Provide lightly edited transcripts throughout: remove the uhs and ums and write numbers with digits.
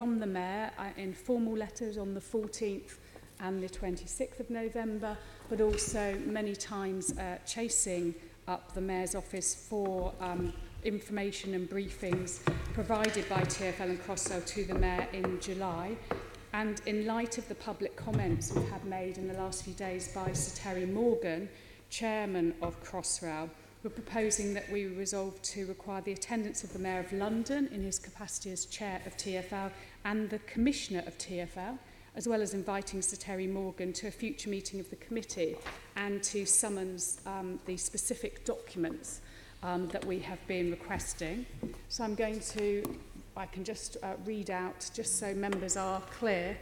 from the Mayor in formal letters on the 14th and the 26th of November, but also many times chasing up the Mayor's office for information and briefings provided by TfL and Crossrail to the Mayor in July. And in light of the public comments we've had made in the last few days by Sir Terry Morgan, Chairman of Crossrail, we're proposing that we resolve to require the attendance of the Mayor of London in his capacity as Chair of TfL and the Commissioner of TfL, as well as inviting Sir Terry Morgan to a future meeting of the committee and to summons the specific documents that we have been requesting. So I can just read out, just so members are clear.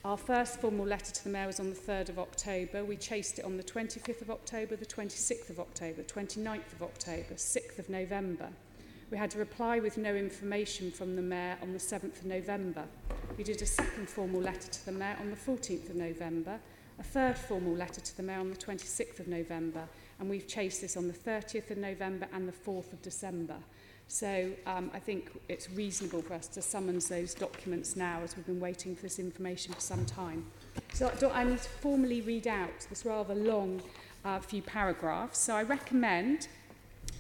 Our first formal letter to the Mayor was on the 3rd of October. We chased it on the 25th of October, the 26th of October, 29th of October, 6th of November. We had a reply with no information from the Mayor on the 7th of November. We did a second formal letter to the Mayor on the 14th of November, a third formal letter to the Mayor on the 26th of November, and we've chased this on the 30th of November and the 4th of December. So I think it's reasonable for us to summons those documents now, as we've been waiting for this information for some time. So I need to formally read out this rather long few paragraphs. So I recommend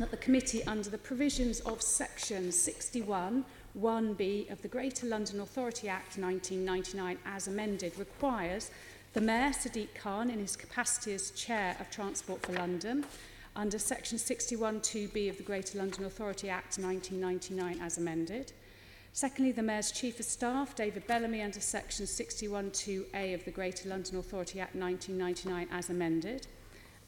that the committee, under the provisions of section 61 1B of the Greater London Authority Act 1999 as amended, requires the Mayor Sadiq Khan in his capacity as Chair of Transport for London under section 61(2)B of the Greater London Authority Act 1999 as amended. Secondly, the Mayor's Chief of Staff, David Bellamy, under section 61(2)A of the Greater London Authority Act 1999 as amended.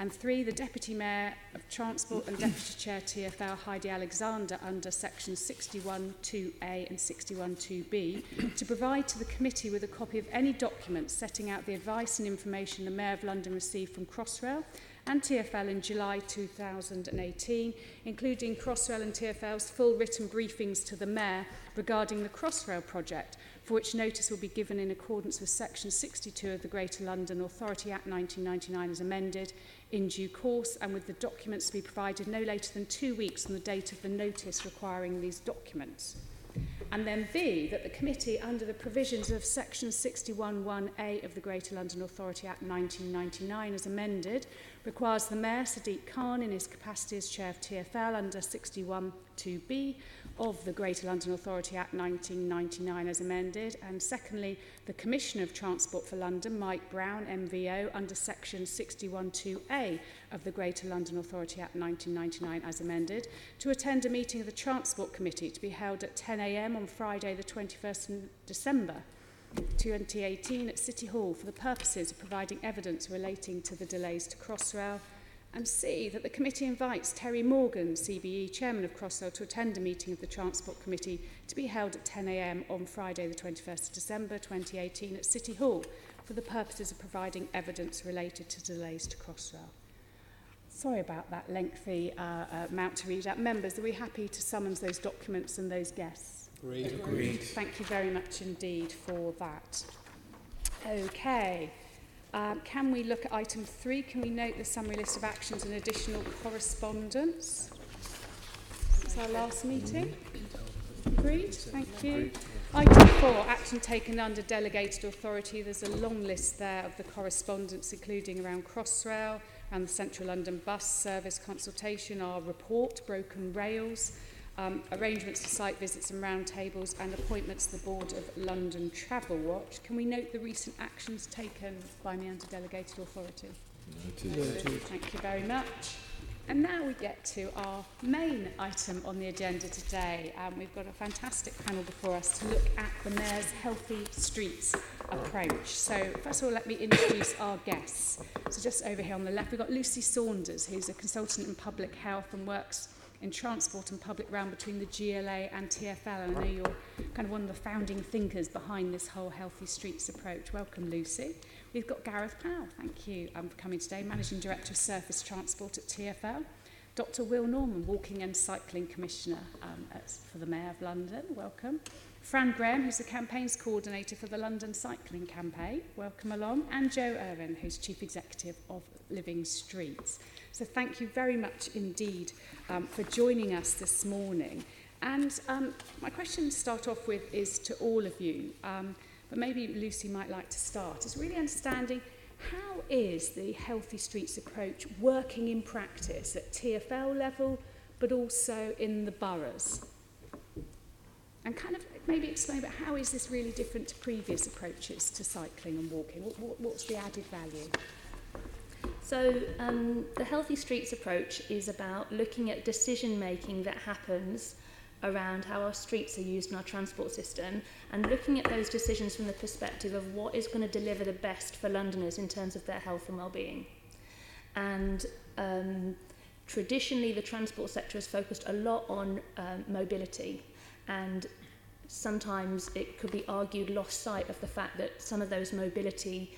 And 3, the Deputy Mayor of Transport and Deputy Chair TfL, Heidi Alexander, under section 61(2)A and 61(2)B, to provide to the committee with a copy of any documents setting out the advice and information the Mayor of London received from Crossrail and TfL in July 2018, including Crossrail and TfL's full written briefings to the Mayor regarding the Crossrail project, for which notice will be given in accordance with section 62 of the Greater London Authority Act 1999 as amended in due course, and with the documents to be provided no later than 2 weeks from the date of the notice requiring these documents. And then B, that the committee, under the provisions of section 61(1)A of the Greater London Authority Act 1999 as amended, requires the Mayor Sadiq Khan in his capacity as Chair of TfL under 61(2)B of the Greater London Authority Act 1999 as amended, and secondly, the Commissioner of Transport for London, Mike Brown, MVO, under section 61(2)A of the Greater London Authority Act 1999 as amended, to attend a meeting of the Transport Committee to be held at 10 a.m. on Friday the 21st of December 2018 at City Hall for the purposes of providing evidence relating to the delays to Crossrail. And C, that the committee invites Terry Morgan, CBE, Chairman of Crossrail, to attend a meeting of the Transport Committee to be held at 10 a.m. on Friday the 21st of December 2018 at City Hall for the purposes of providing evidence related to delays to Crossrail. Sorry about that lengthy amount to read out. Members, are we happy to summons those documents and those guests? Agreed. Thank you very much indeed for that. Okay. Can we look at item 3? Can we note the summary list of actions and additional correspondence? Since our last meeting. Agreed? Thank you. Item 4, action taken under delegated authority. There's a long list there of the correspondence, including around Crossrail, around the Central London Bus Service consultation, our report, broken rails, arrangements for site visits and roundtables, and appointments to the Board of London Travel Watch. Can we note the recent actions taken by me under delegated authority? Noted. Thank you very much. And now we get to our main item on the agenda today. We've got a fantastic panel before us to look at the Mayor's Healthy Streets approach. So first of all, let me introduce our guests. So just over here on the left, we've got Lucy Saunders, who's a consultant in public health and works in transport and public realm between the GLA and TfL. And I know you're kind of one of the founding thinkers behind this whole Healthy Streets approach. Welcome, Lucy. We've got Gareth Powell, thank you for coming today, Managing Director of Surface Transport at TfL. Dr Will Norman, Walking and Cycling Commissioner for the Mayor of London, welcome. Fran, who's the Campaigns Coordinator for the London Cycling Campaign, welcome along. And Jo Irvin, who's Chief Executive of Living Streets. So thank you very much indeed for joining us this morning. And my question to start off with is to all of you, but maybe Lucy might like to start. It's really understanding how is the Healthy Streets approach working in practice at TfL level, but also in the boroughs? And kind of maybe explain about how is this really different to previous approaches to cycling and walking? What's the added value? So the Healthy Streets approach is about looking at decision making that happens around how our streets are used in our transport system, and looking at those decisions from the perspective of what is going to deliver the best for Londoners in terms of their health and well-being. And traditionally the transport sector has focused a lot on mobility, and sometimes it could be argued lost sight of the fact that some of those mobility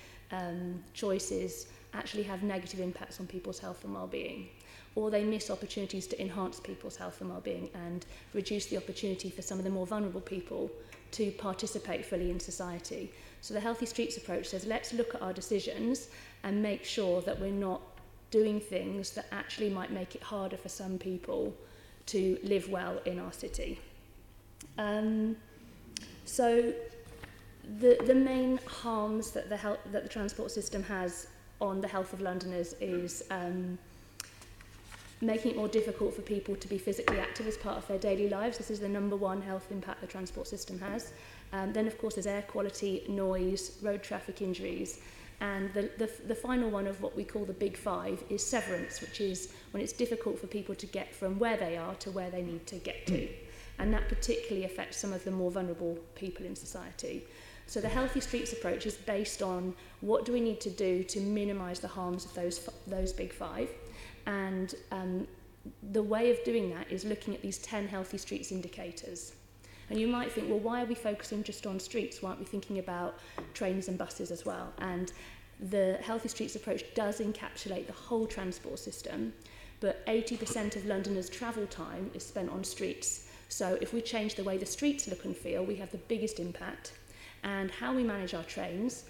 choices actually have negative impacts on people's health and well-being, or they miss opportunities to enhance people's health and well-being and reduce the opportunity for some of the more vulnerable people to participate fully in society. So the Healthy Streets approach says, let's look at our decisions and make sure that we're not doing things that actually might make it harder for some people to live well in our city. So the main harms that the transport system has on the health of Londoners is making it more difficult for people to be physically active as part of their daily lives. This is the number one health impact the transport system has. Then, of course, there's air quality, noise, road traffic injuries. And the final one of what we call the big five is severance, which is when it's difficult for people to get from where they are to where they need to get to. And that particularly affects some of the more vulnerable people in society. So the Healthy Streets approach is based on what do we need to do to minimise the harms of those big five. And the way of doing that is looking at these 10 Healthy Streets indicators. And you might think, well, why are we focusing just on streets? Why aren't we thinking about trains and buses as well? And the Healthy Streets approach does encapsulate the whole transport system, but 80% of Londoners' travel time is spent on streets. So if we change the way the streets look and feel, we have the biggest impact. And how we manage our trains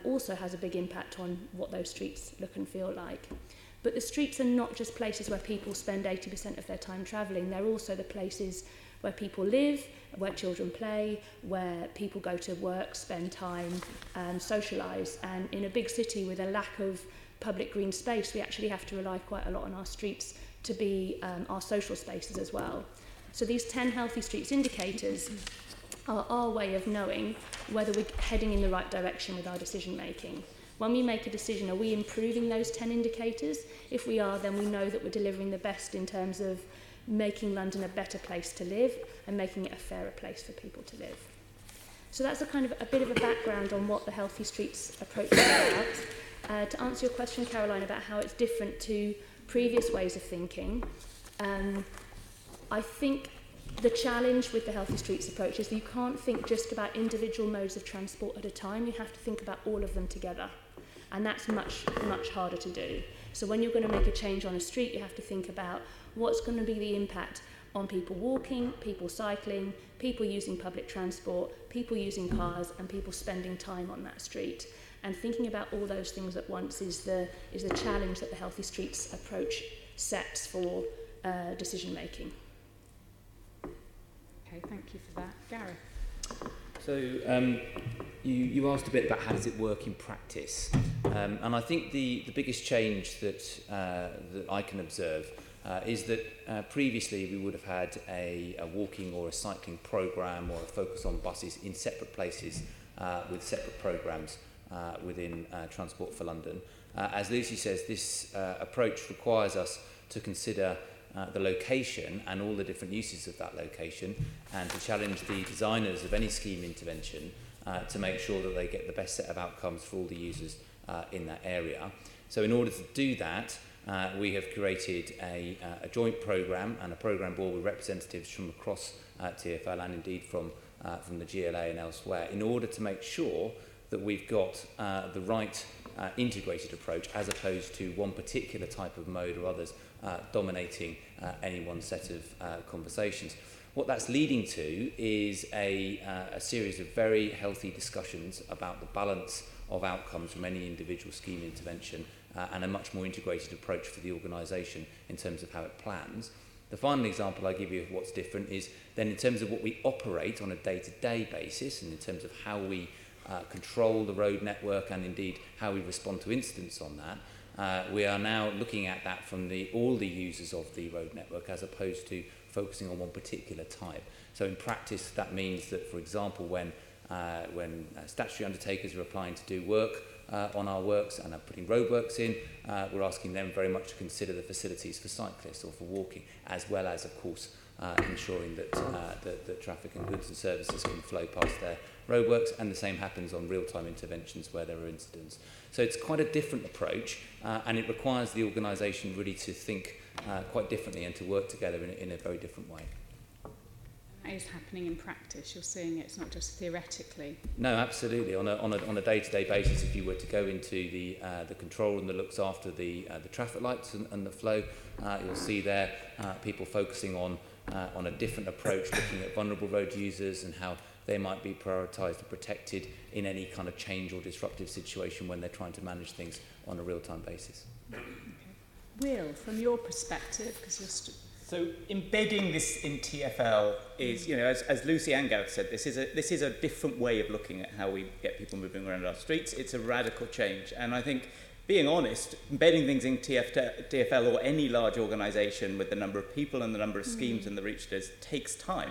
also has a big impact on what those streets look and feel like. But the streets are not just places where people spend 80% of their time travelling. They're also the places where people live, where children play, where people go to work, spend time, socialise. And in a big city with a lack of public green space, we actually have to rely quite a lot on our streets to be our social spaces as well. So these 10 Healthy Streets indicators are our way of knowing whether we're heading in the right direction with our decision making. When we make a decision, are we improving those 10 indicators? If we are, then we know that we're delivering the best in terms of making London a better place to live and making it a fairer place for people to live. So that's a kind of a bit of a background on what the Healthy Streets approach is about. To answer your question, Caroline, about how it's different to previous ways of thinking, I think the challenge with the Healthy Streets approach is that you can't think just about individual modes of transport at a time. You have to think about all of them together. And that's much, much harder to do. So when you're going to make a change on a street, you have to think about what's going to be the impact on people walking, people cycling, people using public transport, people using cars, and people spending time on that street. And thinking about all those things at once is the challenge that the Healthy Streets approach sets for decision making. Okay, thank you for that. Gareth? So you asked a bit about how does it work in practice, and I think the biggest change that I can observe is that previously we would have had a walking or a cycling programme or a focus on buses in separate places with separate programmes within Transport for London. As Lucy says, this approach requires us to consider the location and all the different uses of that location, and to challenge the designers of any scheme intervention to make sure that they get the best set of outcomes for all the users in that area. So in order to do that, we have created a joint programme and a programme board with representatives from across TfL and indeed from the GLA and elsewhere, in order to make sure that we've got the right integrated approach, as opposed to one particular type of mode or others dominating any one set of conversations. What that's leading to is a series of very healthy discussions about the balance of outcomes from any individual scheme intervention and a much more integrated approach for the organisation in terms of how it plans. The final example I give you of what's different is then in terms of what we operate on a day-to-day basis, and in terms of how we control the road network and indeed how we respond to incidents on that. We are now looking at that from all the users of the road network as opposed to focusing on one particular type. So in practice, that means that, for example, when statutory undertakers are applying to do work on our works and are putting roadworks in, we're asking them very much to consider the facilities for cyclists or for walking, as well as, of course, ensuring that the traffic and goods and services can flow past their roadworks, and the same happens on real-time interventions where there are incidents. So it's quite a different approach, and it requires the organisation really to think quite differently and to work together in a very different way. That is happening in practice. You're seeing it's not just theoretically. No, absolutely. On a day-to-day basis, if you were to go into the control room that looks after the traffic lights and the flow, you'll see there people focusing on a different approach, looking at vulnerable road users and how they might be prioritised and protected in any kind of change or disruptive situation when they're trying to manage things on a real-time basis. Okay. Will, from your perspective, because you're so embedding this in TfL is, as Lucy and Gareth said, this is a different way of looking at how we get people moving around our streets. It's a radical change, and I think, being honest, embedding things in TfL or any large organisation with the number of people and the number of schemes and the reach does takes time.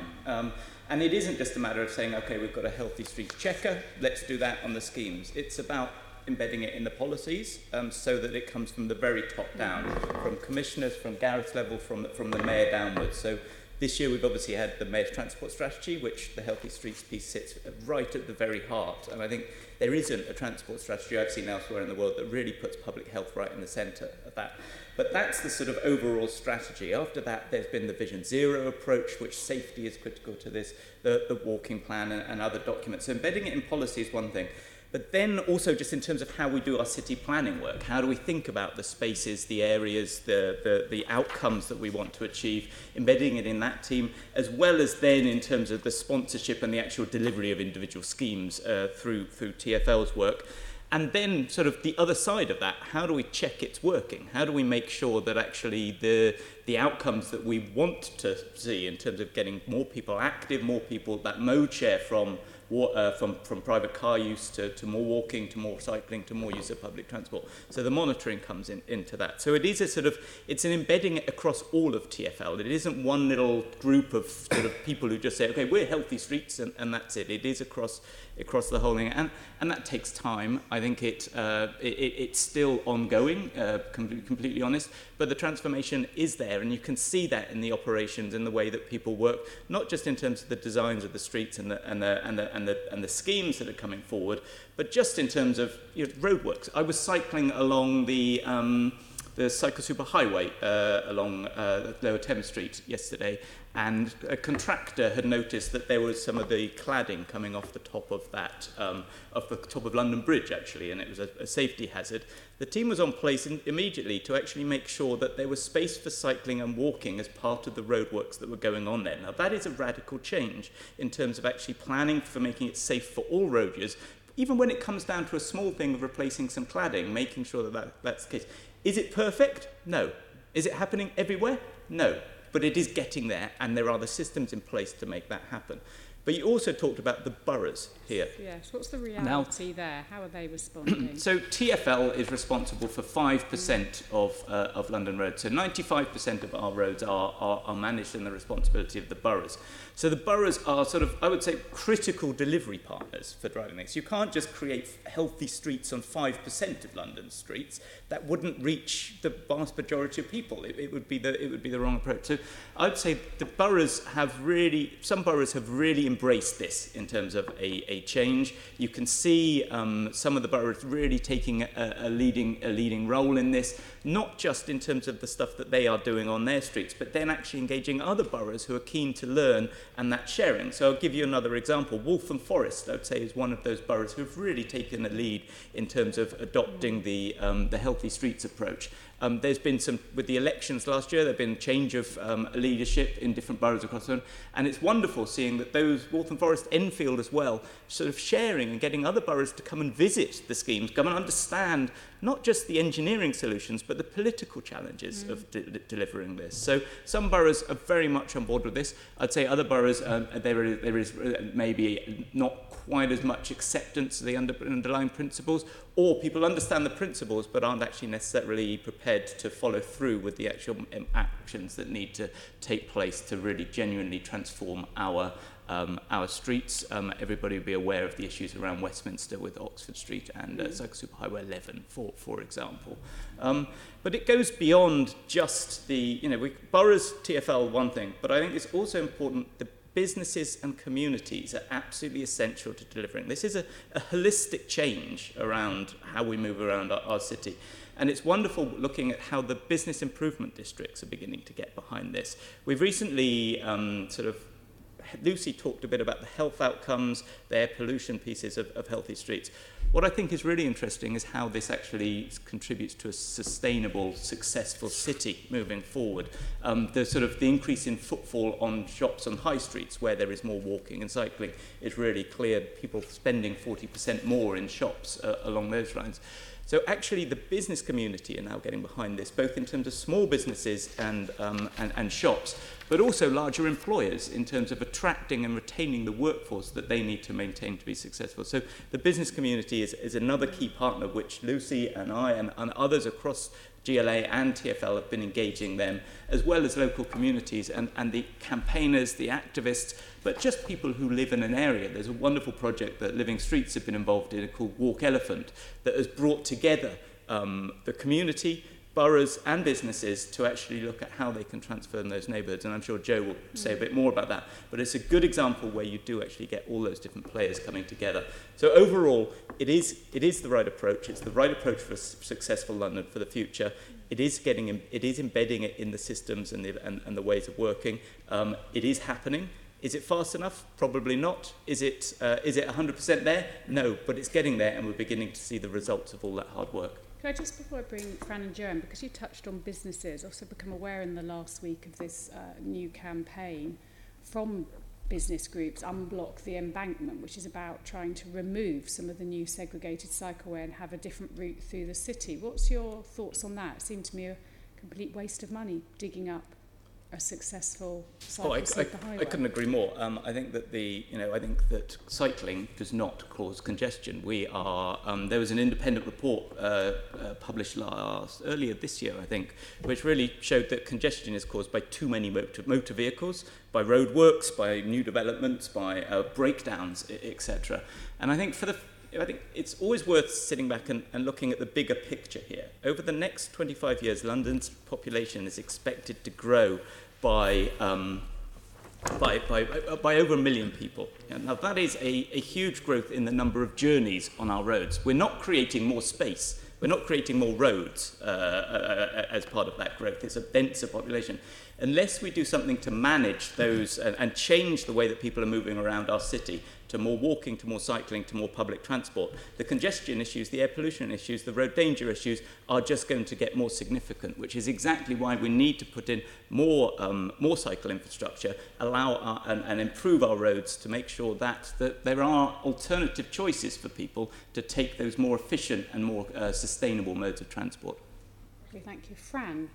And it isn't just a matter of saying, okay, we've got a healthy streets checker, let's do that on the schemes. It's about embedding it in the policies so that it comes from the very top down, from commissioners, from Gareth's level, from the mayor downwards. So this year we've obviously had the mayor's transport strategy, which the healthy streets piece sits right at the very heart. And I think there isn't a transport strategy I've seen elsewhere in the world that really puts public health right in the centre of that. But that's the sort of overall strategy. After that, there's been the Vision Zero approach, which safety is critical to this, the walking plan and other documents. So embedding it in policy is one thing. But then also just in terms of how we do our city planning work, how do we think about the spaces, the areas, the outcomes that we want to achieve, embedding it in that team, as well as then in terms of the sponsorship and the actual delivery of individual schemes through TfL's work. And then sort of the other side of that, how do we check it's working? How do we make sure that actually the outcomes that we want to see in terms of getting more people active, more people that mode share from private car use to more walking, to more cycling, to more use of public transport. So the monitoring comes into that. So it is it's an embedding it across all of TfL. It isn't one little group of sort of people who just say, okay, we're healthy streets and that's it. It is across the whole thing. And that takes time. I think it's still ongoing, completely honest, but the transformation is there, and you can see that in the operations, in the way that people work, not just in terms of the designs of the streets and the schemes that are coming forward, but just in terms of roadworks. I was cycling along the cycle superhighway along Lower Thames Street yesterday, and a contractor had noticed that there was some of the cladding coming off the top of that, off the top of London Bridge actually, and it was a safety hazard. The team was on place immediately to actually make sure that there was space for cycling and walking as part of the roadworks that were going on there. Now that is a radical change in terms of actually planning for making it safe for all road users, even when it comes down to a small thing of replacing some cladding, making sure that's the case. Is it perfect? No. Is it happening everywhere? No. But it is getting there, and there are the systems in place to make that happen. But you also talked about the boroughs here. Yes, what's the reality there? How are they responding? So TfL is responsible for 5% of London roads. So 95% of our roads are managed in the responsibility of the boroughs. So the boroughs are sort of, I would say, critical delivery partners for driving this. You can't just create healthy streets on 5% of London's streets. That wouldn't reach the vast majority of people. It would be the wrong approach. So I would say the boroughs some boroughs have really embraced this in terms of a change. You can see some of the boroughs really taking a leading role in this, not just in terms of the stuff that they are doing on their streets, but then actually engaging other boroughs who are keen to learn and that sharing. So I'll give you another example. Waltham Forest, I would say, is one of those boroughs who have really taken a lead in terms of adopting the healthy streets approach. There's been some, with the elections last year, there's been change of leadership in different boroughs across London, and it's wonderful seeing that those, Waltham Forest, Enfield as well, sort of sharing and getting other boroughs to come and visit the schemes, come and understand not just the engineering solutions, but the political challenges of delivering this. So some boroughs are very much on board with this. I'd say other boroughs, there is maybe not quite as much acceptance of the underlying principles, or people understand the principles but aren't actually necessarily prepared to follow through with the actual actions that need to take place to really genuinely transform our streets. Everybody will be aware of the issues around Westminster with Oxford Street and Superhighway 11, for example. But it goes beyond just the, boroughs, TfL, one thing, but I think it's also important the businesses and communities are absolutely essential to delivering. This is a holistic change around how we move around our city. And it's wonderful looking at how the business improvement districts are beginning to get behind this. We've recently Lucy talked a bit about the health outcomes, the air pollution pieces of healthy streets. What I think is really interesting is how this actually contributes to a sustainable, successful city moving forward. The increase in footfall on shops on high streets where there is more walking and cycling is really clear. People spending 40% more in shops along those lines. So actually the business community are now getting behind this, both in terms of small businesses and shops, but also larger employers in terms of attracting and retaining the workforce that they need to maintain to be successful. So the business community is another key partner which Lucy and I and others across GLA and TfL have been engaging them, as well as local communities and the campaigners, the activists, but just people who live in an area. There's a wonderful project that Living Streets have been involved in called Walk Elephant that has brought together the community, boroughs and businesses to actually look at how they can transform those neighbourhoods. And I'm sure Joe will say a bit more about that. But it's a good example where you do actually get all those different players coming together. So overall, it is the right approach. It's the right approach for a successful London for the future. It is embedding it in the systems and the ways of working. It is happening. Is it fast enough? Probably not. Is it 100% there? No, but it's getting there, and we're beginning to see the results of all that hard work. Can I just, before I bring Fran and Joe in, because you touched on businesses, also become aware in the last week of this new campaign from business groups, Unblock the Embankment, which is about trying to remove some of the new segregated cycleway and have a different route through the city. What's your thoughts on that? It seemed to me a complete waste of money digging up a successful cycle of the highway. I couldn't agree more. I think that cycling does not cause congestion. There was an independent report published earlier this year, I think, which really showed that congestion is caused by too many motor vehicles, by roadworks, by new developments, by breakdowns, etc. And I think I think it's always worth sitting back and looking at the bigger picture here. Over the next 25 years, London's population is expected to grow by over 1 million people. Now that is a huge growth in the number of journeys on our roads. We're not creating more space. We're not creating more roads as part of that growth. It's a denser population. Unless we do something to manage those and change the way that people are moving around our city, to more walking, to more cycling, to more public transport, the congestion issues, the air pollution issues, the road danger issues are just going to get more significant, which is exactly why we need to put in more cycle infrastructure, and improve our roads to make sure that there are alternative choices for people to take those more efficient and more sustainable modes of transport. Thank you. Fran,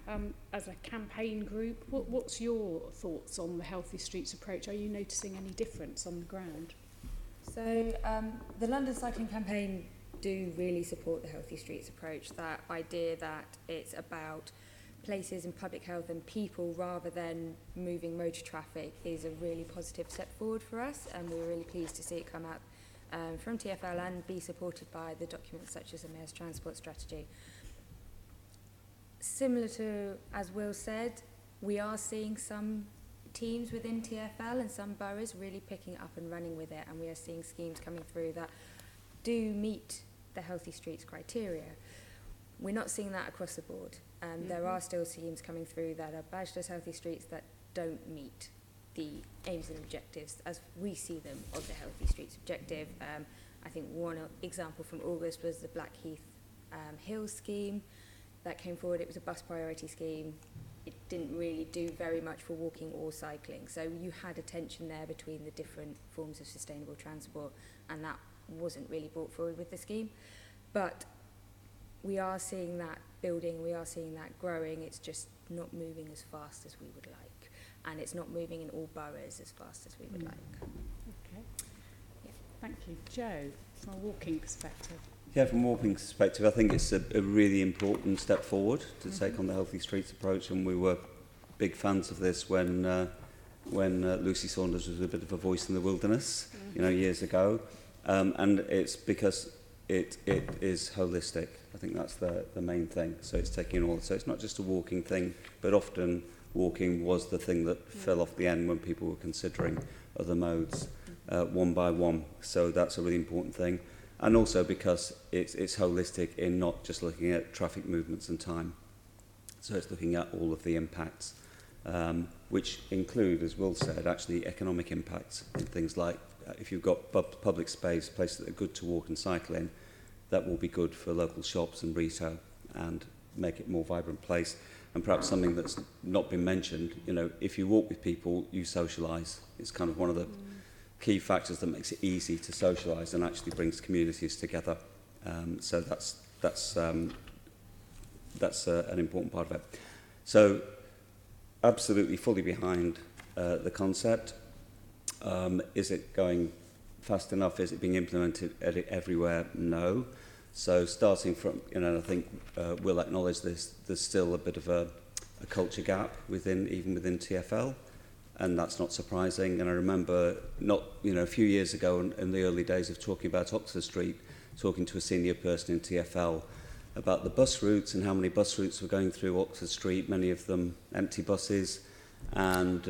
as a campaign group, what's your thoughts on the Healthy Streets approach? Are you noticing any difference on the ground? So the London Cycling Campaign do really support the Healthy Streets approach, that idea that it's about places and public health and people rather than moving motor traffic is a really positive step forward for us, and we're really pleased to see it come out from TfL and be supported by the documents such as the Mayor's Transport Strategy. Similar to, as Will said, we are seeing some teams within TfL and some boroughs really picking up and running with it, and we are seeing schemes coming through that do meet the Healthy Streets criteria. We're not seeing that across the board. There are still schemes coming through that are badged as Healthy Streets that don't meet the aims and objectives as we see them of the Healthy Streets objective. I think one example from August was the Blackheath Hill scheme. that came forward. It was a bus priority scheme. It didn't really do very much for walking or cycling. So you had a tension there between the different forms of sustainable transport, and that wasn't really brought forward with the scheme. But we are seeing that building, we are seeing that growing. It's just not moving as fast as we would like. And it's not moving in all boroughs as fast as we would like. Okay. Yeah. Thank you. Joe, from a walking perspective. Yeah, from a walking perspective, I think it's a really important step forward to take on the Healthy Streets approach, and we were big fans of this when Lucy Saunders was a bit of a voice in the wilderness, years ago, and it's because it is holistic. I think that's the main thing. So it's taking all. So it's not just a walking thing, but often walking was the thing that fell off the end when people were considering other modes, one by one. So that's a really important thing. And also because it's holistic in not just looking at traffic movements and time. So it's looking at all of the impacts, which include, as Will said, actually economic impacts. Things like if you've got public space, places that are good to walk and cycle in, that will be good for local shops and retail and make it a more vibrant place. And perhaps something that's not been mentioned, if you walk with people, you socialise. It's kind of one of the key factors that makes it easy to socialise and actually brings communities together. So that's an important part of it. So absolutely fully behind the concept. Is it going fast enough? Is it being implemented everywhere? No. So starting from, I think we'll acknowledge this, there's still a bit of a culture gap even within TfL. And that's not surprising. And I remember a few years ago in the early days of talking about Oxford Street, talking to a senior person in TfL about the bus routes and how many bus routes were going through Oxford Street, many of them empty buses. And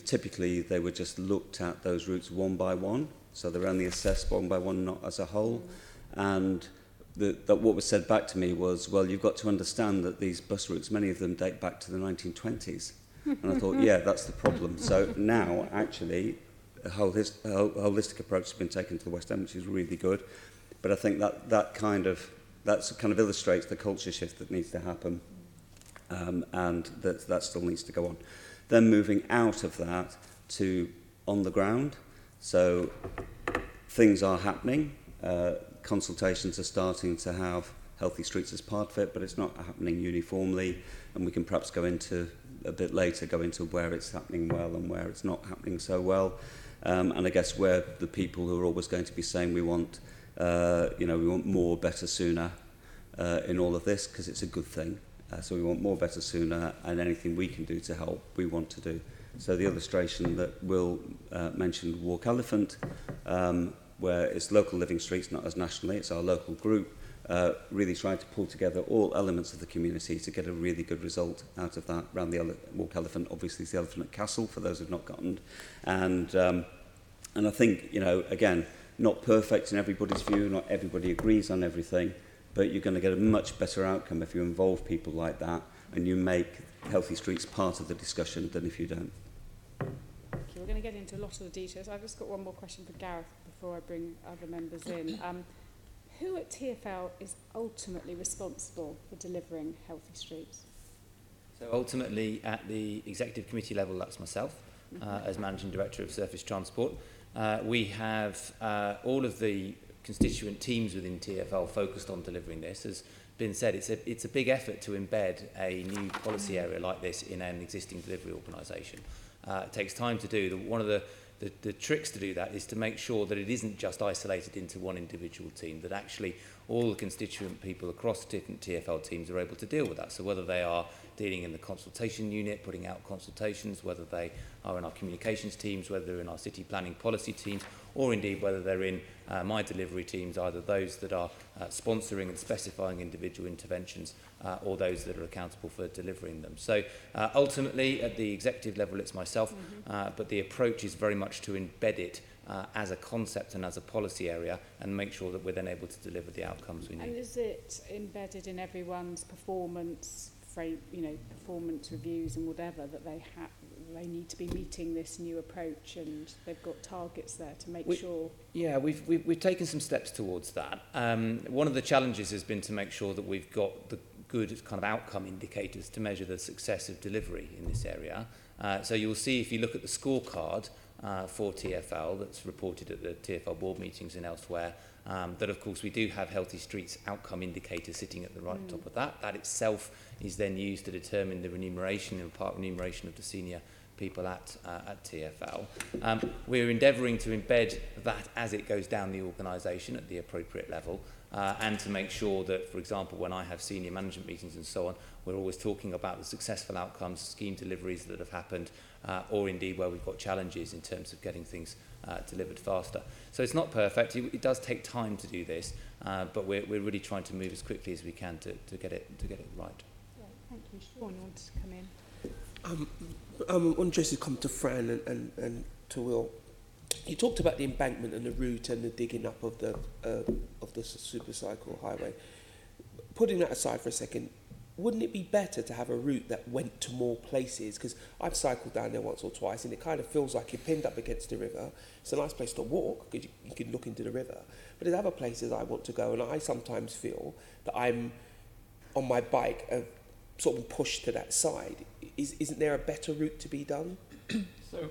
typically they were just looked at those routes one by one. So they were only assessed one by one, not as a whole. And what was said back to me was, well, you've got to understand that these bus routes, many of them date back to the 1920s. And I thought, yeah, that's the problem. So now, actually, a holistic approach has been taken to the West End, which is really good. But I think that kind of illustrates the culture shift that needs to happen, and that still needs to go on. Then moving out of that to on the ground. So things are happening. Consultations are starting to have Healthy Streets as part of it, but it's not happening uniformly. And we can perhaps go into where it's happening well and where it's not happening so well. And I guess where the people who are always going to be saying we want more, better, sooner in all of this, because it's a good thing. So we want more, better, sooner, and anything we can do to help, we want to do. So the illustration that Will mentioned, Walk Elephant, where it's local living streets, not as nationally, it's our local group, really trying to pull together all elements of the community to get a really good result out of that. Around the Walk Elephant, obviously, is the Elephant at Castle, for those who've not gotten. And I think, again, not perfect in everybody's view, not everybody agrees on everything, but you're going to get a much better outcome if you involve people like that and you make Healthy Streets part of the discussion than if you don't. Okay, we're going to get into a lot of the details. I've just got one more question for Gareth before I bring other members in. Who at TfL is ultimately responsible for delivering Healthy Streets? So ultimately, at the executive committee level, that's myself, as Managing Director of Surface Transport. We have all of the constituent teams within TfL focused on delivering this. As been said, it's a big effort to embed a new policy area like this in an existing delivery organisation. It takes time to do. One of the tricks to do that is to make sure that it isn't just isolated into one individual team, that actually all the constituent people across different TfL teams are able to deal with that. So whether they are dealing in the consultation unit, putting out consultations, whether they are in our communications teams, whether they're in our city planning policy teams, or indeed whether they're in my delivery teams, either those that are sponsoring and specifying individual interventions or those that are accountable for delivering them. So ultimately at the executive level it's myself, but the approach is very much to embed it as a concept and as a policy area and make sure that we're then able to deliver the outcomes we need. And is it embedded in everyone's performance performance reviews and whatever, that they need to be meeting this new approach and they've got targets there to make sure? Yeah, we've taken some steps towards that. One of the challenges has been to make sure that we've got the good kind of outcome indicators to measure the success of delivery in this area. So you'll see if you look at the scorecard for TfL that's reported at the TfL board meetings and elsewhere, that of course we do have Healthy Streets outcome indicators sitting at the right top of that. That itself is then used to determine the remuneration and part remuneration of the senior people at TfL. We're endeavouring to embed that as it goes down the organisation at the appropriate level, and to make sure that, for example, when I have senior management meetings and so on, we're always talking about the successful outcomes, scheme deliveries that have happened, or indeed where we've got challenges in terms of getting things delivered faster. So it's not perfect. It does take time to do this, but we're really trying to move as quickly as we can to get it right. Thank you. Sean, you want to come in? On Jesse's come to Fran and to Will, you talked about the embankment and the route and the digging up of the supercycle highway. Putting that aside for a second, wouldn't it be better to have a route that went to more places? Because I've cycled down there once or twice, and it kind of feels like you're pinned up against the river. It's a nice place to walk because you can look into the river. But there's other places I want to go, and I sometimes feel that I'm on my bike sort of pushed to that side. Isn't there a better route to be done? So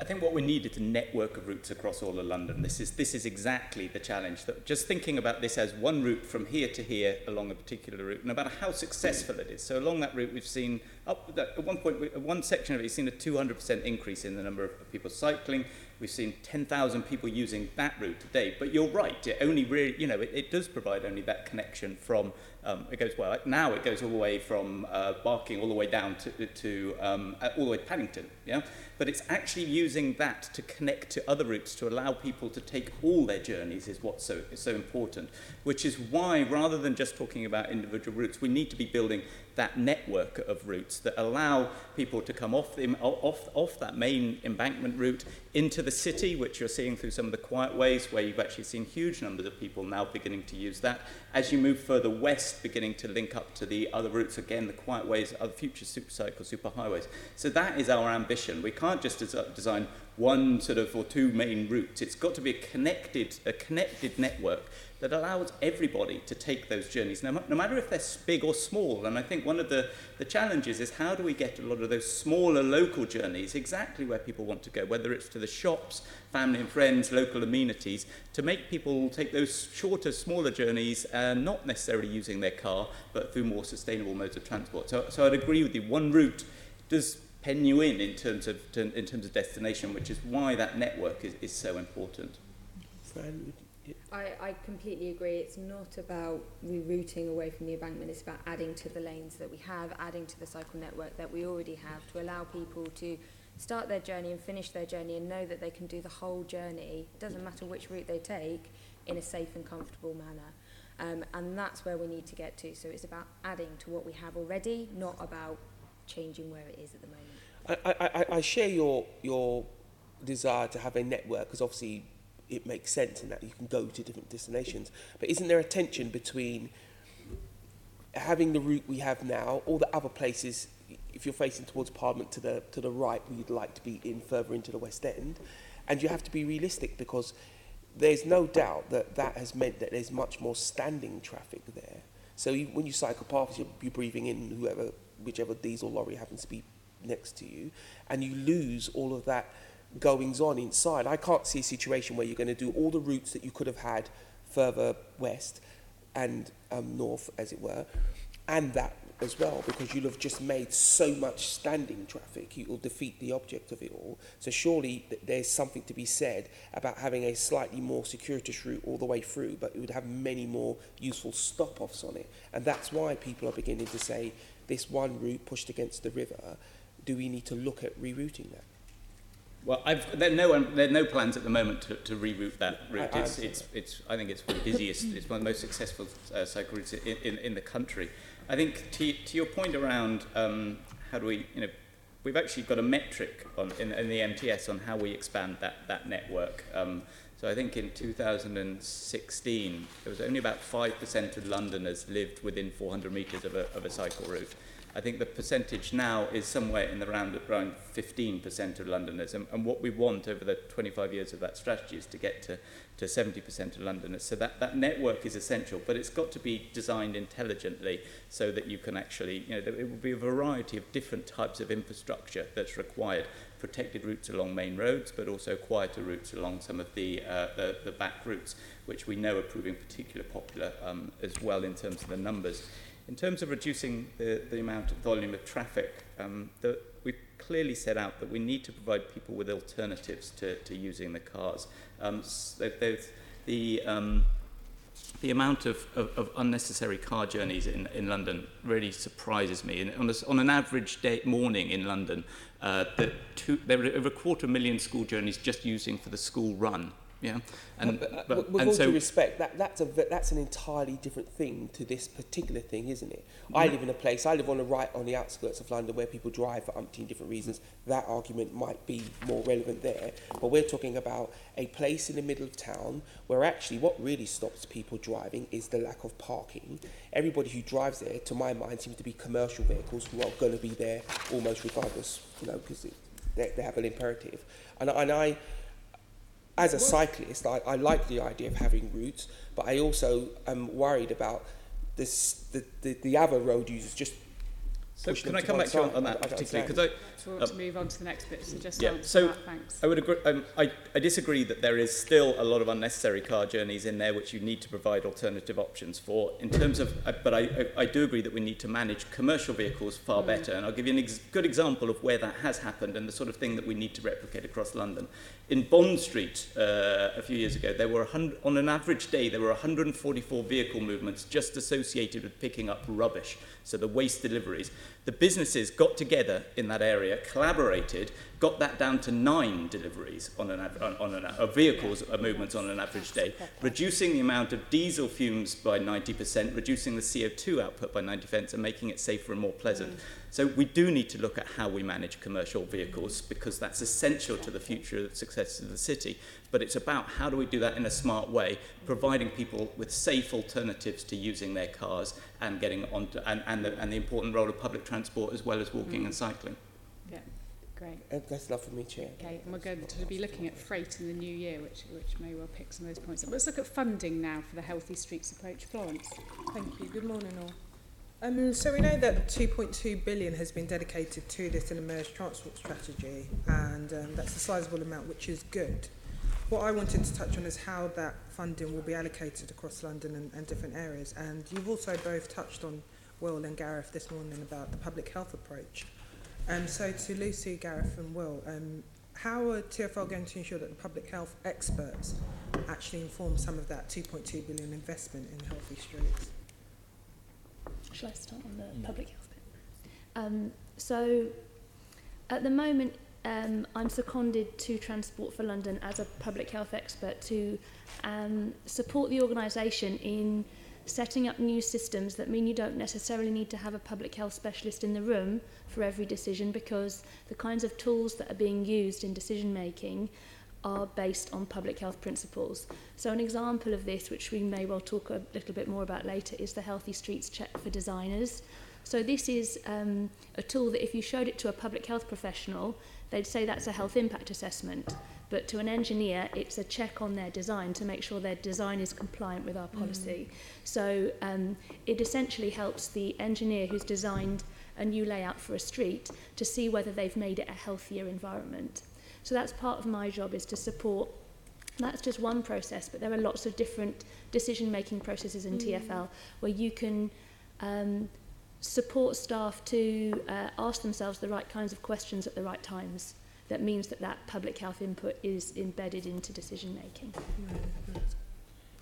I think what we need is a network of routes across all of London. This is exactly the challenge. That just thinking about this as one route from here to here along a particular route, no matter how successful it is. So along that route, we've seen at one point, one section of it, you've seen a 200% increase in the number of people cycling. We've seen 10,000 people using that route today. But you're right, it only really, it does provide only that connection from. It goes now. It goes all the way from Barking all the way down to all the way to Paddington. Yeah, but it's actually using that to connect to other routes to allow people to take all their journeys is what's so important. Which is why, rather than just talking about individual routes, we need to be building that network of routes that allow people to come off that main embankment route into the city, which you're seeing through some of the quiet ways, where you've actually seen huge numbers of people now beginning to use that. As you move further west, beginning to link up to the other routes, again, the quiet ways, other future supercycle, superhighways. So that is our ambition. We can't just design one sort of or two main routes. It's got to be a connected network that allows everybody to take those journeys, no matter if they're big or small. And I think one of the challenges is how do we get a lot of those smaller local journeys exactly where people want to go, whether it's to the shops, family and friends, local amenities, to make people take those shorter, smaller journeys, not necessarily using their car, but through more sustainable modes of transport. So I'd agree with you. One route does pen you in terms of destination, which is why that network is so important. Fran? I completely agree. It's not about rerouting away from the embankment. It's about adding to the lanes that we have, adding to the cycle network that we already have to allow people to start their journey and finish their journey and know that they can do the whole journey, it doesn't matter which route they take, in a safe and comfortable manner. And that's where we need to get to. So it's about adding to what we have already, not about changing where it is at the moment. I share your desire to have a network, because obviously it makes sense in that you can go to different destinations. But isn't there a tension between having the route we have now, all the other places, if you're facing towards Parliament to the right, where you'd like to be further into the West End, and you have to be realistic, because there's no doubt that has meant that there's much more standing traffic there. So when you cycle past, you're breathing in whichever diesel lorry happens to be next to you, and you lose all of that goings on inside. I can't see a situation where you're going to do all the routes that you could have had further west and north, as it were, and that as well, because you'll have just made so much standing traffic, you will defeat the object of it all. So surely there's something to be said about having a slightly more circuitous route all the way through, but it would have many more useful stop-offs on it. And that's why people are beginning to say, this one route pushed against the river, do we need to look at rerouting that? Well, there are no plans at the moment to reroute that route. I think it's one of the busiest, it's one of the most successful cycle routes in the country. I think to your point around how do we, we've actually got a metric in the MTS on how we expand that network. So I think in 2016, there was only about 5% of Londoners lived within 400 metres of a cycle route. I think the percentage now is somewhere in the around 15% of Londoners. And what we want over the 25 years of that strategy is to get to 70% of Londoners. So that network is essential, but it's got to be designed intelligently so that you can actually, you know, it will be a variety of different types of infrastructure that's required. Protected routes along main roads, but also quieter routes along some of the back routes, which we know are proving particularly popular as well in terms of the numbers. In terms of reducing the amount of volume of traffic, we've clearly set out that we need to provide people with alternatives to using the cars. The amount of unnecessary car journeys in London really surprises me. And on an average morning in London, there are over 250,000 school journeys just using for the school run. Yeah, with all due respect, that's an entirely different thing to this particular thing, isn't it? I live in a place, I live on the outskirts of London where people drive for umpteen different reasons. That argument might be more relevant there, but we're talking about a place in the middle of town where actually what really stops people driving is the lack of parking. Everybody who drives there, to my mind, seems to be commercial vehicles who are going to be there almost regardless, you know, because they have an imperative. And I as a cyclist, I like the idea of having routes, but I also am worried about the other road users just. So can I come back to you on that particularly? Because to move on to the next bit, so just so that, thanks. I would agree. I disagree that there is still a lot of unnecessary car journeys in there, which you need to provide alternative options for. In terms of, but I do agree that we need to manage commercial vehicles far better, and I'll give you a good example of where that has happened and the sort of thing that we need to replicate across London. In Bond Street a few years ago, there were on an average day there were 144 vehicle movements just associated with picking up rubbish. So the waste deliveries. The businesses got together in that area, collaborated, got that down to 9 deliveries of vehicles movements on an average day, reducing the amount of diesel fumes by 90%, reducing the CO2 output by 90%, and making it safer and more pleasant. So we do need to look at how we manage commercial vehicles, because that's essential to the future success of the city. But it's about how do we do that in a smart way, providing people with safe alternatives to using their cars and getting on to, and the important role of public transport as well as walking and cycling. Yeah, great. That's enough for me, Chair. Okay, and we're going to be looking at freight in the new year, which may well pick some of those points up. Let's look at funding now for the Healthy Streets approach. Florence. Thank you. Good morning, all. So we know that 2.2 billion has been dedicated to this in Emerge Transport Strategy, and that's a sizable amount, which is good. What I wanted to touch on is how that funding will be allocated across London and different areas. And you've also both touched on, Will and Gareth, this morning about the public health approach. So to Lucy, Gareth and Will, how are TfL going to ensure that the public health experts actually inform some of that 2.2 billion investment in healthy streets? Shall I start on the public health bit? So at the moment, I'm seconded to Transport for London as a public health expert to support the organisation in setting up new systems that mean you don't necessarily need to have a public health specialist in the room for every decision, because the kinds of tools that are being used in decision making are based on public health principles. So an example of this, which we may well talk a little bit more about later, is the Healthy Streets Check for Designers. So this is a tool that if you showed it to a public health professional, they'd say that's a health impact assessment. But to an engineer, it's a check on their design to make sure their design is compliant with our policy. So it essentially helps the engineer who's designed a new layout for a street to see whether they've made it a healthier environment. So that's part of my job, is to support. That's just one process, but there are lots of different decision-making processes in TfL where you can support staff to ask themselves the right kinds of questions at the right times. That means that that public health input is embedded into decision-making.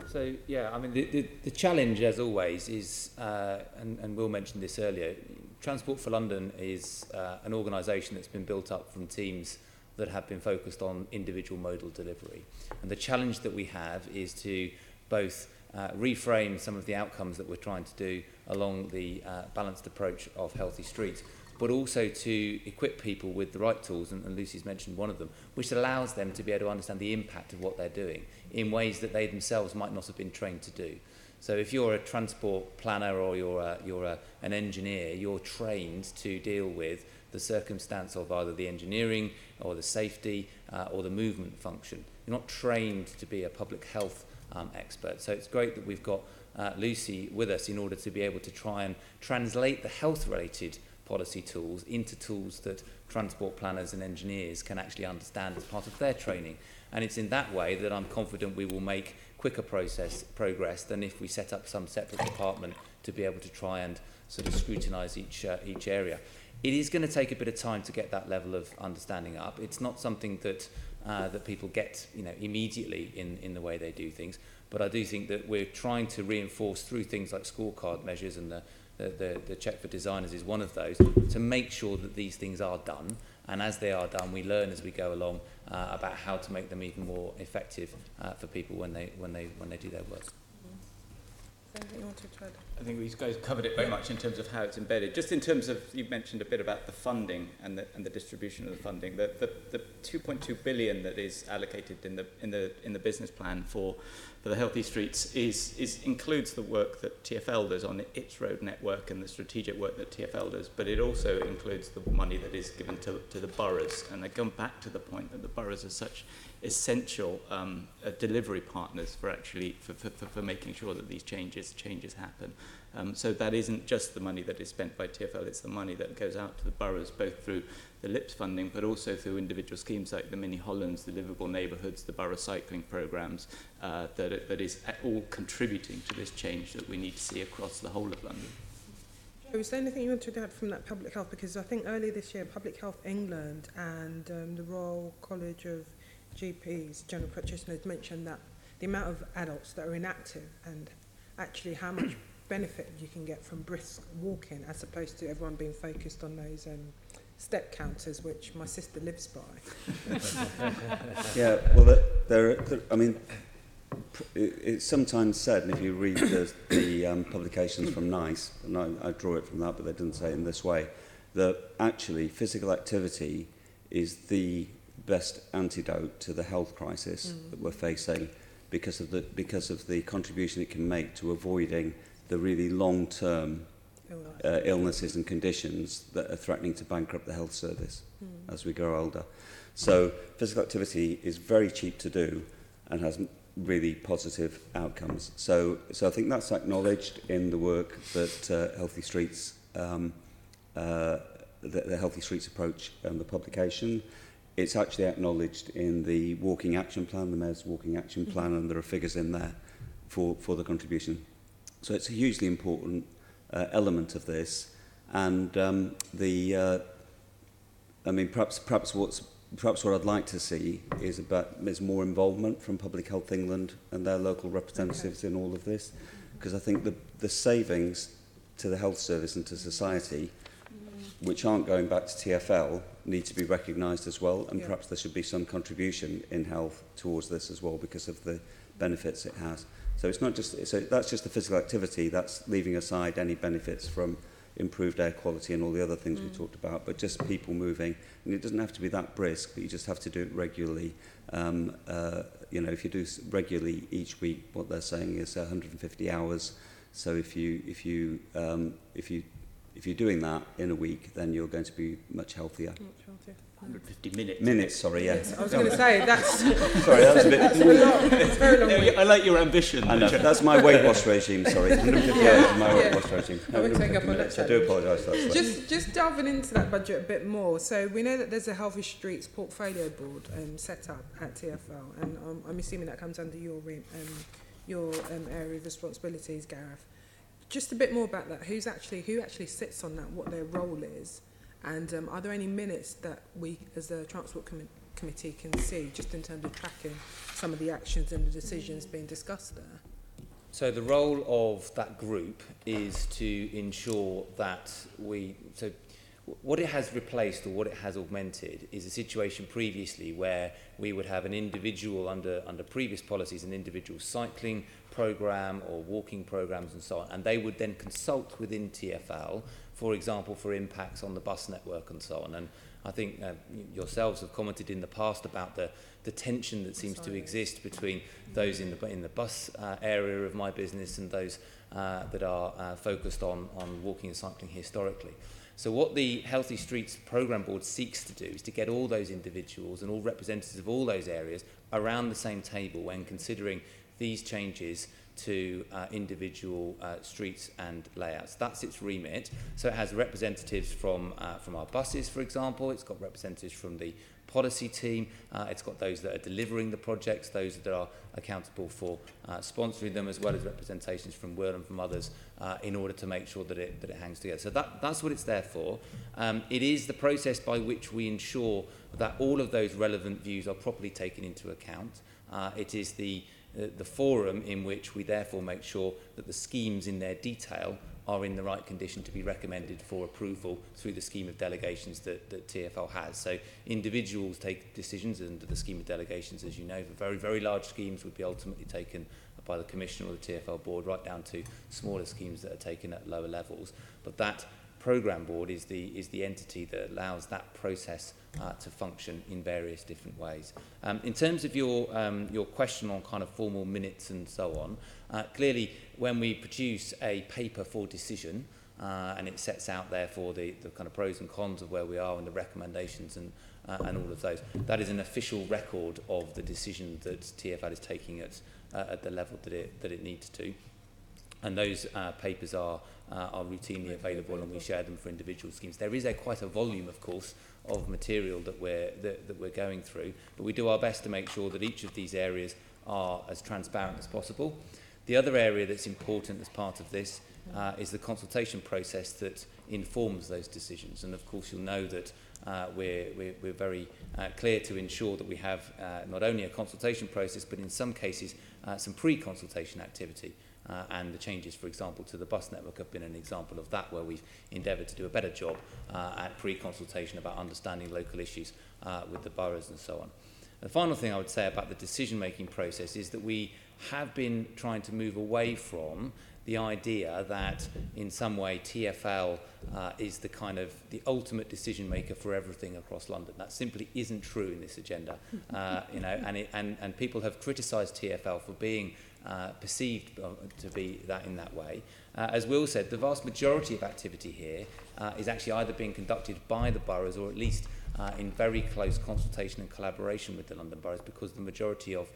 So, yeah, I mean, the challenge, as always, is, and Will mentioned this earlier, Transport for London is an organisation that's been built up from teams that have been focused on individual modal delivery. And the challenge that we have is to both reframe some of the outcomes that we're trying to do along the balanced approach of healthy streets, but also to equip people with the right tools, and Lucy's mentioned one of them, which allows them to be able to understand the impact of what they're doing in ways that they themselves might not have been trained to do. So if you're a transport planner or you're an engineer, you're trained to deal with the circumstance of either the engineering or the safety or the movement function. You're not trained to be a public health expert. So it's great that we've got Lucy with us in order to be able to try and translate the health-related policy tools into tools that transport planners and engineers can actually understand as part of their training. And it's in that way that I'm confident we will make quicker progress than if we set up some separate department to be able to try and sort of scrutinise each area. It is going to take a bit of time to get that level of understanding up. It's not something that that people get, immediately in the way they do things. But I do think that we're trying to reinforce through things like scorecard measures, and the check for designers is one of those, to make sure that these things are done. And as they are done, we learn as we go along about how to make them even more effective for people when they do their work. Anything you want to try? I think these guys covered it very much in terms of how it's embedded. Just in terms of, you mentioned a bit about the funding and the distribution of the funding. The 2.2 billion that is allocated in the business plan for the Healthy Streets includes the work that TfL does on its road network and the strategic work that TfL does, but it also includes the money that is given to the boroughs. And I come back to the point that the boroughs are such essential delivery partners for making sure that these changes happen. So that isn't just the money that is spent by TfL, it's the money that goes out to the boroughs, both through the LIPS funding, but also through individual schemes like the Mini Hollands, the Livable Neighbourhoods, the borough cycling programmes, that is all contributing to this change that we need to see across the whole of London. Was there anything you wanted to add from that public health? Because I think earlier this year, Public Health England and the Royal College of GPs, general practitioners, mentioned that the amount of adults that are inactive and actually how much benefit you can get from brisk walking, as opposed to everyone being focused on those step counters, which my sister lives by. Yeah, well, it's sometimes said, and if you read the publications from NICE, and I draw it from that, but they didn't say it in this way, that actually physical activity is the best antidote to the health crisis that we're facing, because of the contribution it can make to avoiding the really long-term illnesses and conditions that are threatening to bankrupt the health service as we grow older. So physical activity is very cheap to do and has really positive outcomes. So I think that's acknowledged in the work that Healthy Streets, the Healthy Streets approach and the publication. It's actually acknowledged in the walking action plan, the Mayor's walking action plan, and there are figures in there for the contribution. So it's a hugely important element of this, and perhaps what I'd like to see is more involvement from Public Health England and their local representatives in all of this, because I think the savings to the health service and to society, which aren't going back to TfL, need to be recognised as well, and perhaps there should be some contribution in health towards this as well because of the benefits it has. So it's not just, so that's just the physical activity, that's leaving aside any benefits from improved air quality and all the other things we talked about, but just people moving. And it doesn't have to be that brisk, but you just have to do it regularly. If you do regularly each week, what they're saying is 150 hours. So if you're doing that in a week, then you're going to be much healthier. 150 minutes. Minutes, sorry, yeah. Yes, I was going to say, that's... Sorry, that was a bit... That's a lot. It's a very long week. I like your ambition. I know, that's my weight loss regime, sorry. 150 hours is my weight loss regime. I won't take up on that. I do apologise for that. Just delving into that budget a bit more. So we know that there's a Healthy Streets portfolio board set up at TfL, and I'm assuming that comes under your area of responsibilities, Gareth. Just a bit more about that. Who actually sits on that? What their role is? And are there any minutes that we, as a Transport Committee, can see, just in terms of tracking some of the actions and the decisions being discussed there? So the role of that group is to ensure that what it has replaced or what it has augmented is a situation previously where we would have an individual under previous policies, an individual cycling programme or walking programmes and so on, and they would then consult within TfL for example, for impacts on the bus network and so on. And I think yourselves have commented in the past about the tension that seems to exist between those in the bus area of my business and those that are focused on walking and cycling historically. So what the Healthy Streets Programme Board seeks to do is to get all those individuals and all representatives of all those areas around the same table when considering these changes to individual streets and layouts. That's its remit. So it has representatives from our buses, for example. It's got representatives from the policy team. It's got those that are delivering the projects, those that are accountable for sponsoring them, as well as representations from Will and from others in order to make sure that it hangs together. So that's what it's there for. It is the process by which we ensure that all of those relevant views are properly taken into account. It is the forum in which we therefore make sure that the schemes in their detail are in the right condition to be recommended for approval through the scheme of delegations that TfL has. So individuals take decisions under the scheme of delegations, as you know, for very, very large schemes would be ultimately taken by the Commissioner or the TfL board, right down to smaller schemes that are taken at lower levels. But that programme board is the entity that allows that process to function in various different ways. In terms of your question on kind of formal minutes and so on, clearly when we produce a paper for decision and it sets out therefore the kind of pros and cons of where we are and the recommendations and all of those, that is an official record of the decision that TfL is taking at the level that it needs to. And those papers are routinely available, and we share them for individual schemes. There is quite a volume, of course, of material that we're going through, but we do our best to make sure that each of these areas are as transparent as possible. The other area that's important as part of this is the consultation process that informs those decisions. And of course, you'll know that we're very clear to ensure that we have not only a consultation process, but in some cases some pre-consultation activity. And the changes, for example, to the bus network have been an example of that, where we've endeavoured to do a better job at pre-consultation about understanding local issues with the boroughs and so on. The final thing I would say about the decision-making process is that we have been trying to move away from the idea that in some way TfL is the ultimate decision maker for everything across London. That simply isn't true in this agenda, and people have criticised TfL for being perceived to be that in that way. As Will said, the vast majority of activity here is actually either being conducted by the boroughs or at least in very close consultation and collaboration with the London boroughs, because the majority of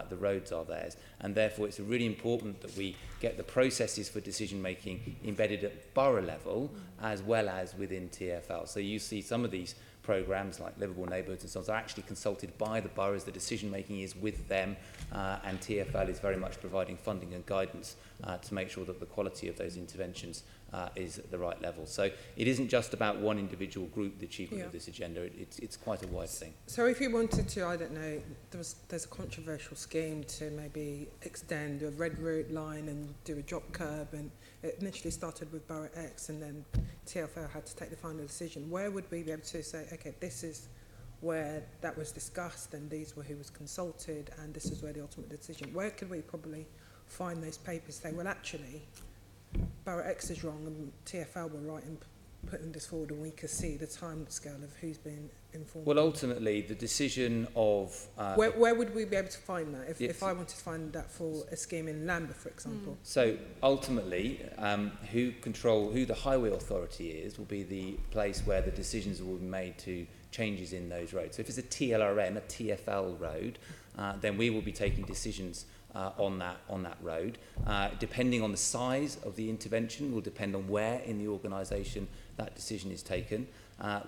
the roads are theirs, and therefore it's really important that we get the processes for decision making embedded at borough level as well as within TfL. So you see some of these programmes like Livable Neighbourhoods and so on are actually consulted by the boroughs. The decision making is with them, and TfL is very much providing funding and guidance to make sure that the quality of those interventions is at the right level. So it isn't just about one individual group, the achievement of this agenda. It's quite a wide thing. So if you wanted to, I don't know, there's a controversial scheme to maybe extend a red route line and do a drop curb, and it initially started with Borough X and then TfL had to take the final decision. Where would we be able to say, okay, this is where that was discussed and these were who was consulted and this is where the ultimate decision? Where could we probably find those papers saying, well, actually, Borough X is wrong and TfL were right in putting this forward, and we could see the time scale of who's been informed? Well, ultimately, the decision of... where would we be able to find that? If I wanted to find that for a scheme in Lambeth, for example. So, ultimately, who the highway authority is, will be the place where the decisions will be made to changes in those roads. So if it's a TLRM, a TfL road, then we will be taking decisions on that road. Depending on the size of the intervention will depend on where in the organisation that decision is taken.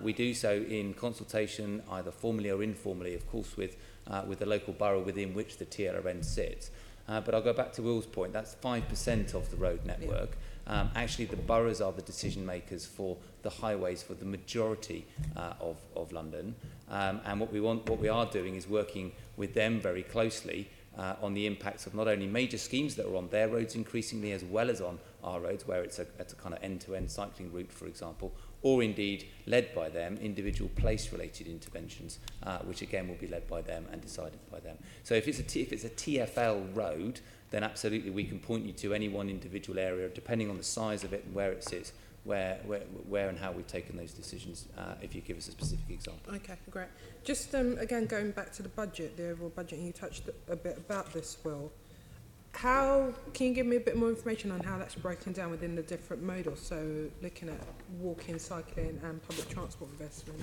We do so in consultation, either formally or informally, of course, with the local borough within which the TLRM sits. But I'll go back to Will's point, that's 5% of the road network. Actually, the boroughs are the decision makers for the highways for the majority of London. And what we are doing is working with them very closely on the impacts of not only major schemes that are on their roads increasingly, as well as on our roads, where it's a kind of end-to-end cycling route, for example, or indeed led by them, individual place-related interventions, which again will be led by them and decided by them. So if it's a TfL road, then absolutely we can point you to any one individual area, depending on the size of it and where it sits, where and how we've taken those decisions, if you give us a specific example. Okay, great. Just again, going back to the budget, the overall budget, and you touched a bit about this, Will. How can you give me a bit more information on how that's broken down within the different modals? So looking at walking, cycling, and public transport investment.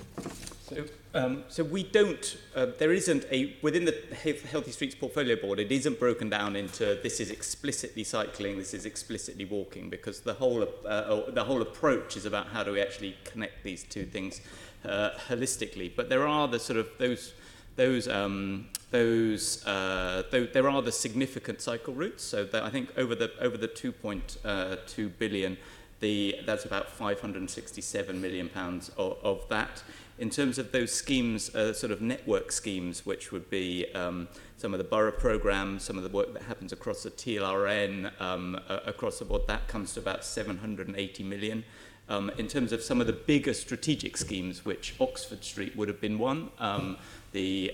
So we don't. There isn't a within the Healthy Streets Portfolio Board. It isn't broken down into this is explicitly cycling, this is explicitly walking, because the whole approach is about how do we actually connect these two things holistically. But there are the sort of there are the significant cycle routes. So that I think over the 2.2 billion, that's about 567 million pounds of that. In terms of those schemes, sort of network schemes, which would be some of the borough programmes, some of the work that happens across the TLRN, across the board, that comes to about 780 million. In terms of some of the bigger strategic schemes, which Oxford Street would have been one, the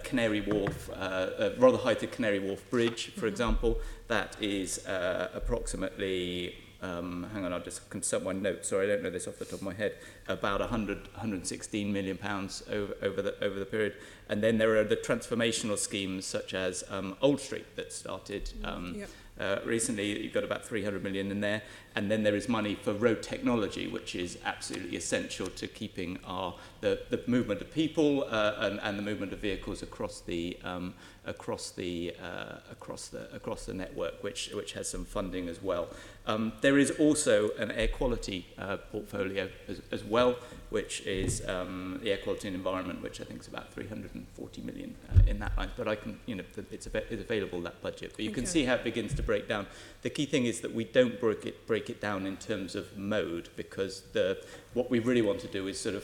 Canary Wharf, Rotherhithe Canary Wharf Bridge, for example, that is approximately, hang on, I'll just consult my notes, sorry, I don't know this off the top of my head, about 116 million pounds over the period. And then there are the transformational schemes such as Old Street that started recently. You've got about 300 million in there. And then there is money for road technology, which is absolutely essential to keeping the movement of people and the movement of vehicles across the network, which has some funding as well. There is also an air quality portfolio as well, which is the air quality and environment, which I think is about 340 million in that line. But I can, it's available, that budget. But you can see how it begins to break down. The key thing is that we don't break it down in terms of mode, because what we really want to do is sort of,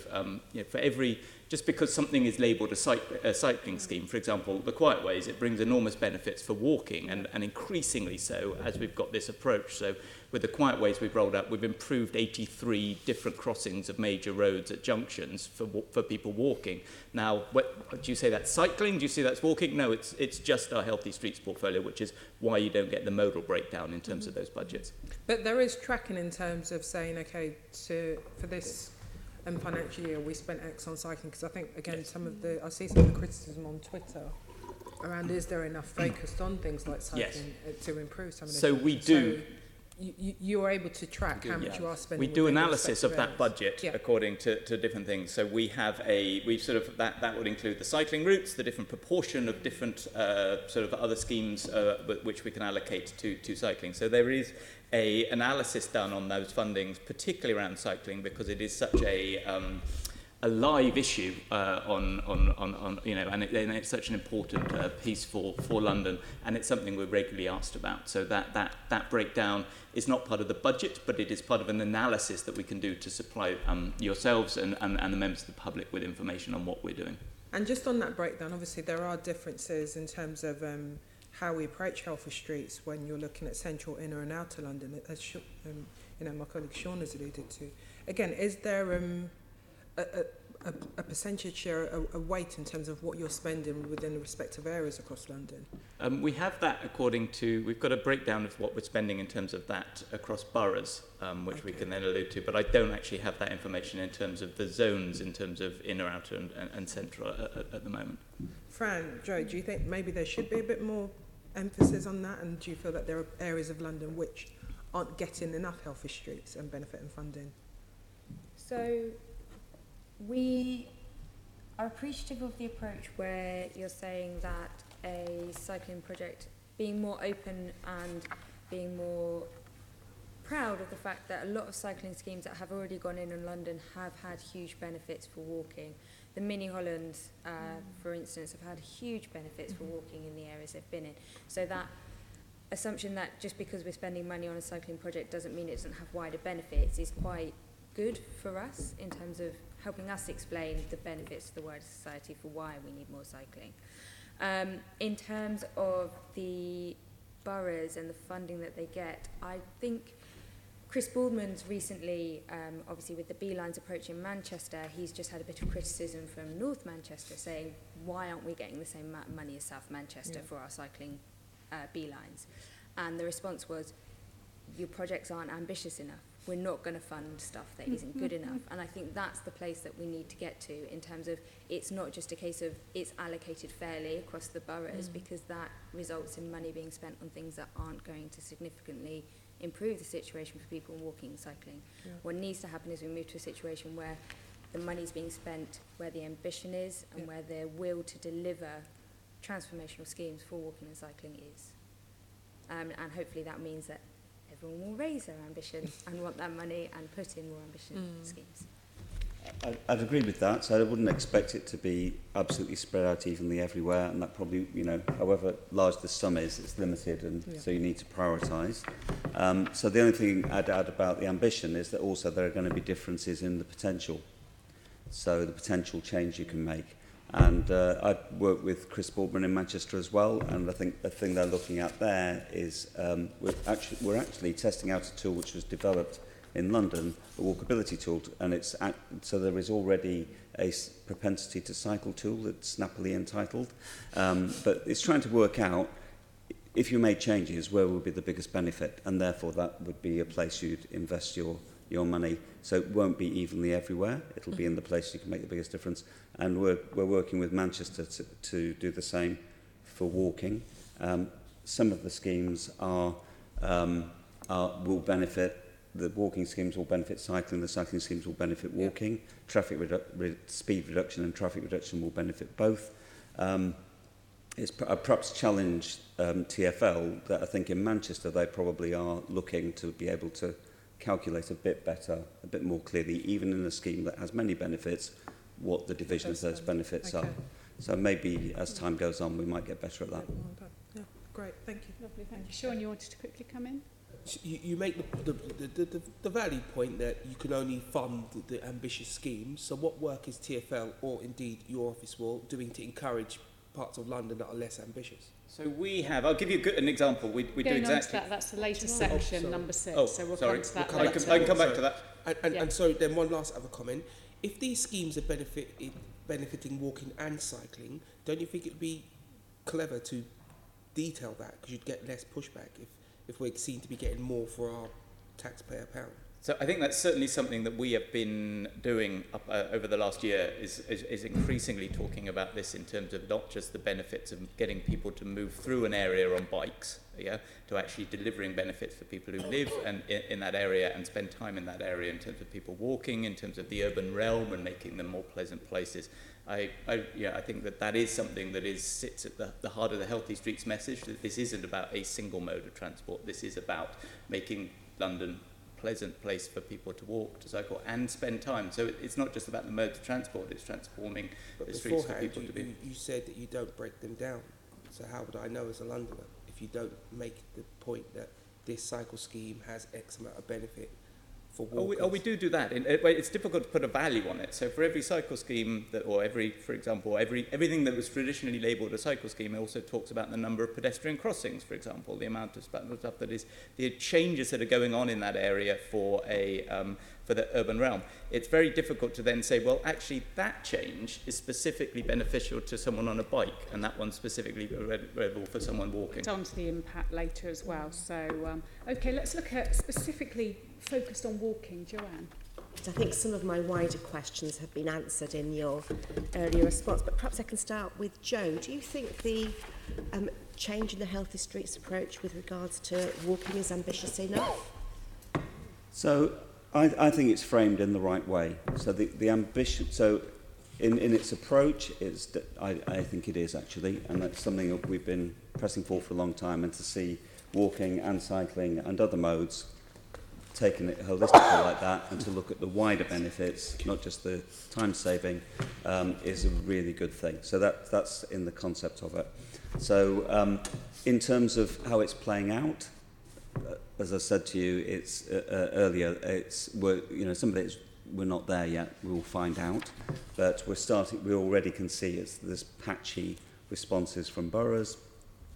for every, just because something is labelled a cycling scheme, for example, the Quiet Ways, it brings enormous benefits for walking, and increasingly so as we've got this approach. So with the Quiet Ways we've rolled out, we've improved 83 different crossings of major roads at junctions for people walking. Now, do you say that's cycling? Do you say that's walking? No, it's just our Healthy Streets portfolio, which is why you don't get the modal breakdown in terms of those budgets. But there is tracking in terms of saying, okay, for this financial year, we spent X on cycling, because I think, again, I see some of the criticism on Twitter around, is there enough focused on things like cycling to improve some of this? So we do. So you're able to track how much you are spending. We do analysis of that budget according to different things. So we have that would include the cycling routes, the different proportion of different sort of other schemes which we can allocate to cycling. So there is a analysis done on those fundings, particularly around cycling, because it is such a live issue and it's such an important piece for London, and it's something we're regularly asked about. So that breakdown is not part of the budget, but it is part of an analysis that we can do to supply yourselves and the members of the public with information on what we're doing. And just on that breakdown, obviously there are differences in terms of how we approach Healthy Streets when you're looking at central, inner and outer London, as my colleague Sean has alluded to. Again, is there a percentage share, a weight in terms of what you're spending within the respective areas across London? We have that we've got a breakdown of what we're spending in terms of that across boroughs, which we can then allude to, but I don't actually have that information in terms of the zones, in terms of inner, outer and central at the moment. Fran, Joe, do you think maybe there should be a bit more emphasis on that, and do you feel that there are areas of London which aren't getting enough Healthy Streets and benefit and funding? So we are appreciative of the approach where you're saying that a cycling project, being more open and being more proud of the fact that a lot of cycling schemes that have already gone in London have had huge benefits for walking. The Mini Hollands, for instance, have had huge benefits for walking in the areas they've been in. So that assumption that just because we're spending money on a cycling project doesn't mean it doesn't have wider benefits is quite good for us in terms of helping us explain the benefits to the wider society for why we need more cycling. In terms of the boroughs and the funding that they get, I think Chris Baldwin's recently, obviously with the B-Lines approach in Manchester, he's just had a bit of criticism from North Manchester saying, why aren't we getting the same amount of money as South Manchester for our cycling B-Lines? And the response was, your projects aren't ambitious enough. We're not going to fund stuff that isn't good enough. And I think that's the place that we need to get to, in terms of it's not just a case of it's allocated fairly across the boroughs, because that results in money being spent on things that aren't going to significantly improve the situation for people walking and cycling. Yeah. What needs to happen is we move to a situation where the money's being spent where the ambition is and where their will to deliver transformational schemes for walking and cycling is. And hopefully that means that everyone will raise their ambition and want that money and put in more ambition schemes. I'd agree with that. So I wouldn't expect it to be absolutely spread out evenly everywhere, and that probably, you know, however large the sum is, it's limited, and so you need to prioritise. So the only thing I'd add about the ambition is that also there are going to be differences in the potential. So the potential change you can make. And I work with Chris Baldwin in Manchester as well, and I think the thing they're looking at there is we're actually testing out a tool which was developed in London, a walkability tool, and so there is already a propensity to cycle tool that's snappily entitled, but it's trying to work out, if you made changes, where would be the biggest benefit, and therefore that would be a place you'd invest your money. So it won't be evenly everywhere. It'll be in the place you can make the biggest difference. And we're working with Manchester to do the same for walking. Some of the schemes will benefit. The walking schemes will benefit cycling. The cycling schemes will benefit walking. Traffic speed reduction and traffic reduction will benefit both. It's perhaps challenge TfL that I think in Manchester they probably are looking to be able to calculate a bit better, a bit more clearly, even in a scheme that has many benefits, what the division of those benefits are. So maybe as time goes on, we might get better at that. Yeah, great, thank you. Lovely, thank you. Sean, you wanted to quickly come in? You make the valid point that you can only fund the ambitious schemes. So what work is TfL, or indeed your office doing to encourage parts of London that are less ambitious? So we have, I'll give you an example. We do exactly... That's the later section, number 6. So we'll sorry. come to that I can come back to that. And so then one last other comment. If these schemes are benefiting walking and cycling, don't you think it would be clever to detail that? Because you'd get less pushback if we're seen to be getting more for our taxpayer pound. So I think that's certainly something that we have been doing over the last year, is increasingly talking about this in terms of not just the benefits of getting people to move through an area on bikes, to actually delivering benefits for people who live in that area and spend time in that area, in terms of people walking, in terms of the urban realm and making them more pleasant places. I think that is something that sits at the heart of the Healthy Streets message, that this isn't about a single mode of transport. This is about making London pleasant place for people to walk, to cycle, and spend time. So it's not just about the modes of transport, it's transforming the streets for people to be. You said that you don't break them down. So how would I know as a Londoner if you don't make the point that this cycle scheme has X amount of benefit for walkers? We do that. It's difficult to put a value on it. So for every cycle scheme, everything that was traditionally labelled a cycle scheme also talks about the number of pedestrian crossings, for example, the amount of stuff that is, the changes that are going on in that area for the urban realm. It's very difficult to then say, well, actually that change is specifically beneficial to someone on a bike, and that one's specifically relevant for someone walking. It's on to the impact later as well. So, okay, let's look at specifically focused on walking. Joanne. I think some of my wider questions have been answered in your earlier response, but perhaps I can start with Jo. Do you think the change in the Healthy Streets approach with regards to walking is ambitious enough? So I think it's framed in the right way. So the ambition, so in its approach, I think it is actually, and that's something that we've been pressing for a long time, and to see walking and cycling and other modes taking it holistically like that, and to look at the wider benefits, not just the time saving, is a really good thing. So that's in the concept of it. So in terms of how it's playing out, as I said to you, it's earlier. Some of it we're not there yet. We'll find out, but we're starting. We already can see there's patchy responses from boroughs.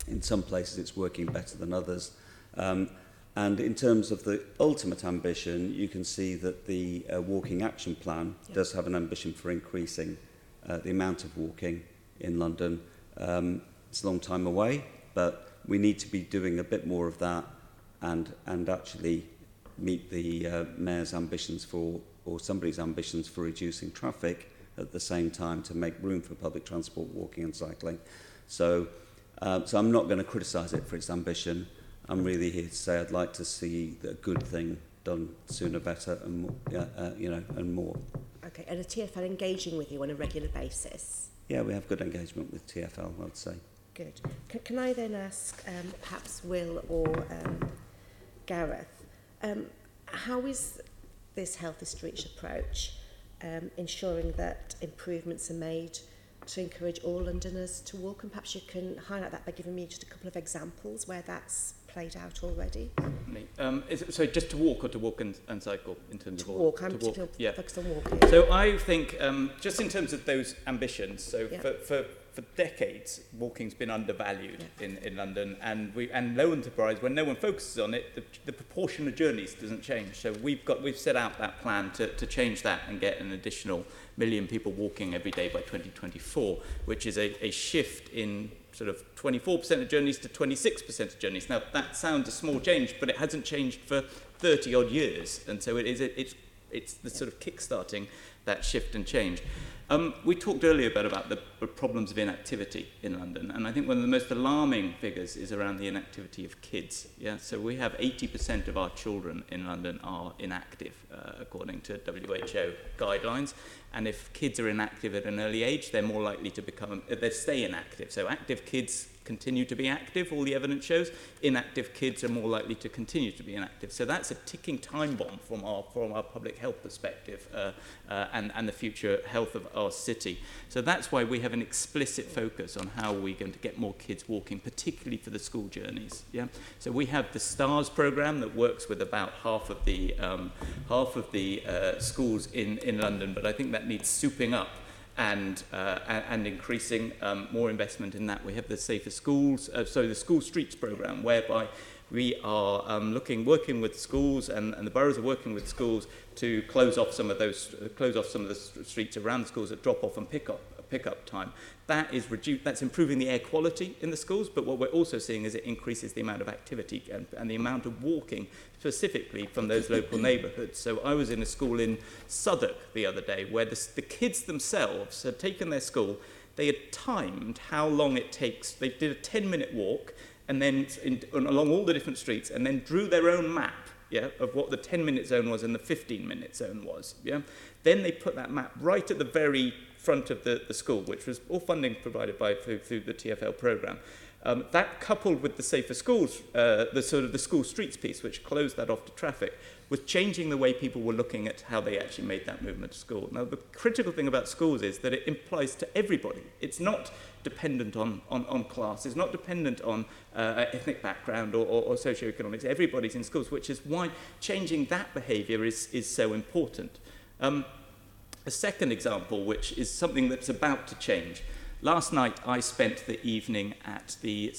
In some places, it's working better than others. And in terms of the ultimate ambition, you can see that the walking action plan does have an ambition for increasing the amount of walking in London. It's a long time away, but we need to be doing a bit more of that and actually meet the mayor's ambitions for, or somebody's ambitions for reducing traffic at the same time to make room for public transport, walking and cycling. So I'm not going to criticise it for its ambition. I'm really here to say I'd like to see a good thing done sooner, better, and more, and more. Okay, and are TfL engaging with you on a regular basis? Yeah, we have good engagement with TfL, I would say. Good. Can I then ask, perhaps Will or Gareth, how is this Healthy Streets approach ensuring that improvements are made to encourage all Londoners to walk? And perhaps you can highlight that by giving me just a couple of examples where that's played out already. So just to walk or to walk and cycle in terms of walk? I'm to walk. Yeah. Focused on walking. So I think just in terms of those ambitions, so Yeah. for decades, walking's been undervalued in London, and low enterprise, when no one focuses on it, the proportion of journeys doesn't change. So we've set out that plan to change that and get an additional 1 million people walking every day by 2024, which is a shift in sort of 24% of journeys to 26% of journeys. Now that sounds a small change, but it hasn't changed for 30 odd years, and so it's the sort of kick-starting that shift and change. We talked earlier about the problems of inactivity in London, and I think one of the most alarming figures is around the inactivity of kids. Yeah, so we have 80% of our children in London are inactive, according to WHO guidelines. And if kids are inactive at an early age, they're more likely to they stay inactive. So active kids continue to be active, all the evidence shows. Inactive kids are more likely to continue to be inactive. So that's a ticking time bomb from our public health perspective and the future health of our city. So that's why we have an explicit focus on how we're going to get more kids walking, particularly for the school journeys. Yeah. So we have the STARS program that works with about half of the schools in London, but I think that needs souping up and increasing more investment in that. We have the Safer Schools, the School Streets program, whereby we are working with schools, and the boroughs are working with schools to close off some of the streets around the schools at drop off and pick up time. That's improving the air quality in the schools, but what we're also seeing is it increases the amount of activity and the amount of walking specifically from those local neighbourhoods. So I was in a school in Southwark the other day where the kids themselves had taken their school, they had timed how long it takes. They did a 10-minute walk and then along all the different streets, and then drew their own map, of what the 10-minute zone was and the 15-minute zone was. Then they put that map right at the very front of the school, which was all funding provided through the TfL programme. That coupled with the Safer Schools, the school streets piece, which closed that off to traffic, was changing the way people were looking at how they actually made that movement to school. Now, the critical thing about schools is that it applies to everybody. It's not dependent on class. It's not dependent on ethnic background or socioeconomics. Everybody's in schools, which is why changing that behaviour is so important. A second example, which is something that's about to change. Last night, I spent the evening at the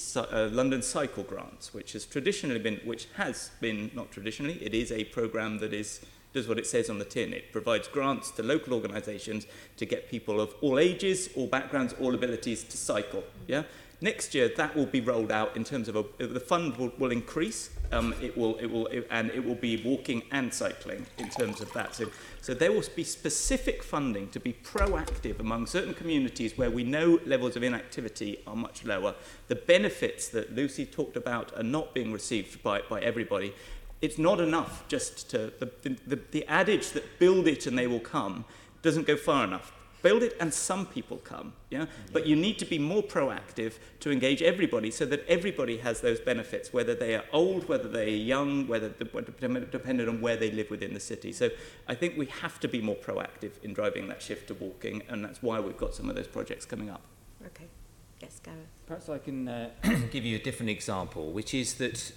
London Cycle Grants, which has been, not traditionally, it is a programme that does what it says on the tin. It provides grants to local organisations to get people of all ages, all backgrounds, all abilities to cycle. Yeah. Next year, that will be rolled out in terms of the fund will increase. It will be walking and cycling in terms of that. So there will be specific funding to be proactive among certain communities where we know levels of inactivity are much lower. The benefits that Lucy talked about are not being received by everybody. It's not enough just to the adage that build it and they will come doesn't go far enough. Build it and some people come, But you need to be more proactive to engage everybody so that everybody has those benefits, whether they are old, whether they are young, depending on where they live within the city. So I think we have to be more proactive in driving that shift to walking, and that's why we've got some of those projects coming up. Okay. Yes, Gareth. Perhaps I can give you a different example, which is that,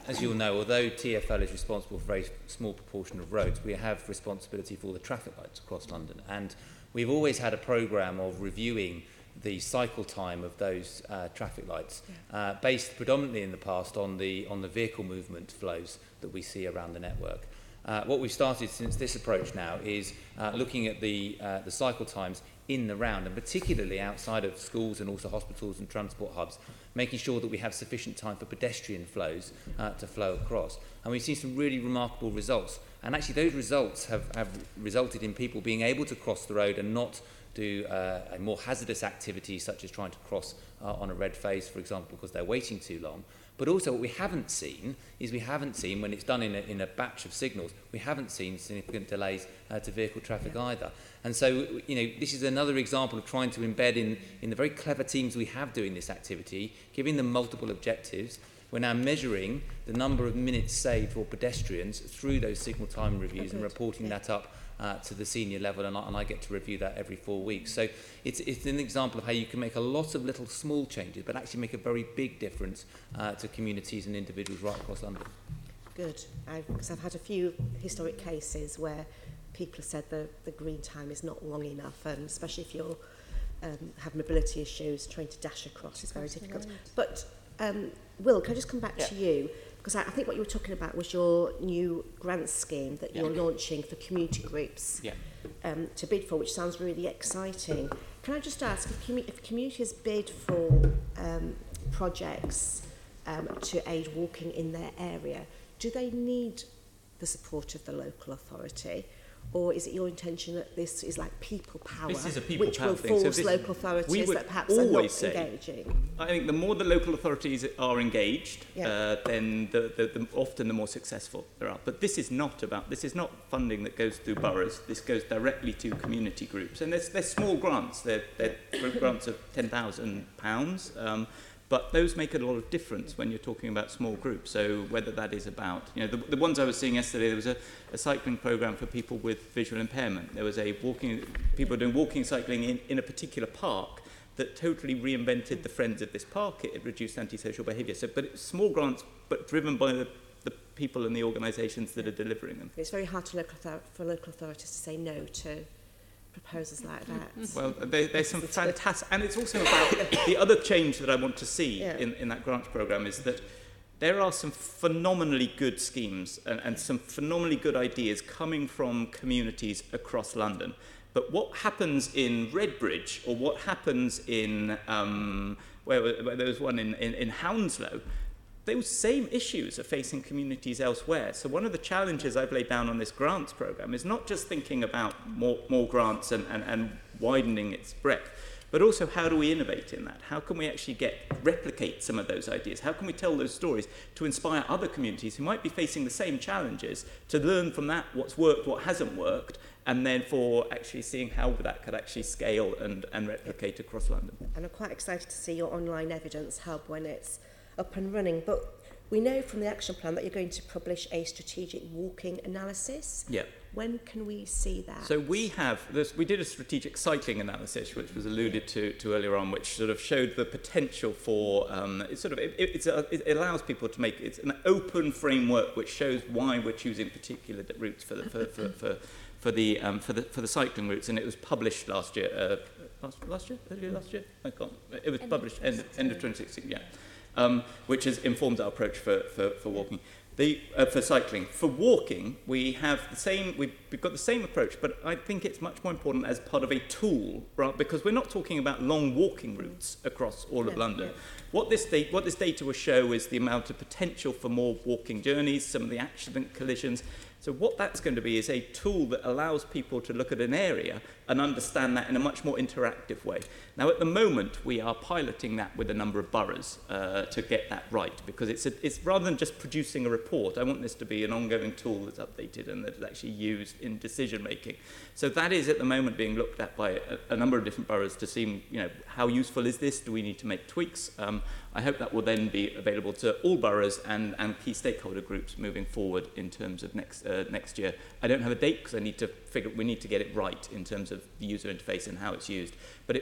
as you'll know, although TfL is responsible for a very small proportion of roads, we have responsibility for all the traffic lights across London. And we've always had a programme of reviewing the cycle time of those traffic lights, based predominantly in the past on the vehicle movement flows that we see around the network. What we've started since this approach now is looking at the cycle times in the round, and particularly outside of schools and also hospitals and transport hubs, making sure that we have sufficient time for pedestrian flows to flow across. And we've seen some really remarkable results. And actually those results have resulted in people being able to cross the road and not do a more hazardous activity such as trying to cross on a red phase, for example, because they're waiting too long. But also what we haven't seen is when it's done in a batch of signals, we haven't seen significant delays to vehicle traffic either. And so, this is another example of trying to embed in the very clever teams we have doing this activity, giving them multiple objectives. We're now measuring the number of minutes saved for pedestrians through those signal time reviews and reporting that up to the senior level, and I get to review that every 4 weeks. So it's an example of how you can make a lot of little small changes, but actually make a very big difference to communities and individuals right across London. Good, because I've had a few historic cases where people have said the green time is not long enough, and especially if you have mobility issues, trying to dash across is very difficult. But Will, can I just come back to you? Because I think what you were talking about was your new grant scheme that you're launching for community groups to bid for, which sounds really exciting. Can I just ask, if communities bid for projects to aid walking in their area, do they need the support of the local authority? Or is it your intention that this is like people power, this is a people which power will thing. force local authorities that perhaps are not engaging? I think the more the local authorities are engaged, then often the more successful there are. But this is not funding that goes through boroughs. This goes directly to community groups, and they're small grants. They're grants of £10,000. But those make a lot of difference when you're talking about small groups. So whether that is about, the ones I was seeing yesterday, there was a cycling program for people with visual impairment. There was people doing walking, cycling in a particular park that totally reinvented the friends of this park. It reduced antisocial behaviour. But it's small grants, but driven by the people and the organisations that are delivering them. It's very hard for local authorities to say no to proposals like that. Well, there's some fantastic, and it's also about the other change that I want to see in that grants programme is that there are some phenomenally good schemes and some phenomenally good ideas coming from communities across London. But what happens in Redbridge, or what happens in, where there was one in Hounslow, those same issues are facing communities elsewhere. So one of the challenges I've laid down on this grants programme is not just thinking about more grants and widening its breadth, but also how do we innovate in that? How can we actually replicate some of those ideas? How can we tell those stories to inspire other communities who might be facing the same challenges to learn from that what's worked, what hasn't worked, and then for actually seeing how that could actually scale and replicate across London. And I'm quite excited to see your online evidence hub when it's up and running. But we know from the action plan that you're going to publish a strategic walking analysis. Yeah. When can we see that? So we did a strategic cycling analysis, which was alluded to earlier on, which sort of showed the potential for it allows people to make it's an open framework which shows why we're choosing particular routes for the cycling routes, and it was published last year. Last year? I can't. It was published end of 2016. Yeah. Which has informed our approach for walking. For cycling. For walking, we've got the same approach, but I think it's much more important as part of a tool, right? Because we're not talking about long walking routes across all of London. Yeah. What this data will show is the amount of potential for more walking journeys, some of the accident collisions. So what that's going to be is a tool that allows people to look at an area and understand that in a much more interactive way. Now, at the moment, we are piloting that with a number of boroughs to get that right, because it's rather than just producing a report, I want this to be an ongoing tool that's updated and that is actually used in decision-making. So that is, at the moment, being looked at by a number of different boroughs to see, how useful is this? Do we need to make tweaks? I hope that will then be available to all boroughs and key stakeholder groups moving forward in terms of next year. I don't have a date because we need to get it right in terms of the user interface and how it's used. But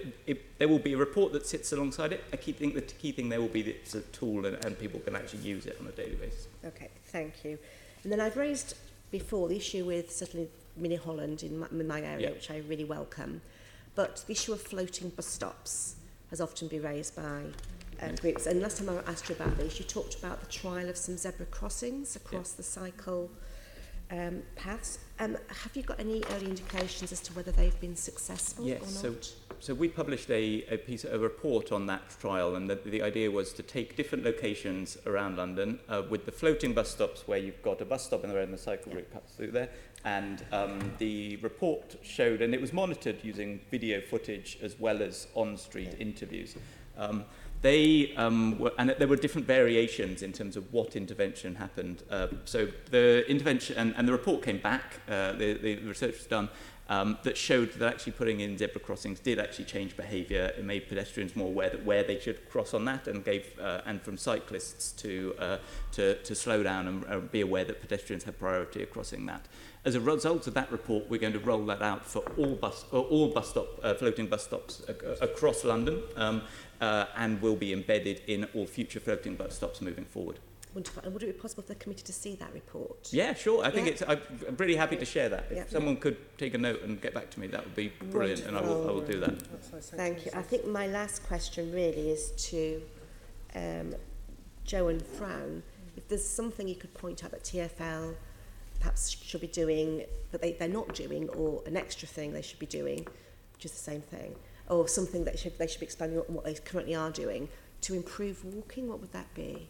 there will be a report that sits alongside it. I think the key thing there will be that it's a tool and people can actually use it on a daily basis. Okay, thank you. And then I've raised before the issue with certainly Mini Holland in my area, which I really welcome. But the issue of floating bus stops has often been raised by groups. And last time I asked you about this, you talked about the trial of some zebra crossings across the cycle paths. Have you got any early indications as to whether they've been successful or not? So we published a report on that trial, and the idea was to take different locations around London with the floating bus stops where you've got a bus stop in the road and the cycle route passes through there. And the report showed, and it was monitored using video footage as well as on-street interviews. And there were different variations in terms of what intervention happened. So the intervention, and the report came back, the research was done, that showed that actually putting in zebra crossings did actually change behaviour. It made pedestrians more aware that where they should cross on that, and gave and from cyclists to slow down and be aware that pedestrians have priority of crossing that. As a result of that report, we're going to roll that out for floating bus stops across London, and will be embedded in all future floating bus stops moving forward. Wonderful. And would it be possible for the committee to see that report? Yeah, sure. I think I'm really happy to share that. If Yeah. someone could take a note and get back to me, that would be brilliant, and I will do that. Thank you. I think my last question really is to Joe and Fran. If there's something you could point out that TfL perhaps should be doing, that they're not doing, or an extra thing they should be doing, which is the same thing, or something that they should be expanding on what they currently are doing to improve walking, what would that be?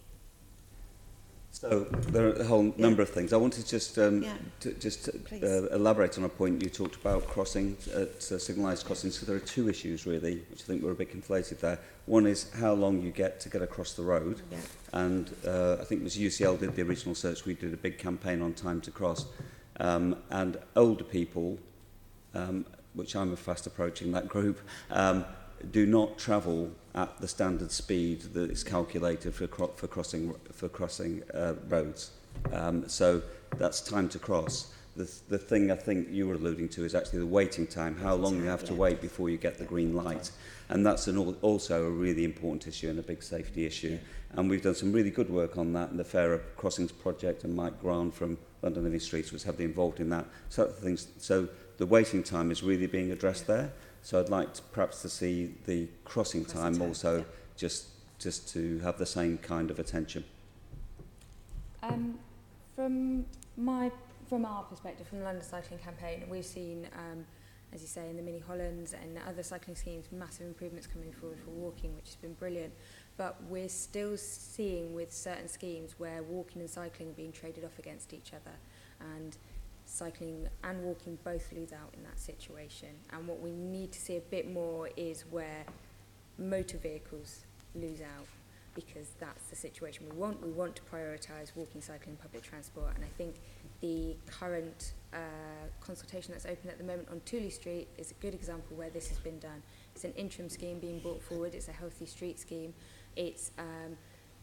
So there are a whole number of things. I wanted just to elaborate on a point you talked about crossing at signalised crossings. So there are two issues really, which I think were a bit conflated there. One is how long you get to get across the road, and I think it was UCL did the original search. We did a big campaign on time to cross, and older people, which I'm fast approaching that group, do not travel at the standard speed that is calculated for crossing roads. So that's time to cross. The thing I think you were alluding to is actually the waiting time, how long you have to wait before you get the green light. And that's also a really important issue and a big safety issue. And we've done some really good work on that, and the Fairer Crossings Project, and Mike Grant from London Living Streets was heavily involved in that. So the waiting time is really being addressed there. So I'd like perhaps to see the crossing time also just to have the same kind of attention. From our perspective, from the London Cycling Campaign, we've seen, as you say, in the Mini Hollands and other cycling schemes, massive improvements coming forward for walking, which has been brilliant. But we're still seeing with certain schemes where walking and cycling are being traded off against each other, and cycling and walking both lose out in that situation. And what we need to see a bit more is where motor vehicles lose out, because that's the situation we want. We want to prioritise walking, cycling, public transport, and I think the current consultation that's open at the moment on Tooley Street is a good example where this has been done. It's an interim scheme being brought forward. It's a healthy street scheme. It's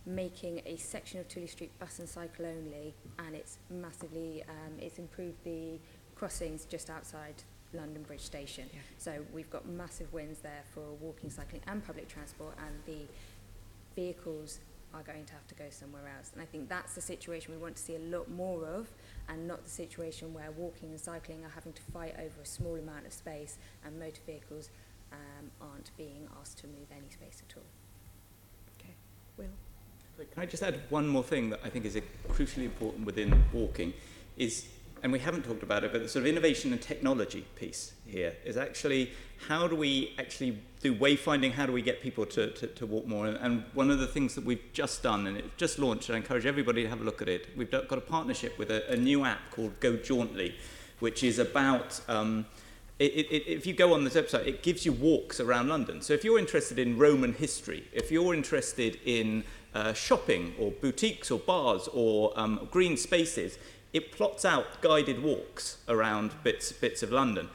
making a section of Tooley Street bus and cycle only, and it's massively it's improved the crossings just outside London Bridge Station. So we've got massive wins there for walking, cycling and public transport, and the vehicles are going to have to go somewhere else. And I think that's the situation we want to see a lot more of, and not the situation where walking and cycling are having to fight over a small amount of space, and motor vehicles aren't being asked to move any space at all. Okay, Will? Can I just add one more thing that I think is crucially important within walking is, and we haven't talked about it, but the sort of innovation and technology piece here is actually how do we actually do wayfinding, how do we get people to walk more? And one of the things that we've just done, and it's just launched, and I encourage everybody to have a look at it, we've got a partnership with a new app called Go Jauntly, which is about, if you go on this website, it gives you walks around London. So if you're interested in Roman history, if you're interested in shopping or boutiques or bars or green spaces, it plots out guided walks around bits of London.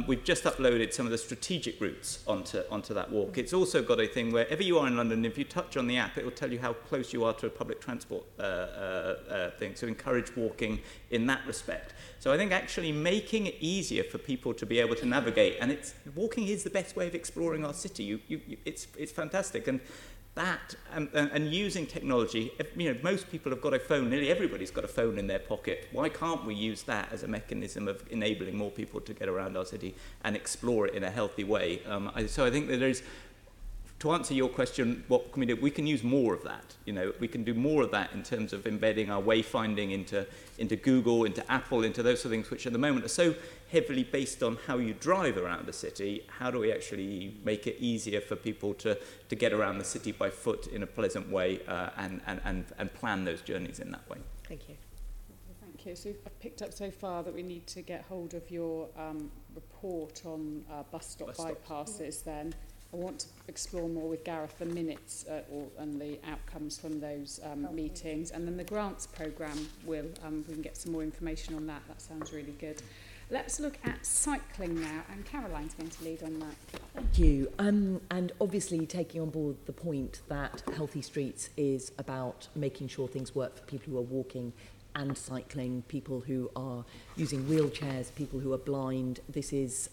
We've just uploaded some of the strategic routes onto that walk. It's also got a thing wherever you are in London, if you touch on the app, it will tell you how close you are to a public transport thing, so encourage walking in that respect. So I think actually making it easier for people to be able to navigate, and walking is the best way of exploring our city. It's fantastic. And that and using technology, most people have got a phone, nearly everybody's got a phone in their pocket. Why can't we use that as a mechanism of enabling more people to get around our city and explore it in a healthy way? So I think that there's to answer your question, what can we do? We can use more of that. You know, we can do more of that in terms of embedding our wayfinding into Google, into Apple, into those sort of things, which at the moment are so heavily based on how you drive around the city. How do we actually make it easier for people to get around the city by foot in a pleasant way and plan those journeys in that way? Thank you. Thank you. So I've picked up so far that we need to get hold of your report on bus stop bypasses then. I want to explore more with Gareth the minutes and the outcomes from those meetings, and then the grants programme we can get some more information on that. That sounds really good. Let's look at cycling now, and Caroline's going to lead on that. Thank you. And obviously taking on board the point that Healthy Streets is about making sure things work for people who are walking and cycling, people who are using wheelchairs, people who are blind. This is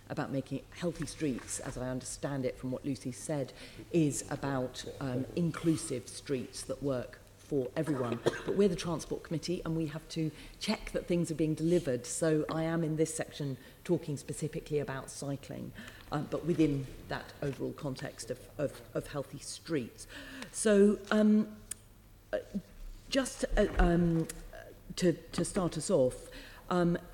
about making Healthy Streets, as I understand it from what Lucy said, is about inclusive streets that work for everyone. But we're the Transport Committee and we have to check that things are being delivered. So I am in this section talking specifically about cycling, but within that overall context of Healthy Streets. So just to start us off,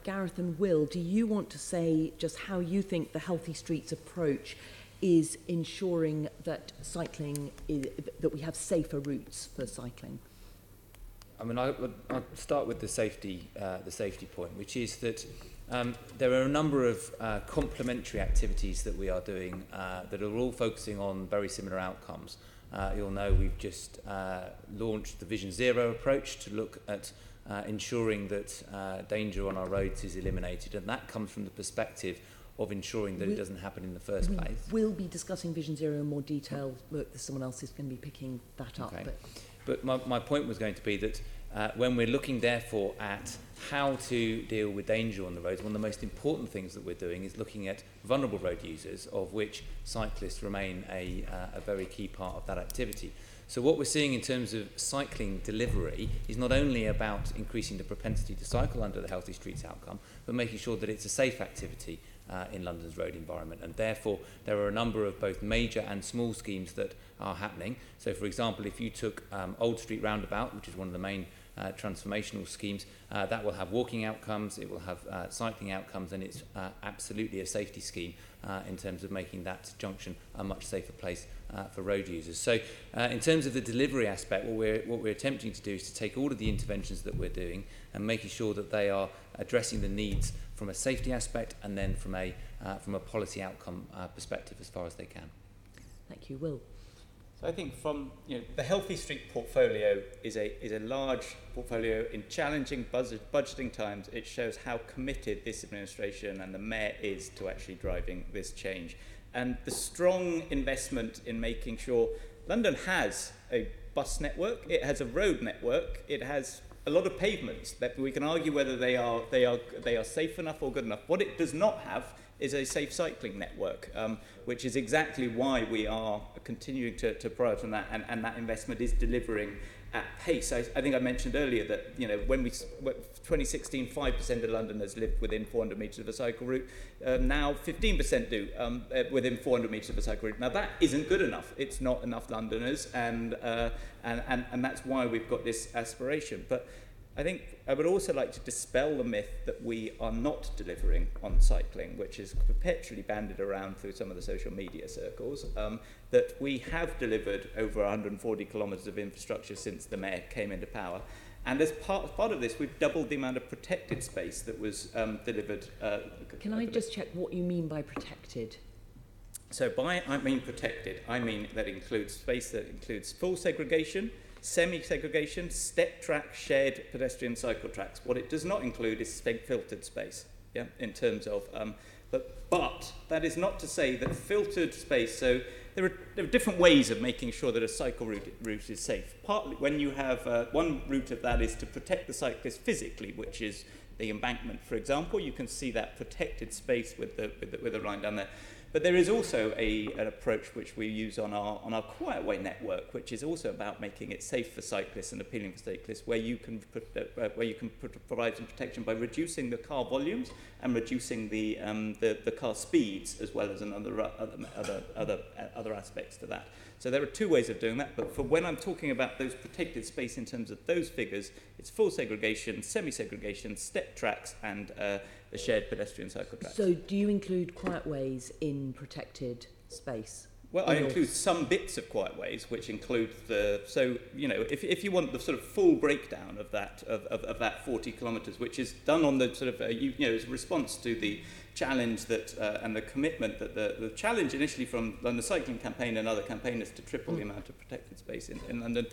Gareth and Will, do you want to say just how you think the Healthy Streets approach is ensuring that cycling that we have safer routes for cycling? I mean, I'll start with the safety point, which is that there are a number of complementary activities that we are doing that are all focusing on very similar outcomes. You'll know we've just launched the Vision Zero approach to look at ensuring that danger on our roads is eliminated, and that comes from the perspective of ensuring that it doesn't happen in the first place. We'll be discussing Vision Zero in more detail. Look, someone else is going to be picking that up. Okay. But my point was going to be that when we're looking therefore at how to deal with danger on the roads, one of the most important things that we're doing is looking at vulnerable road users, of which cyclists remain a very key part of that activity. So what we're seeing in terms of cycling delivery is not only about increasing the propensity to cycle under the Healthy Streets outcome, but making sure that it's a safe activity in London's road environment. And therefore, there are a number of both major and small schemes that are happening. So, for example, if you took Old Street Roundabout, which is one of the main transformational schemes, that will have walking outcomes, it will have cycling outcomes, and it's absolutely a safety scheme in terms of making that junction a much safer place for road users. So in terms of the delivery aspect, what we're attempting to do is to take all of the interventions that we're doing and making sure that they are addressing the needs from a safety aspect and then from a policy outcome perspective as far as they can. Thank you, Will. So I think from the Healthy Street portfolio is a large portfolio in challenging budgeting times. It shows how committed this administration and the mayor is to actually driving this change, and the strong investment in making sure London has a bus network, it has a road network, it has a lot of pavements that we can argue whether they are safe enough or good enough. What it does not have is a safe cycling network, which is exactly why we are continuing to prioritize on that, and that investment is delivering at pace. I think I mentioned earlier that when 2016, 5% of Londoners lived within 400 metres of a cycle route. Now 15% do within 400 metres of a cycle route. Now that isn't good enough. It's not enough Londoners, and that's why we've got this aspiration. But I think I would also like to dispel the myth that we are not delivering on cycling, which is perpetually bandied around through some of the social media circles, that we have delivered over 140 kilometres of infrastructure since the mayor came into power. And as part of this, we've doubled the amount of protected space that was delivered. Can I just check what you mean by protected? So I mean protected, I mean that includes space that includes full segregation, semi-segregation, step track, shared pedestrian cycle tracks. What it does not include is filtered space, in terms of, but that is not to say that filtered space, so there are different ways of making sure that a cycle route is safe. Partly when you have, one route of that is to protect the cyclist physically, which is the embankment, for example. You can see that protected space with the line down there. But there is also an approach which we use on our quiet way network, which is also about making it safe for cyclists and appealing for cyclists, where you can provide some protection by reducing the car volumes and reducing the car speeds, as well as other aspects to that. So there are two ways of doing that, but for when I'm talking about those protected space in terms of those figures, it's full segregation, semi-segregation, step tracks, and the shared pedestrian cycle tracks. So do you include quiet ways in protected space? Well, I include some bits of quiet ways, which include if you want the sort of full breakdown of that 40 kilometres, which is done on the sort of as a response to the challenge that and the commitment that the challenge initially from the cycling campaign and other campaigners to triple the amount of protected space in London,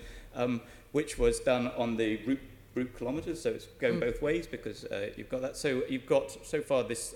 which was done on the route kilometres, so it's going both ways, because you've got that. So you've got, so far this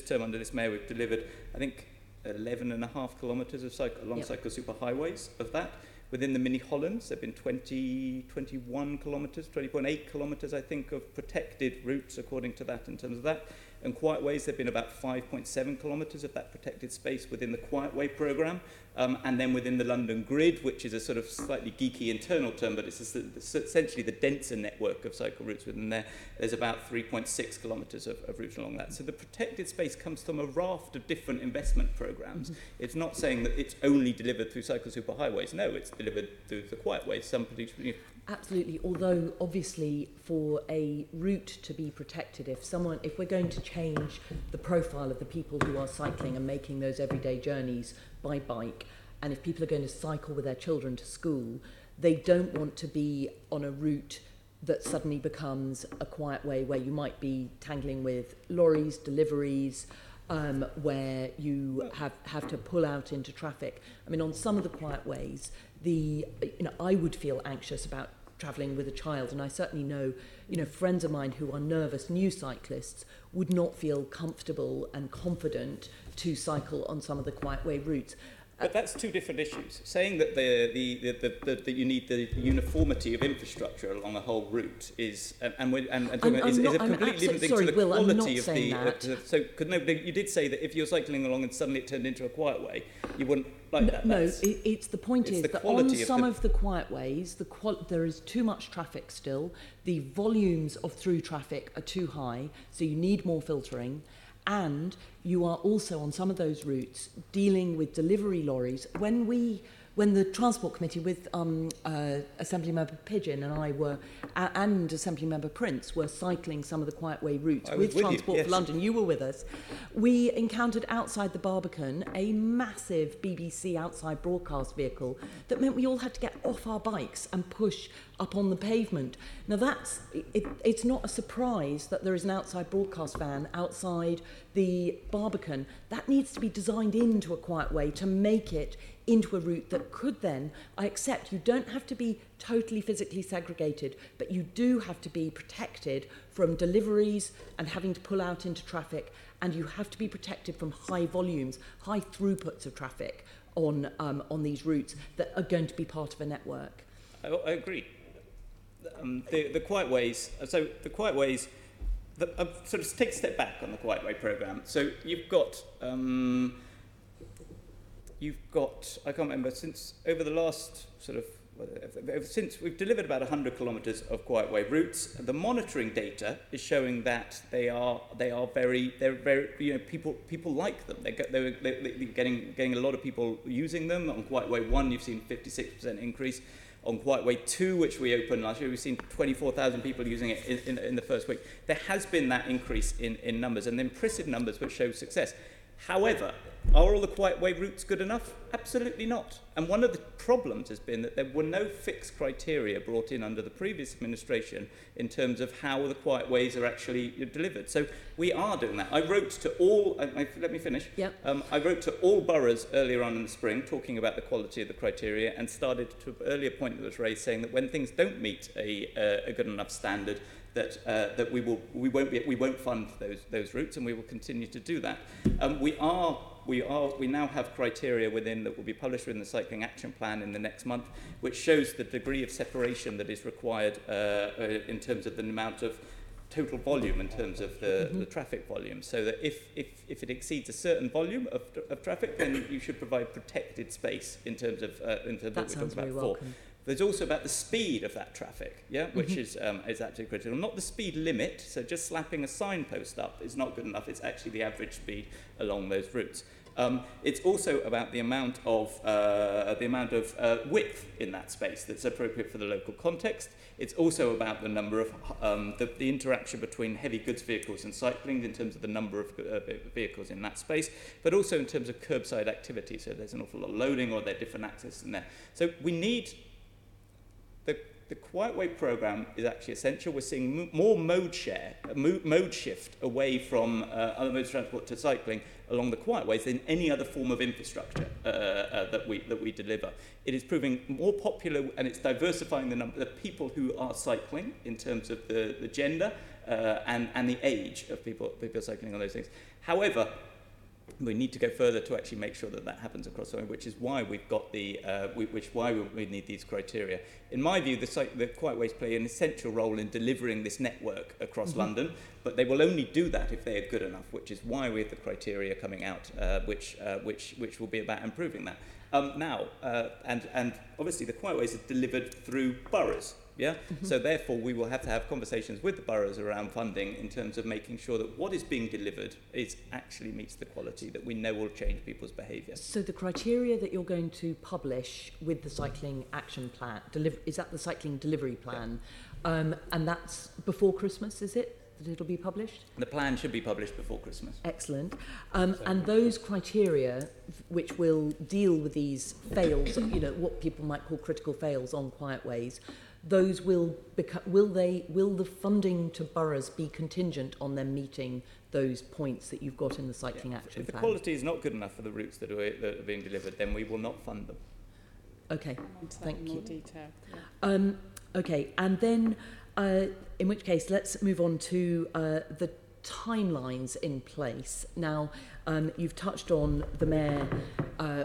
term under this mayor, we've delivered, I think, 11.5 kilometres of cycle superhighways of that. Within the mini Hollands, there have been 21 kilometres, 20.8 kilometres, I think, of protected routes according to that, in terms of that. And quiet ways, there have been about 5.7 kilometres of that protected space within the quiet way programme. And then within the London grid, which is a sort of slightly geeky internal term, but it's essentially the denser network of cycle routes within there, there's about 3.6 kilometres of route along that. So the protected space comes from a raft of different investment programmes. Mm-hmm. It's not saying that it's only delivered through cycle superhighways. No, it's delivered through the quiet ways. Absolutely, although obviously for a route to be protected, if we're going to change the profile of the people who are cycling and making those everyday journeys by bike, and if people are going to cycle with their children to school, they don't want to be on a route that suddenly becomes a quiet way where you might be tangling with lorries, deliveries, where you have to pull out into traffic. I mean, on some of the quiet ways, I would feel anxious about travelling with a child, and I certainly know, friends of mine who are nervous new cyclists would not feel comfortable and confident to cycle on some of the quiet way routes. But that's two different issues. Saying that that you need the uniformity of infrastructure along a whole route is a completely different thing to the quality of the. You did say that if you're cycling along and suddenly it turned into a quiet way, you wouldn't like that. No, it's the point is that on some of the quiet ways, there is too much traffic still. The volumes of through traffic are too high, so you need more filtering. And you are also on some of those routes dealing with delivery lorries. When the Transport Committee with Assemblymember Pigeon and I were, and Assemblymember Prince were cycling some of the quiet way routes with Transport for London, you were with us, we encountered outside the Barbican a massive BBC outside broadcast vehicle that meant we all had to get off our bikes and push up on the pavement. Now it's not a surprise that there is an outside broadcast van outside the Barbican. That needs to be designed into a quiet way to make it into a route that could then, I accept, you don't have to be totally physically segregated, but you do have to be protected from deliveries and having to pull out into traffic, and you have to be protected from high volumes, high throughputs of traffic on these routes that are going to be part of a network. I agree. The quiet ways, sort of take a step back on the quiet way programme. So you've got, I can't remember, since over the last since we've delivered about 100 kilometres of quiet way routes, the monitoring data is showing that they're very, people like them. They're getting a lot of people using them. On quiet way 1, you've seen 56% increase. On Quiet Way 2, which we opened last year, we've seen 24,000 people using it in the first week. There has been that increase in numbers, and impressive numbers which show success. However, are all the Quiet Way routes good enough? Absolutely not. And one of the problems has been that there were no fixed criteria brought in under the previous administration in terms of how the Quiet Ways are actually delivered. So we are doing that. I wrote to all, let me finish. Yep. I wrote to all boroughs earlier on in the spring talking about the quality of the criteria, and started to an earlier point that was raised saying that when things don't meet a good enough standard, that we won't fund those routes, and we will continue to do that. We now have criteria that will be published within the Cycling Action Plan in the next month, which shows the degree of separation that is required in terms of the amount of total volume in terms of the traffic volume, so that if it exceeds a certain volume of traffic, then you should provide protected space in terms of what we talked about before. There's also about the speed of that traffic, which is absolutely critical. Not the speed limit, so just slapping a signpost up is not good enough. It's actually the average speed along those routes. It's also about the amount of width in that space that's appropriate for the local context. It's also about the number of the interaction between heavy goods vehicles and cycling in terms of the number of vehicles in that space, but also in terms of curbside activity. So there's an awful lot of loading, or there are different access in there. So we need the Quiet Way programme is actually essential. We're seeing more mode shift away from other modes of transport to cycling along the Quiet Ways than any other form of infrastructure that we deliver. It is proving more popular, and it's diversifying the number of people who are cycling in terms of the gender and the age of people cycling on those things. However, we need to go further to actually make sure that happens across the way, which is why we've got we need these criteria. In my view, the Quiet Ways play an essential role in delivering this network across London, but they will only do that if they are good enough, which is why we have the criteria coming out, which will be about improving that. And obviously the Quiet Ways are delivered through boroughs. So therefore we will have to have conversations with the boroughs around funding in terms of making sure that what is being delivered actually meets the quality that we know will change people's behaviour. So the criteria that you're going to publish with the cycling action plan, is that the cycling delivery plan? And that's before Christmas, is it? That it'll be published? The plan should be published before Christmas. Excellent. And those criteria, which will deal with these fails, what people might call critical fails on Quiet Ways, those will the funding to boroughs be contingent on them meeting those points that you've got in the cycling action plan? If the quality is not good enough for the routes that are being delivered, then we will not fund them. Okay, thank you. More detail. Okay, and then in which case let's move on to the timelines in place. Now, you've touched on the Mayor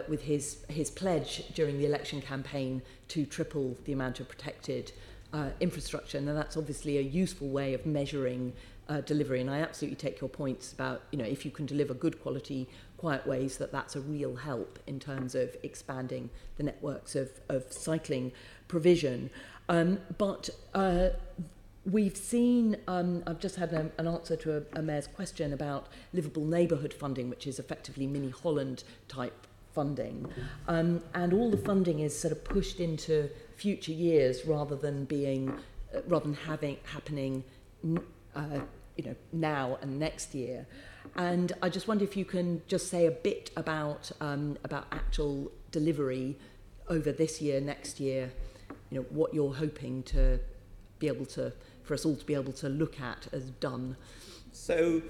with his pledge during the election campaign to triple the amount of protected infrastructure. Now, that's obviously a useful way of measuring delivery, and I absolutely take your points about, if you can deliver good quality Quiet Ways, that's a real help in terms of expanding the networks of cycling provision. But we've seen, I've just had an answer to a Mayor's question about livable neighbourhood funding, which is effectively mini Holland type funding. And all the funding is sort of pushed into future years rather than happening now and next year. And I just wonder if you can just say a bit about actual delivery over this year, next year, what you're hoping to be able to, for us all to be able to look at as done. So,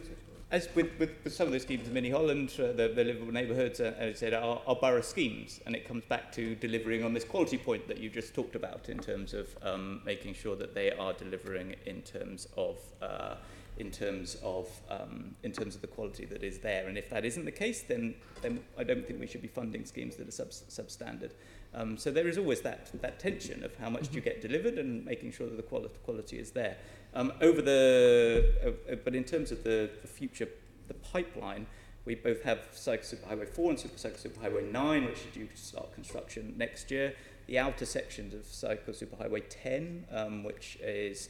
as with some of the schemes in Mini Holland, the livable neighbourhoods, as I said, are borough schemes, and it comes back to delivering on this quality point that you just talked about in terms of making sure that they are delivering in terms of the quality that is there. And if that isn't the case, then I don't think we should be funding schemes that are substandard. So there is always that tension of how much do you get delivered and making sure that the quality is there. But in terms of the future, the pipeline, we both have Cycle Superhighway 4 and Cycle Superhighway 9, which are due to start construction next year. The outer sections of Cycle Superhighway 10, which is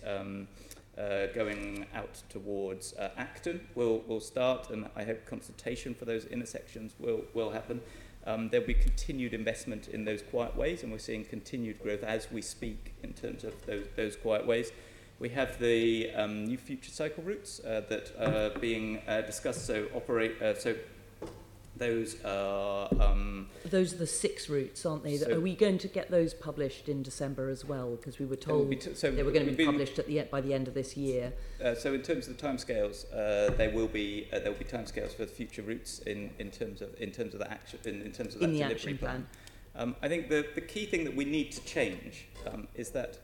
going out towards Acton, will start, and I hope consultation for those intersections will happen. There'll be continued investment in those Quiet Ways, and we're seeing continued growth as we speak in terms of those Quiet Ways. We have the new future cycle routes that are being discussed. So those are those are the 6 routes, aren't they? So are we going to get those published in December as well? Because we were told they were going to be published by the end of this year. So in terms of the timescales, there will be timescales for the future routes in terms of the action in terms of that the delivery action plan. I think the key thing that we need to change is that,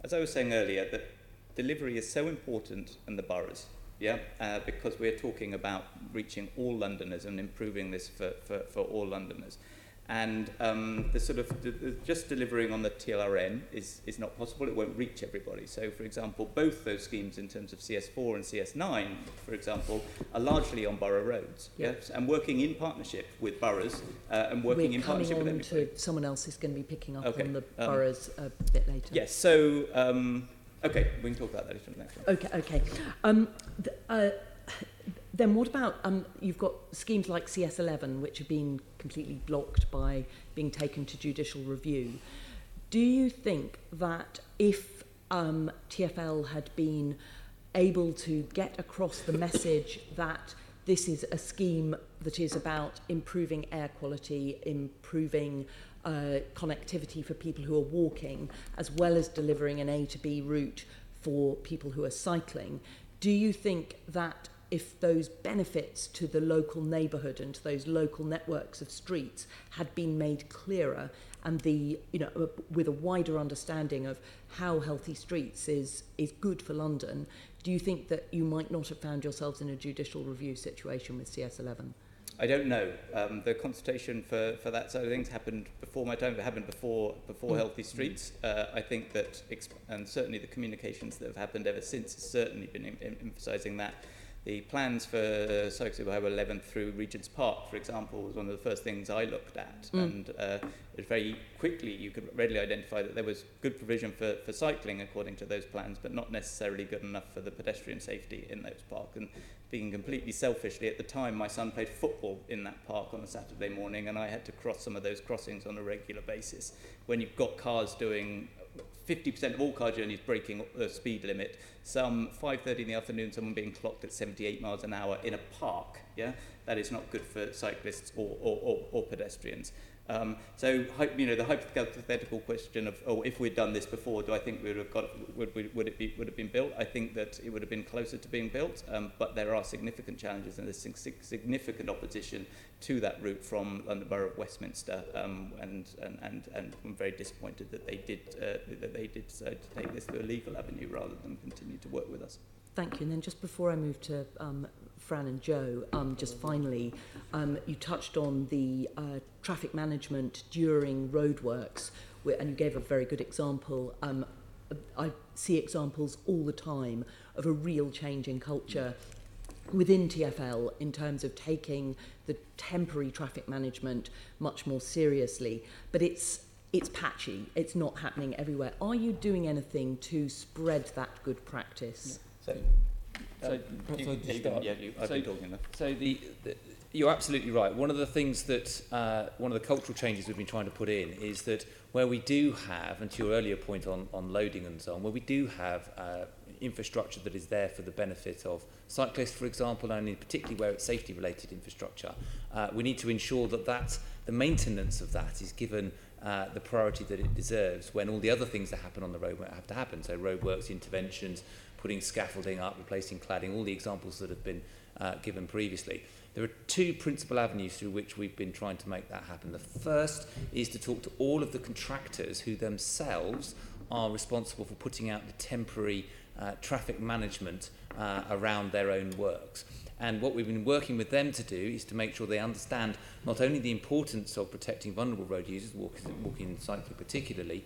as I was saying earlier, that delivery is so important in the boroughs, because we're talking about reaching all Londoners and improving this for all Londoners. And the sort of just delivering on the TLRN is not possible. It won't reach everybody. So, for example, both those schemes in terms of CS4 and CS9, for example, are largely on borough roads. Yep. Yes, and working in partnership with boroughs and working in partnership with everybody. We're coming on to someone else who's going to be picking up Okay. on the boroughs a bit later. Yes. So, okay, we can talk about that later on the next one. Okay. Then what about, you've got schemes like CS11, which have been completely blocked by being taken to judicial review. Do you think that if TfL had been able to get across the message that this is a scheme that is about improving air quality, improving connectivity for people who are walking, as well as delivering an A to B route for people who are cycling, do you think that if those benefits to the local neighbourhood and to those local networks of streets had been made clearer and with a wider understanding of how healthy streets is good for London, do you think that you might not have found yourselves in a judicial review situation with CS11? I don't know. The consultation for that side of things happened before my time. It happened before Healthy Streets. I think that, and certainly the communications that have happened ever since has certainly been emphasising that. The plans for Cycle Highway 11 through Regent's Park, for example, was one of the first things I looked at. And very quickly you could readily identify that there was good provision for cycling according to those plans, but not necessarily good enough for the pedestrian safety in those parks. And being completely selfishly, at the time my son played football in that park on a Saturday morning, and I had to cross some of those crossings on a regular basis. When you've got cars doing 50% of all car journeys breaking the speed limit, some 5:30 in the afternoon, someone being clocked at 78 miles an hour in a park, that is not good for cyclists or pedestrians. So, the hypothetical question of, if we'd done this before, do I think we would have would it have been built? I think that it would have been closer to being built, but there are significant challenges and there's significant opposition to that route from London Borough of Westminster, and I'm very disappointed that they did decide to take this to a legal avenue rather than continue to work with us. Thank you. And then just before I move to Fran and Joe, just finally, you touched on the traffic management during roadworks, and you gave a very good example. I see examples all the time of a real change in culture within TfL in terms of taking the temporary traffic management much more seriously. But it's patchy. It's not happening everywhere. Are you doing anything to spread that good practice? So you're absolutely right. One of the things that, one of the cultural changes we've been trying to put in is that where we do have, and to your earlier point on loading and so on, where we do have infrastructure that is there for the benefit of cyclists, for example, and particularly where it's safety-related infrastructure, we need to ensure that the maintenance of that is given the priority that it deserves when all the other things that happen on the road have to happen. So roadworks, interventions, putting scaffolding up, replacing cladding, all the examples that have been given previously. There are two principal avenues through which we've been trying to make that happen. The first is to talk to all of the contractors who themselves are responsible for putting out the temporary traffic management around their own works. And what we've been working with them to do is to make sure they understand not only the importance of protecting vulnerable road users, walking and cycling particularly,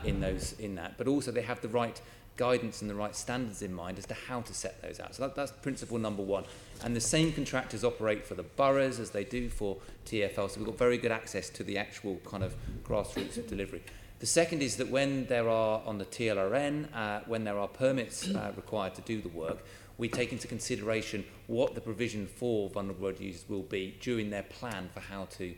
in that, but also they have the right guidance and the right standards in mind as to how to set those out. So that's principle number one. And the same contractors operate for the boroughs as they do for TfL, so we've got very good access to the actual kind of grassroots of delivery. The second is that when there are, on the TLRN, when there are permits required to do the work, we take into consideration what the provision for vulnerable road users will be during their plan for how to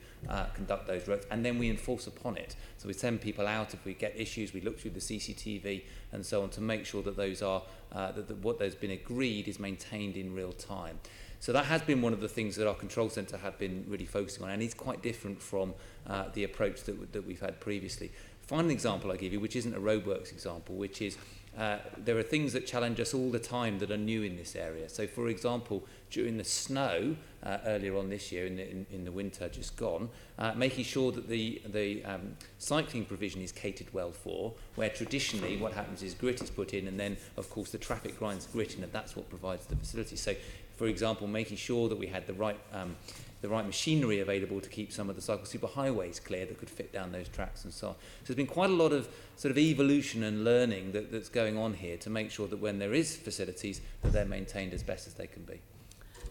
conduct those roads, and then we enforce upon it. So we send people out if we get issues, we look through the CCTV and so on to make sure that those are that what has been agreed is maintained in real time. So that has been one of the things that our control centre have been really focusing on, and it's quite different from the approach that we've had previously. Final example I give you, which isn't a roadworks example, which is there are things that challenge us all the time that are new in this area. So, for example, during the snow earlier on this year, in the winter just gone, making sure that the cycling provision is catered well for, where traditionally what happens is grit is put in and then, of course, the traffic grinds grit in, and that's what provides the facility. So, for example, making sure that we had the the right machinery available to keep some of the cycle superhighways clear that could fit down those tracks and so on. So there's been quite a lot of sort of evolution and learning that's going on here to make sure that when there is facilities, that they're maintained as best as they can be.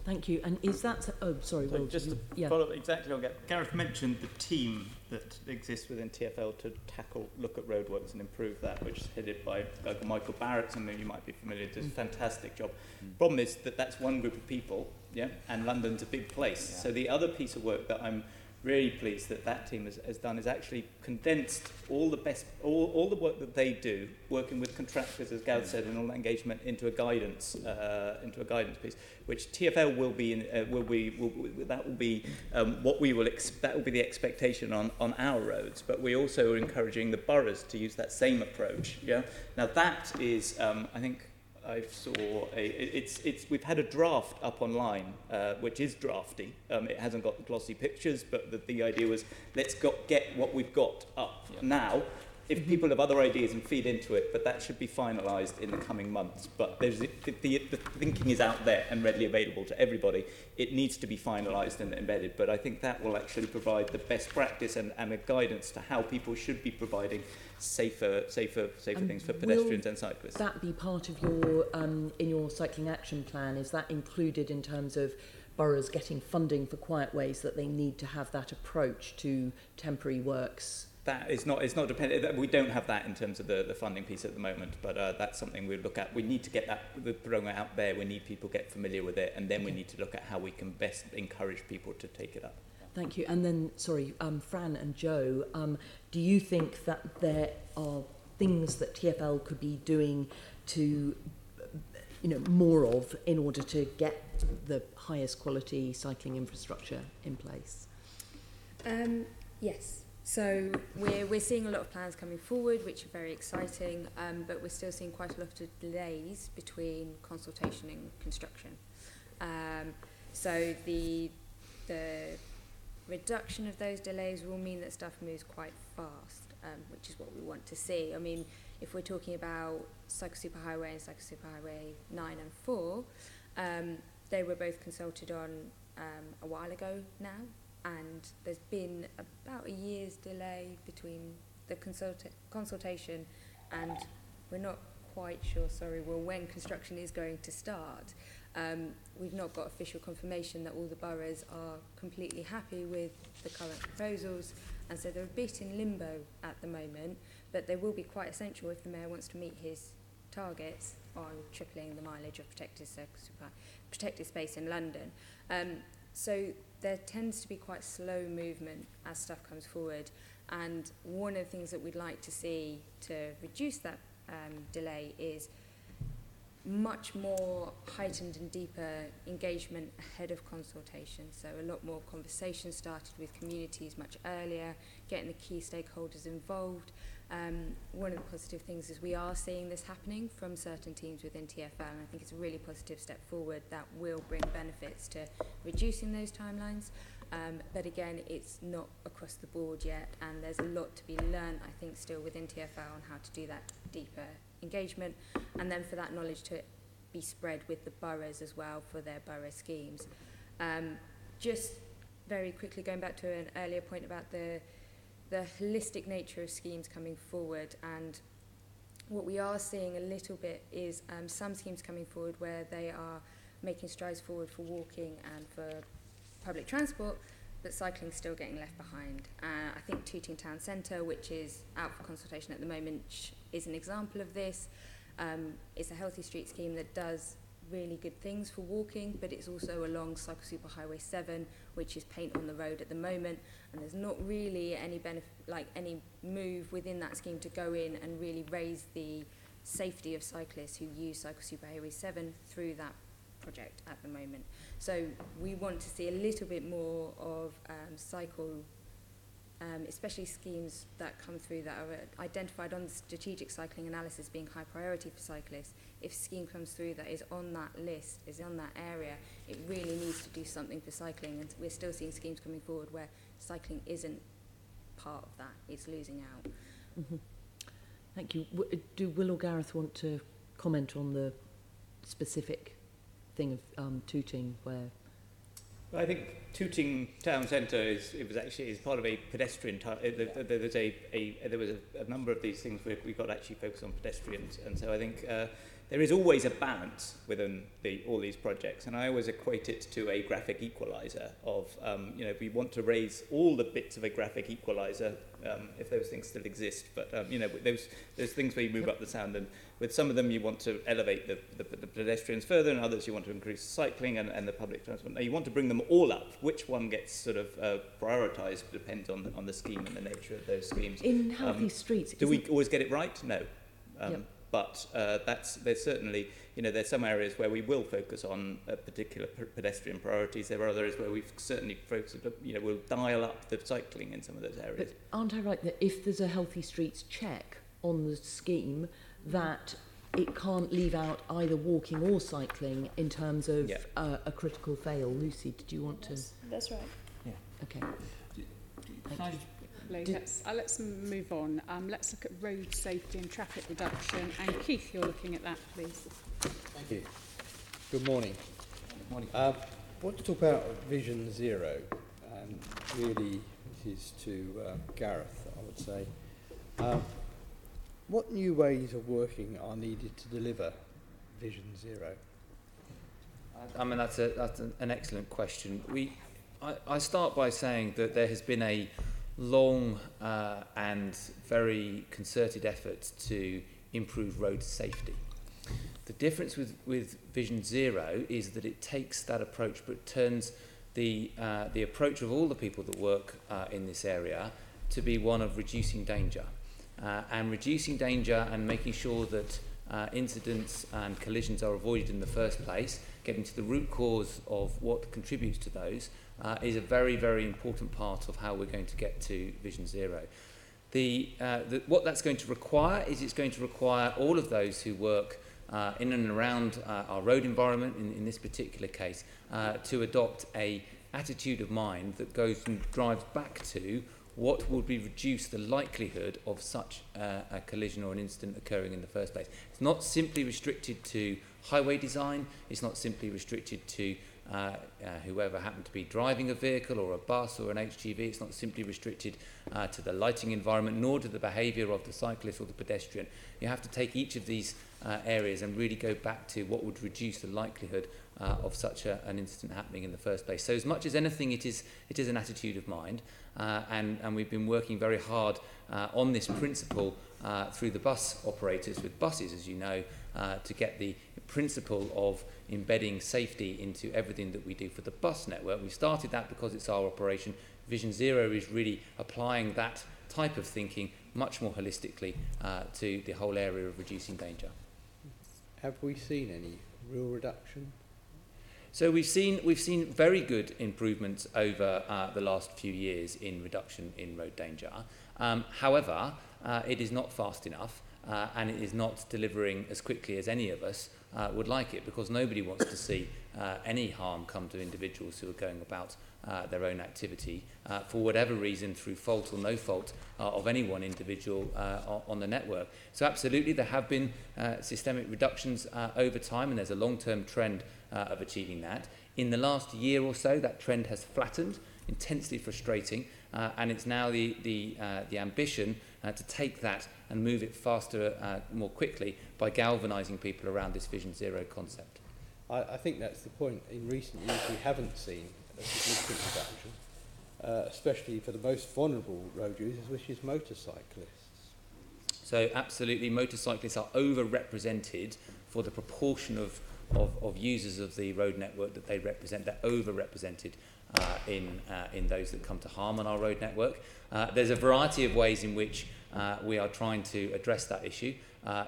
Thank you. And is that... Oh, sorry, So Will. just to follow up exactly on Gareth mentioned the team that exists within TfL to look at roadworks and improve that, which is headed by Michael Barrett, something you might be familiar with, does a fantastic job. Problem is that that's one group of people, and London's a big place. Yeah. So the other piece of work that I'm really pleased that team has done is actually condensed all the work that they do, working with contractors, as Gareth said, and all that engagement into a guidance piece, which TfL will be that will be the expectation on our roads. But we also are encouraging the boroughs to use that same approach. Yeah. Now that is, I think. We've had a draft up online, which is drafty. It hasn't got glossy pictures, but the idea was let's get what we've got up now. If people have other ideas and feed into it, but that should be finalised in the coming months. But the thinking is out there and readily available to everybody. It needs to be finalised and embedded, but I think that will actually provide the best practice and a guidance to how people should be providing safer things for pedestrians and cyclists. That be part of your in your cycling action plan? Is that included in terms of boroughs getting funding for quiet ways, that they need to have that approach to temporary works? That is not. It's not dependent. We don't have that in terms of the funding piece at the moment, but that's something we look at. We need to get the programme out there. We need people to get familiar with it, and then we need to look at how we can best encourage people to take it up. Thank you. And then, sorry, Fran and Joe, do you think that there are things that TfL could be doing to, more of in order to get the highest quality cycling infrastructure in place? Yes. So we're seeing a lot of plans coming forward, which are very exciting, but we're still seeing quite a lot of delays between consultation and construction. So the reduction of those delays will mean that stuff moves quite fast, which is what we want to see. I mean, if we're talking about Cycle Superhighway and Cycle Superhighway 9 and 4, they were both consulted on a while ago now, and there's been about a year's delay between the consultation and we're not quite sure, when construction is going to start. We've not got official confirmation that all the boroughs are completely happy with the current proposals, and so they're a bit in limbo at the moment, but they will be quite essential if the Mayor wants to meet his targets on tripling the mileage of protected space in London. So there tends to be quite slow movement as stuff comes forward, and one of the things that we'd like to see to reduce that delay is much more heightened and deeper engagement ahead of consultation. So a lot more conversation started with communities much earlier, getting the key stakeholders involved. One of the positive things is we are seeing this happening from certain teams within TfL, and I think it's a really positive step forward that will bring benefits to reducing those timelines. But again, it's not across the board yet, and there's a lot to be learned, I think, still within TfL on how to do that deeper engagement, and then for that knowledge to be spread with the boroughs as well for their borough schemes. Just very quickly going back to an earlier point about the holistic nature of schemes coming forward, and what we are seeing a little bit is some schemes coming forward where they are making strides forward for walking and for public transport, but cycling's still getting left behind. I think Tooting Town Centre, which is out for consultation at the moment, is an example of this. It's a healthy street scheme that does really good things for walking, but it's also along Cycle Superhighway 7, which is paint on the road at the moment, and there's not really any any move within that scheme to go in and really raise the safety of cyclists who use Cycle Superhighway 7 through that project at the moment. So we want to see a little bit more of especially schemes that come through that are identified on the strategic cycling analysis being high priority for cyclists. If a scheme comes through that is on that list, is on that area, it really needs to do something for cycling, and we're still seeing schemes coming forward where cycling isn't part of that, it's losing out. Mm-hmm. Thank you. Do Will or Gareth want to comment on the specific thing of Tooting where... Well, I think Tooting Town Centre is part of a pedestrian. There was a number of these things where we got actually focused on pedestrians, and so I think there is always a balance within all these projects, and I always equate it to a graphic equalizer of if we want to raise all the bits of a graphic equalizer, if those things still exist, but those things where you move up the sound, and with some of them you want to elevate the pedestrians further, and others you want to increase cycling and the public transport. Now you want to bring them all up. Which one gets sort of prioritised depends on the scheme and the nature of those schemes. In healthy streets, do we always get it right? No. Yep. But there's certainly, there's some areas where we will focus on particular pedestrian priorities. There are others where we've certainly focused, we'll dial up the cycling in some of those areas. But aren't I right that if there's a healthy streets check on the scheme, that it can't leave out either walking or cycling in terms of a critical fail? Lucy, did you want to? That's right. Yeah. Okay. Let's move on. Let's look at road safety and traffic reduction. And Keith, you're looking at that, please. Thank you. Good morning. Good morning. I want to talk about Vision Zero, and really this is to Gareth, I would say. What new ways of working are needed to deliver Vision Zero? I mean, that's an excellent question. I start by saying that there has been a long and very concerted effort to improve road safety. The difference with Vision Zero is that it takes that approach but turns the approach of all the people that work in this area to be one of reducing danger. And reducing danger and making sure that incidents and collisions are avoided in the first place, getting to the root cause of what contributes to those, is a very, very important part of how we're going to get to Vision Zero. What that's going to require is it's going to require all of those who work in and around our road environment, in this particular case, to adopt a attitude of mind that goes and drives back to what would be reduce the likelihood of such a collision or an incident occurring in the first place. It's not simply restricted to highway design, it's not simply restricted to whoever happened to be driving a vehicle or a bus or an HGV. It's not simply restricted to the lighting environment, nor to the behaviour of the cyclist or the pedestrian. You have to take each of these areas and really go back to what would reduce the likelihood of such an incident happening in the first place. So as much as anything, it is an attitude of mind, and we've been working very hard on this principle through the bus operators with buses, as you know, to get the principle of embedding safety into everything that we do for the bus network. We started that because it's our operation. Vision Zero is really applying that type of thinking much more holistically to the whole area of reducing danger. Have we seen any real reduction? So we've seen very good improvements over the last few years in reduction in road danger. However, it is not fast enough, and it is not delivering as quickly as any of us would like it, because nobody wants to see any harm come to individuals who are going about their own activity for whatever reason, through fault or no fault of any one individual on the network. So absolutely there have been systemic reductions over time, and there's a long-term trend of achieving that. In the last year or so, that trend has flattened, intensely frustrating, and it's now the ambition to take that and move it faster, more quickly, by galvanising people around this Vision Zero concept. I think that's the point. In recent years, we haven't seen a significant reduction, especially for the most vulnerable road users, which is motorcyclists. So absolutely, motorcyclists are overrepresented for the proportion of users of the road network that they represent. They're overrepresented in those that come to harm on our road network. There's a variety of ways in which we are trying to address that issue.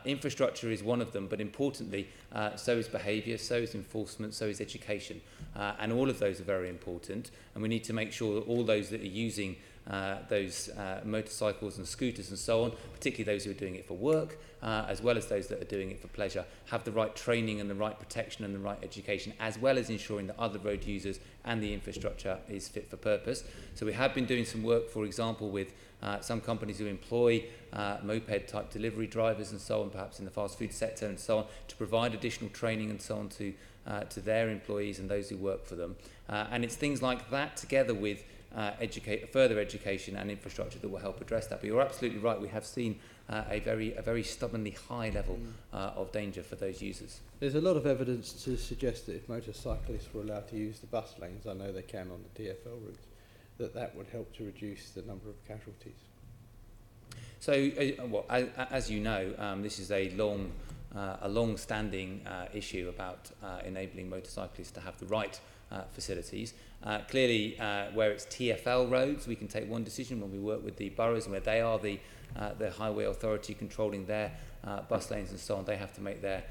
Infrastructure is one of them, but importantly, so is behaviour, so is enforcement, so is education. And all of those are very important, and we need to make sure that all those that are using those motorcycles and scooters and so on, particularly those who are doing it for work, as well as those that are doing it for pleasure, have the right training and the right protection and the right education, as well as ensuring that other road users and the infrastructure is fit for purpose. So we have been doing some work, for example, with some companies who employ moped-type delivery drivers and so on, perhaps in the fast food sector and so on, to provide additional training and so on to their employees and those who work for them. And it's things like that, together with further education and infrastructure, that will help address that. But you're absolutely right, we have seen a very stubbornly high level of danger for those users. There's a lot of evidence to suggest that if motorcyclists were allowed to use the bus lanes, I know they can on the TfL routes, that would help to reduce the number of casualties. So, as you know, this is a long-standing issue about enabling motorcyclists to have the right facilities. Clearly, where it's TfL roads, we can take one decision when we work with the boroughs, and where they are the highway authority controlling their bus lanes and so on. They have to make their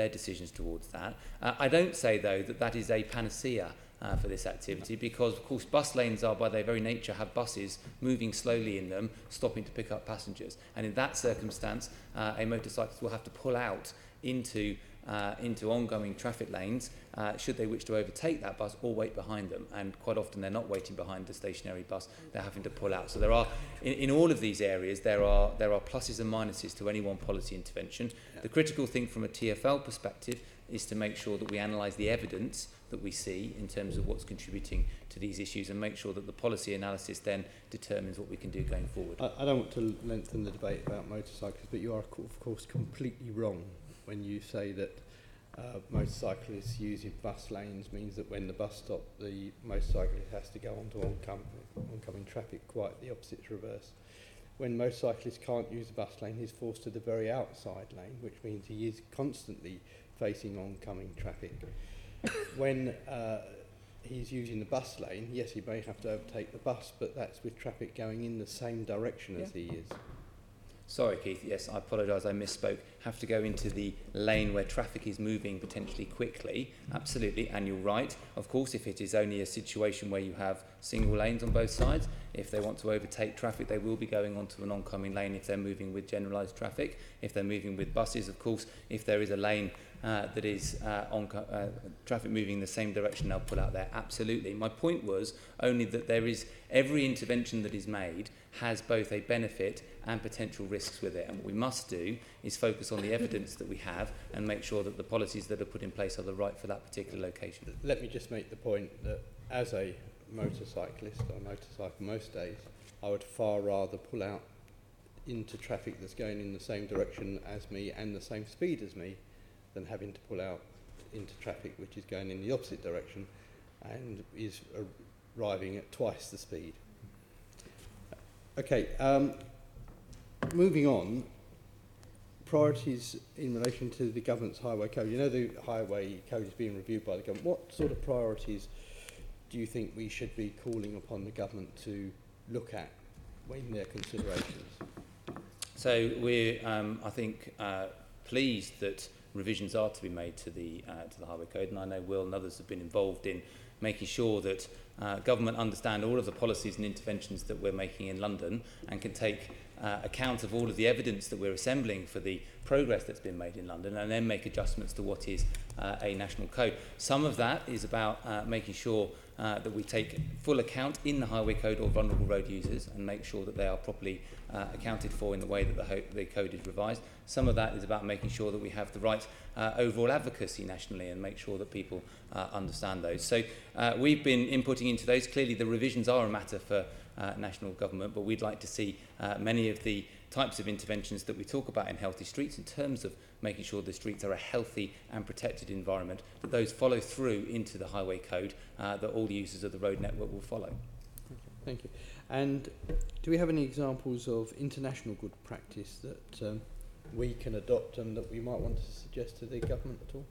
decisions towards that. I don't say, though, that is a panacea for this activity, because of course bus lanes are, by their very nature, have buses moving slowly in them, stopping to pick up passengers, and in that circumstance a motorcyclist will have to pull out into ongoing traffic lanes should they wish to overtake that bus or wait behind them, and quite often they're not waiting behind the stationary bus, they're having to pull out. So there are, in all of these areas, there are pluses and minuses to any one policy intervention. The critical thing from a TfL perspective is to make sure that we analyse the evidence that we see in terms of what's contributing to these issues, and make sure that the policy analysis then determines what we can do going forward. I don't want to lengthen the debate about motorcycles, but you are of course completely wrong when you say that motorcyclists using bus lanes means that when the bus stop, the motorcyclist has to go onto oncoming traffic. Quite the opposite's reverse. When motorcyclists can't use the bus lane, he's forced to the very outside lane, which means he is constantly facing oncoming traffic. When he's using the bus lane, yes, he may have to overtake the bus, but that's with traffic going in the same direction as he is. Sorry, Keith, yes, I apologise, I misspoke. Have to go into the lane where traffic is moving potentially quickly, absolutely, and you're right. Of course, if it is only a situation where you have single lanes on both sides, if they want to overtake traffic, they will be going onto an oncoming lane if they're moving with generalised traffic. If they're moving with buses, of course, if there is a lane that is traffic moving in the same direction, they'll pull out there, absolutely. My point was only that there is, every intervention that is made has both a benefit and potential risks with it, and what we must do is focus on the evidence that we have and make sure that the policies that are put in place are the right for that particular location. Let me just make the point that as a motorcyclist, or motorcycle most days, I would far rather pull out into traffic that's going in the same direction as me and the same speed as me than having to pull out into traffic which is going in the opposite direction and is arriving at twice the speed. Okay, moving on, priorities in relation to the government's highway code. You know the highway code is being reviewed by the government. What sort of priorities do you think we should be calling upon the government to look at in their considerations? So we're, I think, pleased that revisions are to be made to the highway code, and I know Will and others have been involved in making sure that government understand all of the policies and interventions that we're making in London and can take account of all of the evidence that we're assembling for the progress that's been made in London, and then make adjustments to what is a national code. Some of that is about making sure that we take full account in the highway code of vulnerable road users and make sure that they are properly accounted for in the way that the code is revised. Some of that is about making sure that we have the right overall advocacy nationally and make sure that people understand those. So we've been inputting into those. Clearly the revisions are a matter for national government, but we'd like to see many of the types of interventions that we talk about in Healthy Streets in terms of making sure the streets are a healthy and protected environment, that those follow through into the highway code, that all users of the road network will follow. Thank you. And do we have any examples of international good practice that we can adopt and that we might want to suggest to the government at all?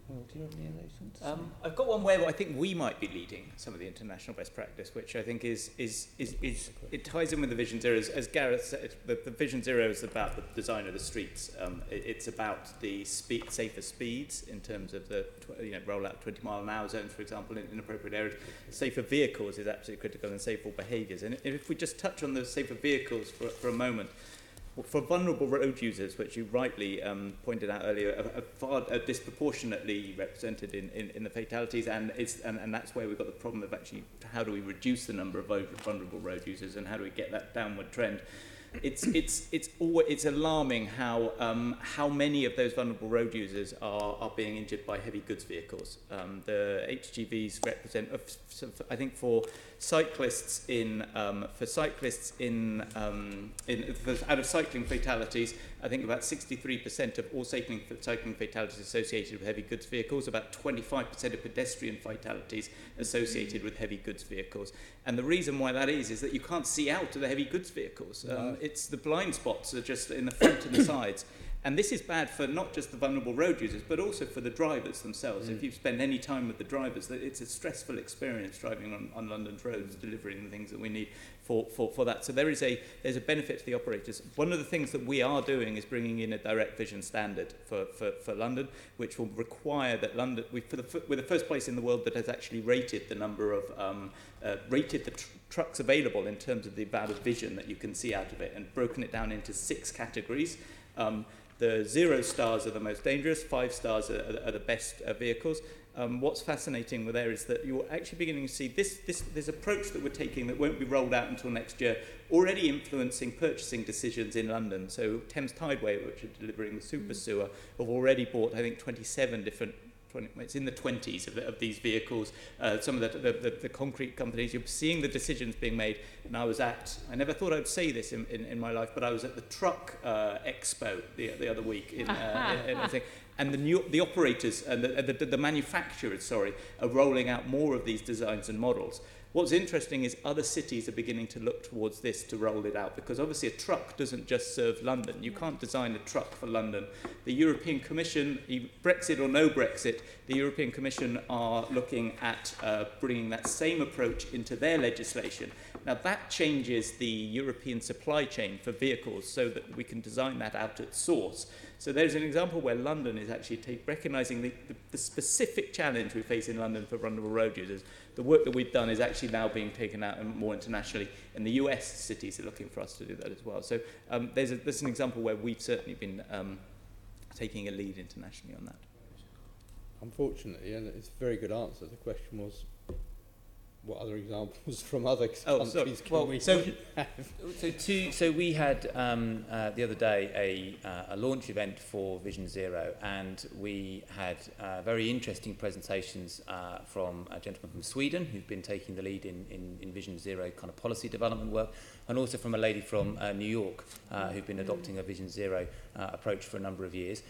Well, do you have any of those ones? I've got one where I think we might be leading some of the international best practice, which I think is it ties in with the Vision Zero. As Gareth said, the Vision Zero is about the design of the streets. It's about the safer speeds in terms of the rollout 20-mile-an-hour zones, for example, in appropriate areas. Safer vehicles is absolutely critical, and safer behaviours. And if we just touch on the safer vehicles for a moment. For vulnerable road users, which you rightly pointed out earlier, are disproportionately represented in the fatalities, and that's where we've got the problem of actually how do we reduce the number of vulnerable road users and how do we get that downward trend. It's alarming how many of those vulnerable road users are being injured by heavy goods vehicles. The HGVs represent, I think, for cyclists out of cycling fatalities, I think about 63% of all cycling fatalities associated with heavy goods vehicles, about 25% of pedestrian fatalities associated with heavy goods vehicles. And the reason why that is that you can't see out of the heavy goods vehicles. It's the blind spots are just in the front and the sides. And this is bad for not just the vulnerable road users, but also for the drivers themselves. If you spend any time with the drivers, it's a stressful experience driving on London's roads, delivering the things that we need for that. So there's a benefit to the operators. One of the things that we are doing is bringing in a direct vision standard for London, which will require that London, we're the first place in the world that has actually rated the number of trucks available in terms of the amount of vision that you can see out of it, and broken it down into 6 categories. The 0 stars are the most dangerous, 5 stars are the best vehicles. What's fascinating with there is that you're actually beginning to see this approach that we're taking that won't be rolled out until next year, already influencing purchasing decisions in London. So Thames Tideway, which are delivering the super sewer, have already bought, I think, 27 different, it's in the 20s of these vehicles. Some of the concrete companies, you're seeing the decisions being made. And I never thought I'd say this in my life, but I was at the truck expo the other week and the operators and the manufacturers, are rolling out more of these designs and models. What's interesting is other cities are beginning to look towards this to roll it out, because obviously a truck doesn't just serve London. You can't design a truck for London. The European Commission, Brexit or no Brexit, the European Commission are looking at bringing that same approach into their legislation. Now that changes the European supply chain for vehicles so that we can design that out at source. So there's an example where London is actually recognising the specific challenge we face in London for vulnerable road users. The work that we've done is actually now being taken out more internationally, and the US cities are looking for us to do that as well. So there's an example where we've certainly been taking a lead internationally on that. Unfortunately, and it's a very good answer, the question was, what other examples from other countries can we have? So we had the other day a launch event for Vision Zero, and we had very interesting presentations from a gentleman from Sweden who's been taking the lead in Vision Zero kind of policy development work, and also from a lady from New York who'd been adopting a Vision Zero approach for a number of years.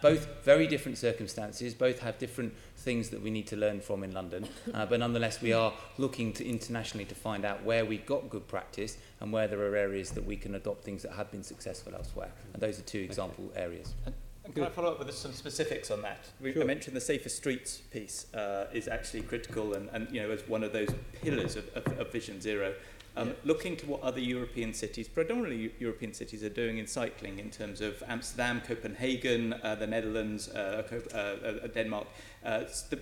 Both very different circumstances, both have different things that we need to learn from in London, but nonetheless we are looking to internationally to find out where we've got good practice and where there are areas that we can adopt things that have been successful elsewhere. And those are 2 example areas. And can I follow up with some specifics on that? Sure. I mentioned the safer streets piece is actually critical and as one of those pillars of Vision Zero. Looking to what other European cities, predominantly European cities, are doing in cycling in terms of Amsterdam, Copenhagen, the Netherlands, Denmark.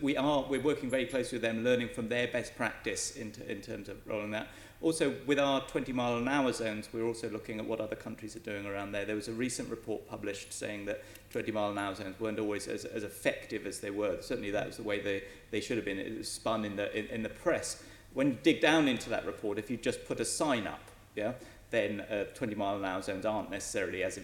We're working very closely with them, learning from their best practice in terms of rolling that. Also, with our 20-mile-an-hour zones, we're also looking at what other countries are doing around there. There was a recent report published saying that 20-mile-an-hour zones weren't always as effective as they were. Certainly that was the way they should have been. It was spun in the press. When you dig down into that report, if you just put a sign up, then 20-mile-an-hour zones aren't necessarily as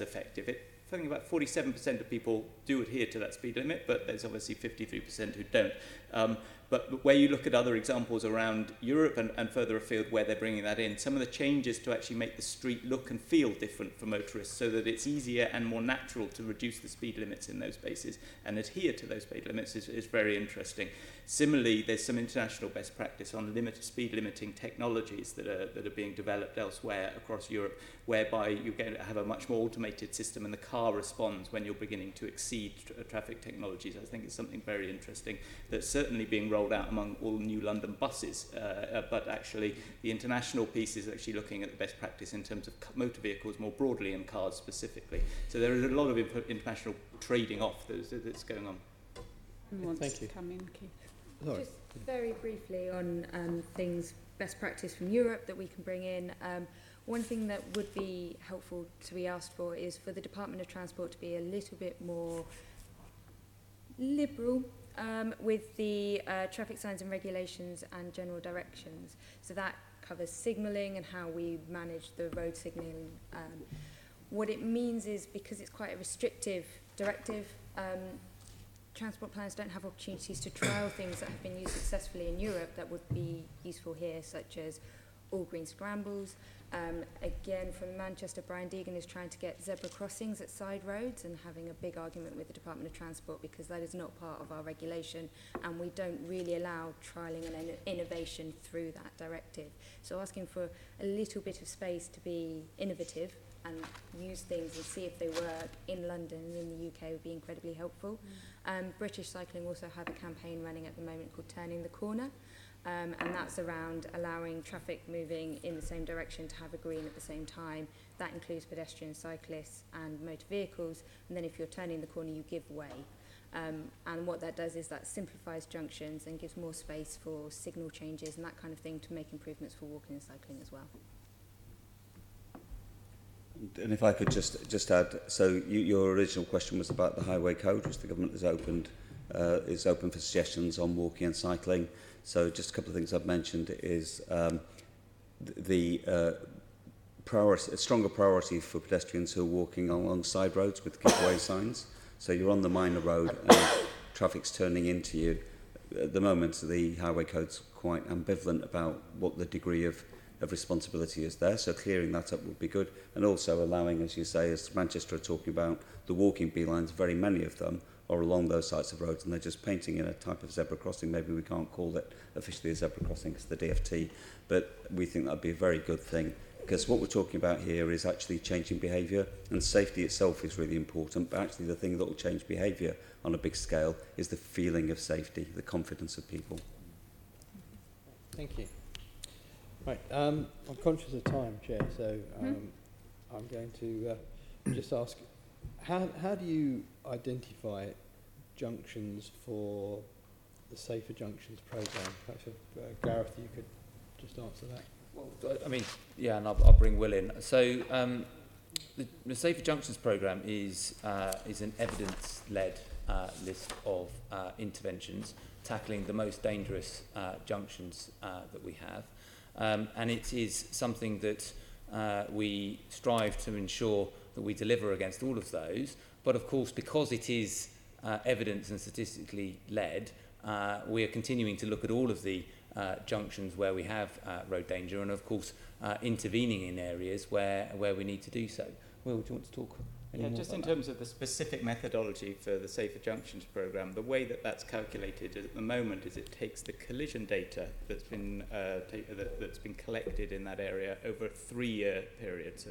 effective. I think about 47% of people do adhere to that speed limit, but there's obviously 53% who don't. But where you look at other examples around Europe and further afield where they're bringing that in, some of the changes to actually make the street look and feel different for motorists so that it's easier and more natural to reduce the speed limits in those spaces and adhere to those speed limits is very interesting. Similarly, there's some international best practice on speed limiting technologies that are being developed elsewhere across Europe, whereby you have a much more automated system and the car responds when you're beginning to exceed traffic technologies. I think it's something very interesting that's certainly being rolled out among all new London buses, but actually the international piece is actually looking at the best practice in terms of motor vehicles more broadly and cars specifically. So there is a lot of international trading off that's going on. Thank you. Come in, Keith. Sorry. Just very briefly on things, best practice from Europe that we can bring in. One thing that would be helpful to be asked for is for the Department of Transport to be a little bit more liberal with the traffic signs and regulations and general directions. So that covers signalling and how we manage the road signalling. What it means is, because it's quite a restrictive directive, transport planners don't have opportunities to trial things that have been used successfully in Europe that would be useful here, such as all green scrambles. Again, from Manchester, Brian Deegan is trying to get zebra crossings at side roads and having a big argument with the Department of Transport because that is not part of our regulation and we don't really allow trialling and innovation through that directive. So asking for a little bit of space to be innovative and use things and see if they work in London and in the UK would be incredibly helpful. British Cycling also have a campaign running at the moment called Turning the Corner. And that's around allowing traffic moving in the same direction to have a green at the same time. That includes pedestrians, cyclists and motor vehicles. And then if you're turning the corner, you give way. And what that does is that simplifies junctions and gives more space for signal changes and that kind of thing to make improvements for walking and cycling as well. And if I could just add, so your original question was about the highway code, which the government has opened, is open for suggestions on walking and cycling. So just a couple of things I've mentioned is a stronger priority for pedestrians who are walking along side roads with giveaway signs. So you're on the minor road and traffic's turning into you. At the moment, the highway code's quite ambivalent about what the degree of responsibility is there. So clearing that up would be good. And also allowing, as you say, as Manchester are talking about, the walking beelines, very many of them or along those sides of roads and they're just painting in a type of zebra crossing. Maybe we can't call it officially a zebra crossing because the DFT, but we think that'd be a very good thing because what we're talking about here is actually changing behaviour and safety itself is really important, but actually the thing that will change behaviour on a big scale is the feeling of safety, the confidence of people. Thank you. Right, I'm conscious of time, Chair, so I'm going to just ask, how do you identify junctions for the Safer Junctions programme? Perhaps Gareth, you could just answer that. Well, I mean, yeah, and I'll bring Will in. So the Safer Junctions programme is an evidence-led list of interventions tackling the most dangerous junctions that we have. And it is something that we strive to ensure that we deliver against all of those. But of course, because it is evidence and statistically led, we are continuing to look at all of the junctions where we have road danger and of course intervening in areas where we need to do so. Will, do you want to talk? Yeah, just in terms of the specific methodology for the Safer Junctions programme, the way that that's calculated at the moment is it takes the collision data that's been collected in that area over a 3-year period. So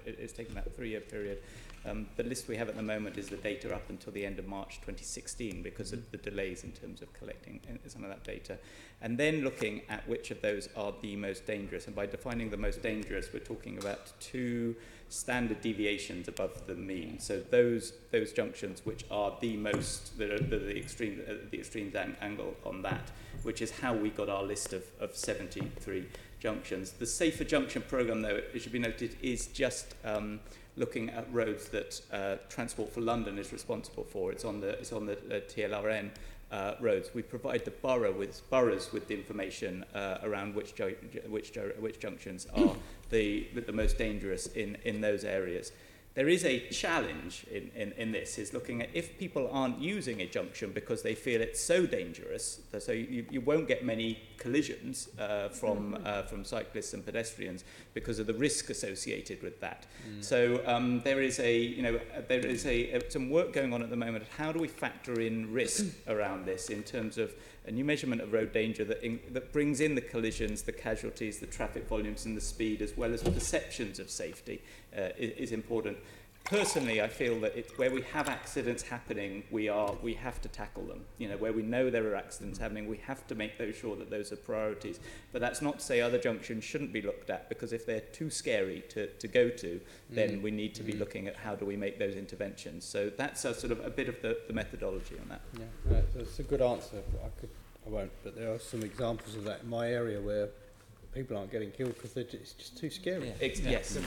it's taken that 3-year period. The list we have at the moment is the data up until the end of March 2016 because of the delays in terms of collecting some of that data. And then looking at which of those are the most dangerous. And by defining the most dangerous, we're talking about 2 standard deviations above the mean. So those junctions which are the most, the extreme angle on that, which is how we got our list of 73 junctions. The Safer Junction programme, though, it should be noted, is just looking at roads that Transport for London is responsible for. It's on the TLRN roads. We provide the boroughs with the information around which junctions are the most dangerous in those areas. There is a challenge in this, is looking at if people aren't using a junction because they feel it's so dangerous, so you won't get many collisions from cyclists and pedestrians because of the risk associated with that. So there is some work going on at the moment. How do we factor in risk around this in terms of a new measurement of road danger that brings in the collisions, the casualties, the traffic volumes and the speed, as well as perceptions of safety is important. personally, I feel that where we have accidents happening, we have to tackle them. You know, where we know there are accidents happening, we have to make sure that those are priorities. But that's not to say other junctions shouldn't be looked at, because if they're too scary to go to, then we need to be looking at how do we make those interventions. So that's a sort of a bit of the methodology on that. Yeah, that's a good answer. I won't, but there are some examples of that in my area where people aren't getting killed because it's just too scary. Yes.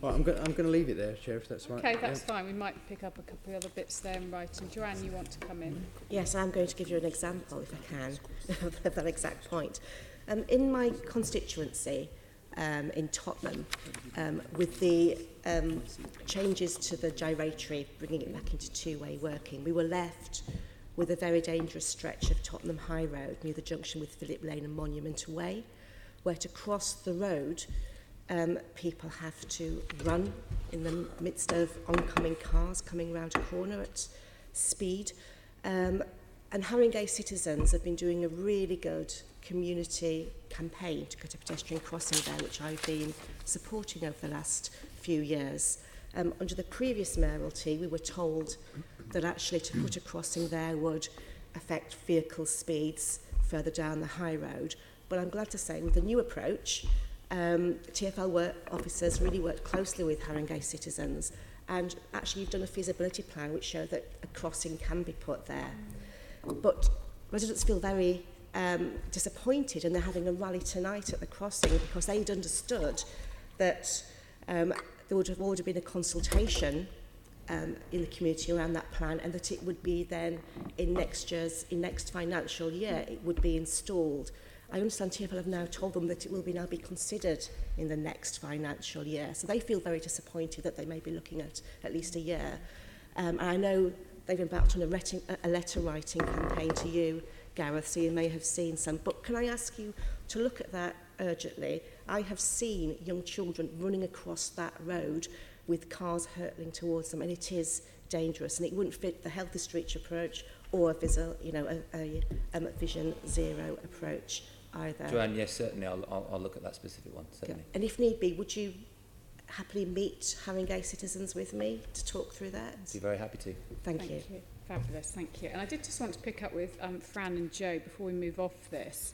Right, I'm going to leave it there, Chair, if that's right. Okay, that's fine. We might pick up a couple of other bits there and writing. Joanne, you want to come in? Yes, I'm going to give you an example, if I can, of that exact point. In my constituency, in Tottenham, with the changes to the gyratory, bringing it back into two-way working, we were left with a very dangerous stretch of Tottenham High Road near the junction with Phillip Lane and Monument Way, where to cross the road, people have to run in the midst of oncoming cars coming round a corner at speed. And Haringey citizens have been doing a really good community campaign to get a pedestrian crossing there, which I've been supporting over the last few years. Under the previous mayoralty, we were told that actually to put a crossing there would affect vehicle speeds further down the high road. But I'm glad to say with the new approach, TfL officers really worked closely with Haringey citizens, and actually you've done a feasibility plan which showed that a crossing can be put there. But residents feel very disappointed, and they're having a rally tonight at the crossing because they'd understood that there would have already been a consultation in the community around that plan, and that it would be then in next financial year it would be installed. I understand TfL have now told them that it will now be considered in the next financial year. So they feel very disappointed that they may be looking at least a year. And I know they've embarked on a letter writing campaign to you, Gareth, so you may have seen some. But can I ask you to look at that urgently? I have seen young children running across that road with cars hurtling towards them, and it is dangerous, and it wouldn't fit the healthy streets approach or a Vision Zero approach either. Joanne, yes, certainly. I'll look at that specific one, certainly. And if need be, would you happily meet Haringey citizens with me to talk through that? I'd be very happy to. Thank you. Fabulous, thank you. And I did just want to pick up with Fran and Joe before we move off this.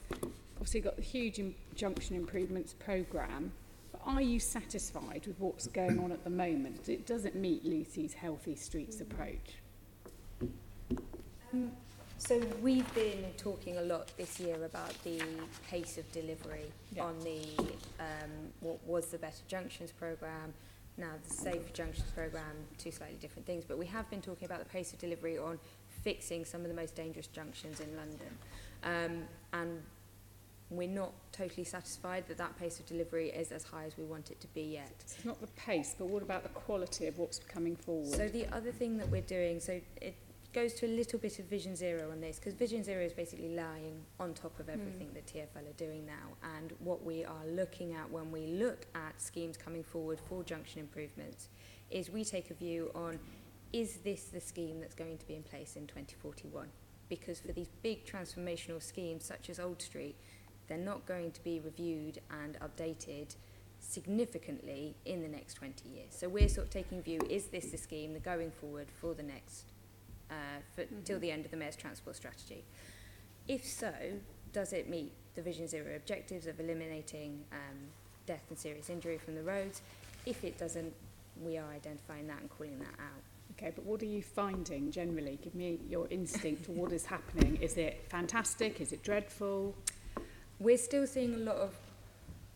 Obviously, you've got the huge junction improvements programme, but are you satisfied with what's going on at the moment? Does it meet Lucy's Healthy Streets approach? So we've been talking a lot this year about the pace of delivery on the what was the Better Junctions programme, now the Safer Junctions programme, two slightly different things, but we have been talking about the pace of delivery on fixing some of the most dangerous junctions in London. And we're not totally satisfied that that pace of delivery is as high as we want it to be yet. It's not the pace, but what about the quality of what's coming forward? So the other thing that we're doing, so it goes to a little bit of Vision Zero on this, because Vision Zero is basically lying on top of everything that TfL are doing now. And what we are looking at when we look at schemes coming forward for junction improvements is we take a view on, is this the scheme that's going to be in place in 2041? Because for these big transformational schemes such as Old Street, they're not going to be reviewed and updated significantly in the next 20 years. So we're sort of taking view, is this the scheme that going forward for the next till the end of the Mayor's Transport Strategy? If so, does it meet the Vision Zero objectives of eliminating death and serious injury from the roads? If it doesn't, we are identifying that and calling that out. Okay, but what are you finding generally? Give me your instinct to what is happening. Is it fantastic? Is it dreadful? We're still seeing a lot of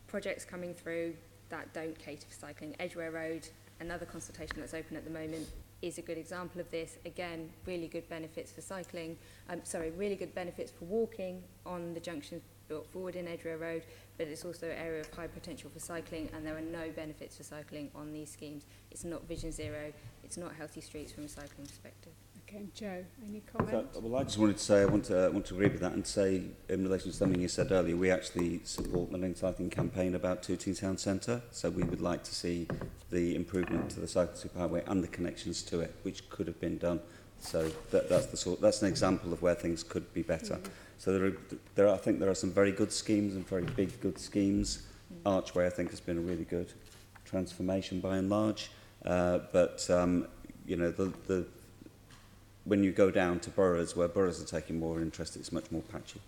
projects coming through that don't cater for cycling. Edgware Road, another consultation that's open at the moment, is a good example of this. Again, really good benefits for cycling, really good benefits for walking on the junctions built forward in Edgware Road, but it's also an area of high potential for cycling, and there are no benefits for cycling on these schemes. It's not Vision Zero, it's not Healthy Streets from a cycling perspective. Okay, Joe, any comments? Well, I just wanted to say I want to agree with that and say, in relation to something you said earlier, we actually support the Link Cycling campaign about Tooting Town Centre, so we would like to see the improvement to the cycle superhighway and the connections to it, which could have been done. So that's an example of where things could be better. So I think there are some very good schemes and very big good schemes. Archway, I think, has been a really good transformation by and large. But you know, when you go down to boroughs where boroughs are taking more interest, it's much more patchy.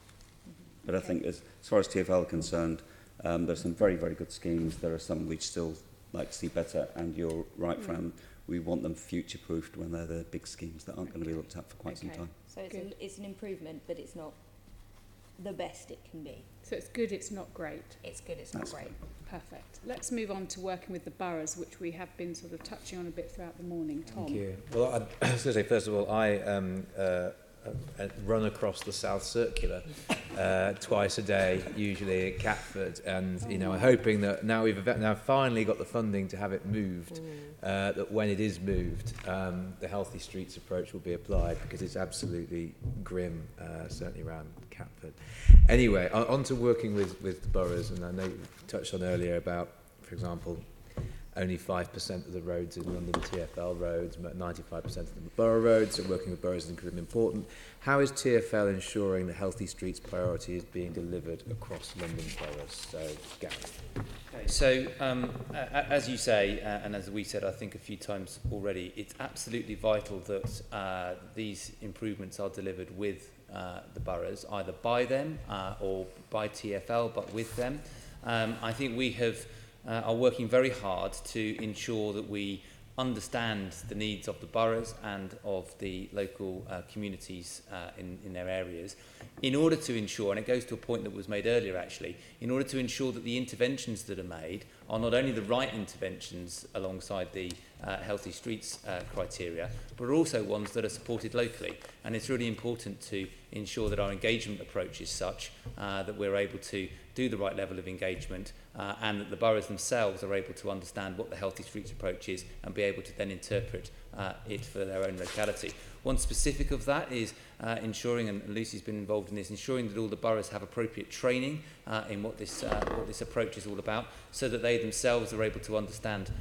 But I think as far as TfL are concerned, there's some very, very good schemes. There are some we'd still like to see better. And you're right, Fran, we want them future-proofed when they're the big schemes that aren't going to be looked at for quite some time. So it's an improvement, but it's not the best it can be. So it's good, it's not great. It's good, it's not great. Perfect. Let's move on to working with the boroughs, which we have been sort of touching on a bit throughout the morning. Tom. Thank you. Well, I was going to say, first of all, I run across the South Circular twice a day, usually at Catford, and you know, I'm hoping that now we've finally got the funding to have it moved, that when it is moved, the Healthy Streets approach will be applied, because it's absolutely grim, certainly around Catford. Anyway, on to working with the boroughs, and I know you touched on earlier about, for example, only 5% of the roads in London TfL roads, but 95% of them are borough roads, so working with boroughs is incredibly important. How is TfL ensuring the Healthy Streets priority is being delivered across London boroughs? So, Gareth. Okay, so as you say, and as we said I think a few times already, it's absolutely vital that these improvements are delivered with the boroughs, either by them or by TfL, but with them. I think we are working very hard to ensure that we understand the needs of the boroughs and of the local communities in their areas, in order to ensure, and it goes to a point that was made earlier actually, in order to ensure that the interventions that are made are not only the right interventions alongside the Healthy Streets criteria, but also ones that are supported locally. And it's really important to ensure that our engagement approach is such that we're able to do the right level of engagement, and that the boroughs themselves are able to understand what the Healthy Streets approach is and be able to then interpret it for their own locality. One specific of that is ensuring, and Lucy's been involved in this, ensuring that all the boroughs have appropriate training in what this approach is all about, so that they themselves are able to understand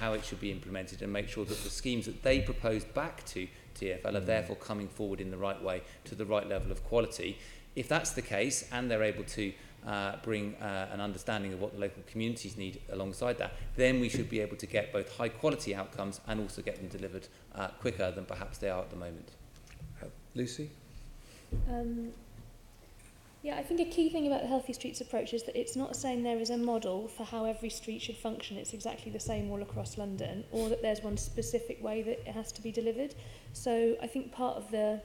how it should be implemented and make sure that the schemes that they propose back to TfL are therefore coming forward in the right way to the right level of quality. If that's the case, and they're able to bring an understanding of what the local communities need alongside that, then we should be able to get both high quality outcomes and also get them delivered quicker than perhaps they are at the moment. Lucy? Yeah, I think a key thing about the Healthy Streets approach is that it's not saying there is a model for how every street should function, it's exactly the same all across London, or that there's one specific way that it has to be delivered. So I think part of the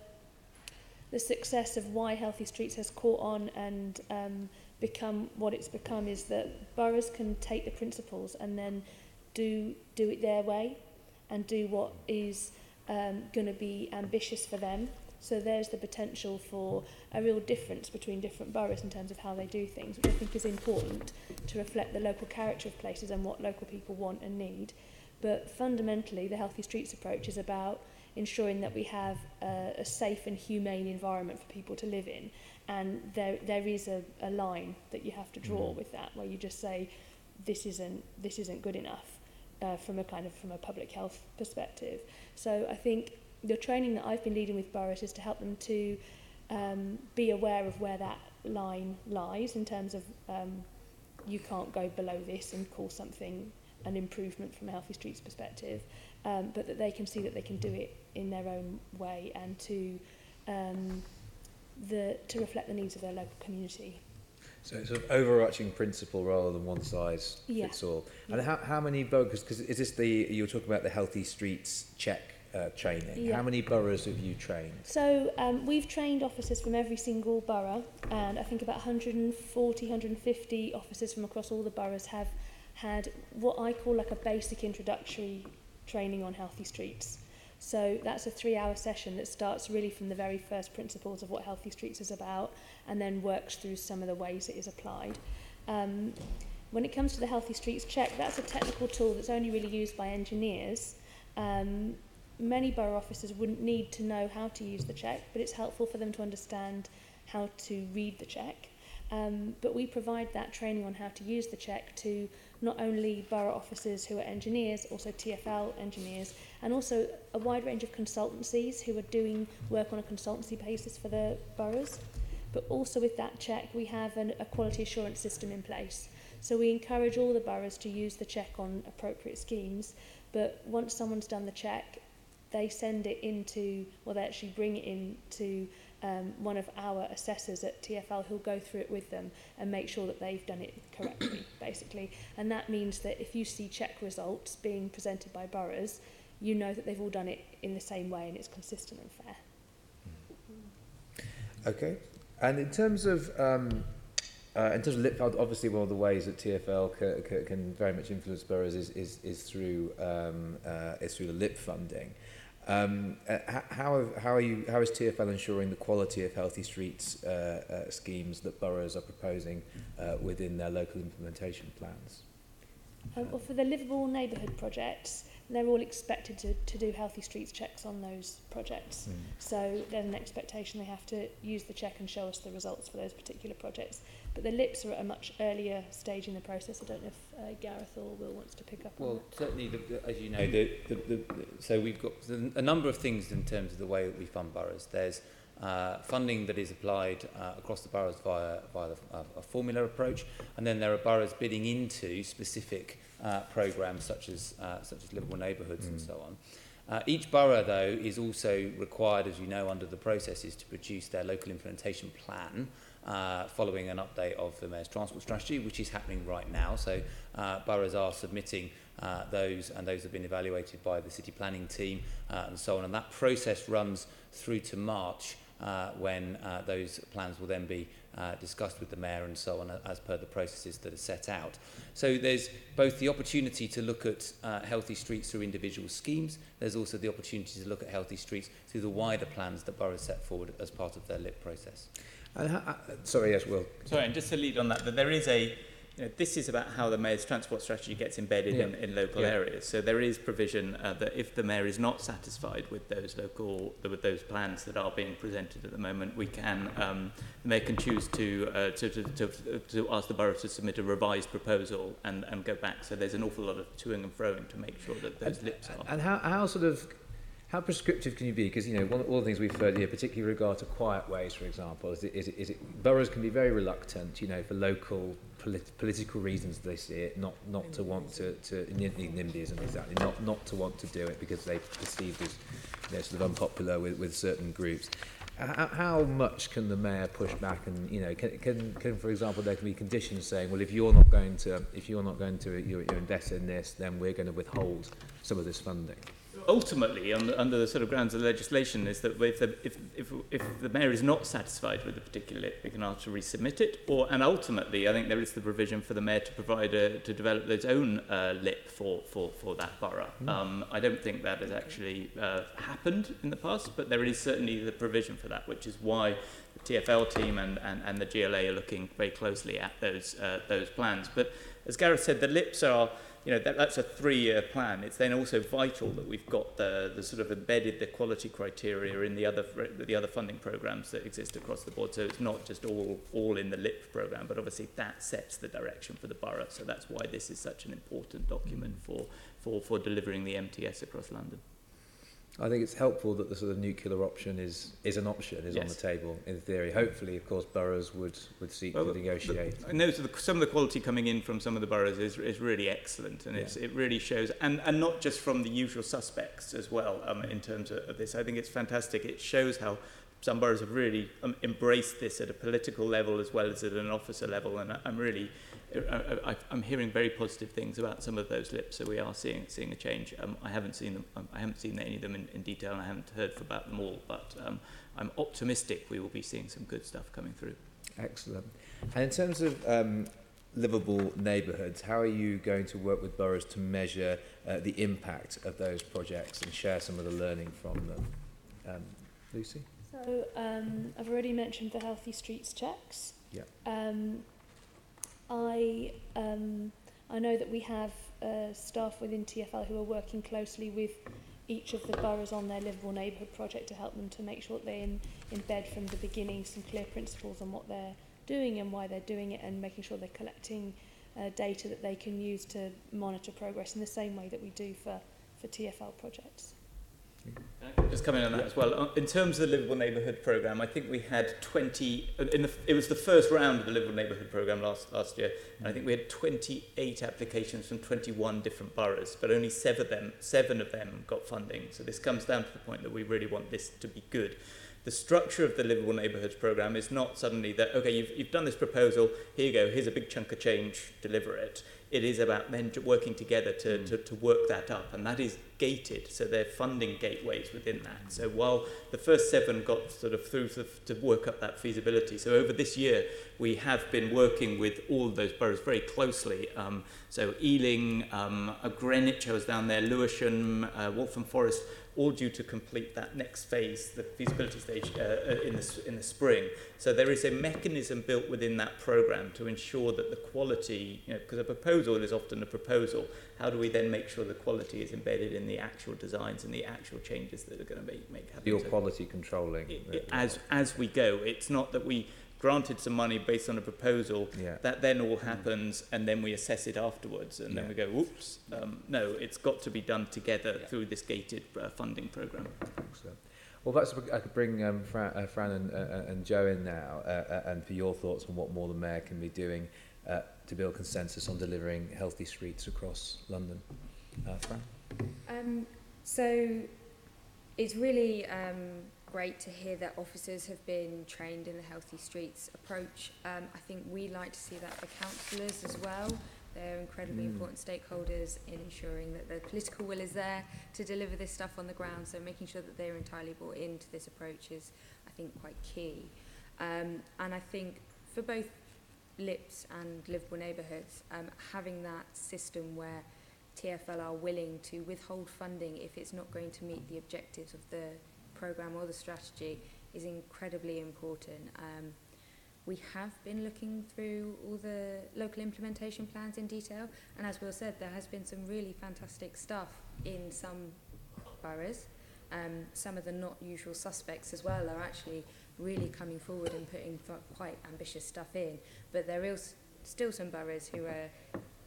success of why Healthy Streets has caught on and become what it's become is that boroughs can take the principles and then do it their way and do what is going to be ambitious for them. So there's the potential for a real difference between different boroughs in terms of how they do things, which I think is important to reflect the local character of places and what local people want and need. But fundamentally, the Healthy Streets approach is about ensuring that we have a safe and humane environment for people to live in. And there is a line that you have to draw with that, where you just say, this isn't good enough from a public health perspective. So I think the training that I've been leading with boroughs is to help them to be aware of where that line lies in terms of you can't go below this and call something an improvement from a Healthy Streets perspective, but that they can see that they can do it in their own way and to reflect the needs of their local community. So it's sort of overarching principle rather than one size fits all. And how many boroughs, because is this you were talking about the Healthy Streets check training. Yeah. How many boroughs have you trained? So we've trained officers from every single borough, and I think about 140, 150 officers from across all the boroughs have had what I call like a basic introductory training on Healthy Streets. So that's a 3-hour session that starts really from the very first principles of what Healthy Streets is about and then works through some of the ways it is applied. When it comes to the Healthy Streets check, that's a technical tool that's only really used by engineers. Many borough officers wouldn't need to know how to use the check, but it's helpful for them to understand how to read the check. But we provide that training on how to use the check to not only borough officers who are engineers, also TfL engineers, and also a wide range of consultancies who are doing work on a consultancy basis for the boroughs. But also with that check, we have a quality assurance system in place. So we encourage all the boroughs to use the check on appropriate schemes, but once someone's done the check, they send it into, well, they actually bring it into one of our assessors at TfL who'll go through it with them and make sure that they've done it correctly, basically. And that means that if you see check results being presented by boroughs, you know that they've all done it in the same way and it's consistent and fair. Okay. And in terms of LIP, obviously one of the ways that TfL can very much influence boroughs is through the LIP funding. How is TfL ensuring the quality of healthy streets schemes that boroughs are proposing within their local implementation plans? Well, for the livable neighbourhood projects, they're all expected to do healthy streets checks on those projects. So there's an expectation they have to use the check and show us the results for those particular projects. But the LIPs are at a much earlier stage in the process. I don't know if Gareth or Will wants to pick up on that. Well, certainly, as you know, so we've got a number of things in terms of the way that we fund boroughs. There's funding that is applied across the boroughs via a formula approach, and then there are boroughs bidding into specific programmes such as livable neighbourhoods and so on. Each borough, though, is also required, as you know, under the processes to produce their local implementation plan following an update of the Mayor's Transport Strategy, which is happening right now. So boroughs are submitting those, and those have been evaluated by the city planning team and so on. And that process runs through to March, when those plans will then be discussed with the Mayor and so on, as per the processes that are set out. So there's both the opportunity to look at healthy streets through individual schemes. There's also the opportunity to look at healthy streets through the wider plans that boroughs set forward as part of their LIP process. Sorry, yes, Will. Sorry, and just to lead on that there is this is about how the Mayor's transport strategy gets embedded in local areas. So there is provision that if the Mayor is not satisfied with those plans that are being presented at the moment, we can the Mayor can choose to ask the borough to submit a revised proposal and go back. So there's an awful lot of toing and froing to make sure that those LIPs are. And how prescriptive can you be? Because, you know, one of the things we've heard here, particularly with regard to quiet ways, for example, is boroughs can be very reluctant, you know, for local political reasons they see it, not to want to NIMBYism, exactly, not to want to do it because they perceived as, you know, sort of unpopular with certain groups. How much can the Mayor push back? And, you know, can for example, there can be conditions saying, well, if you're not going to you invest in this, then we're going to withhold some of this funding. Ultimately, under the sort of grounds of legislation, is that if the Mayor is not satisfied with a particular LIP, we can ask to resubmit it. And ultimately, I think there is the provision for the Mayor to provide to develop its own LIP for that borough. I don't think that has actually happened in the past, but there is certainly the provision for that, which is why the TfL team and the GLA are looking very closely at those plans. But as Gareth said, the LIPs are, you know, that's a 3-year plan. It's then also vital that we've got the sort of embedded the quality criteria in the other funding programs that exist across the board. So it's not just all in the LIP program, but obviously that sets the direction for the borough. So that's why this is such an important document for delivering the MTS across London. I think it's helpful that the sort of nuclear option is an option, is on the table in theory. Hopefully, of course, boroughs would seek to negotiate. I know some of the quality coming in from some of the boroughs is really excellent, and it really shows, and not just from the usual suspects as well. In terms of this, I think it's fantastic. It shows how some boroughs have really embraced this at a political level as well as at an officer level, and I'm hearing very positive things about some of those LIPs. So we are seeing a change. I haven't seen them. I haven't seen any of them in detail, and I haven't heard about them all. But I'm optimistic we will be seeing some good stuff coming through. Excellent. And in terms of livable neighbourhoods, how are you going to work with boroughs to measure the impact of those projects and share some of the learning from them? Lucy? So I've already mentioned the Healthy Streets checks. Yeah. I know that we have staff within TfL who are working closely with each of the boroughs on their livable neighbourhood project to help them to make sure that they embed from the beginning some clear principles on what they're doing and why they're doing it, and making sure they're collecting data that they can use to monitor progress in the same way that we do for TfL projects. Just coming on that as well. In terms of the Livable Neighbourhood Programme, I think we had 20... it was the first round of the Livable Neighbourhood Programme last year, and I think we had 28 applications from 21 different boroughs, but only seven of them got funding. So this comes down to the point that we really want this to be good. The structure of the Livable Neighbourhoods Programme is not suddenly that, okay, you've done this proposal, here you go, here's a big chunk of change, deliver it. It is about then working together to work that up, and that is gated, so they're funding gateways within that. So while the first 7 got sort of through to work up that feasibility, so over this year we have been working with all of those boroughs very closely. So Ealing, Greenwich, I was down there, Lewisham, Waltham Forest, all due to complete that next phase, the feasibility stage, in the spring. So there is a mechanism built within that programme to ensure that the quality, because a proposal is often a proposal, how do we then make sure the quality is embedded in the actual designs and the actual changes that are going to make happen? Your quality controlling. As we go, it's not that we granted some money based on a proposal, that then all happens and then we assess it afterwards and then we go, whoops. No, it's got to be done together through this gated funding programme. Excellent. Well, perhaps I could bring Fran and Joe in now and for your thoughts on what more the Mayor can be doing to build consensus on delivering healthy streets across London. Fran? So it's really great to hear that officers have been trained in the healthy streets approach. I think we like to see that for councillors as well. They're incredibly important stakeholders in ensuring that the political will is there to deliver this stuff on the ground, so making sure that they're entirely bought into this approach is, I think, quite key. And I think for both LIPS and livable neighbourhoods, having that system where TfL are willing to withhold funding if it's not going to meet the objectives of the programme or the strategy is incredibly important. We have been looking through all the local implementation plans in detail, and as Will said, there has been some really fantastic stuff in some boroughs. Some of the not usual suspects as well are actually really coming forward and putting quite ambitious stuff in, but there is still some boroughs who are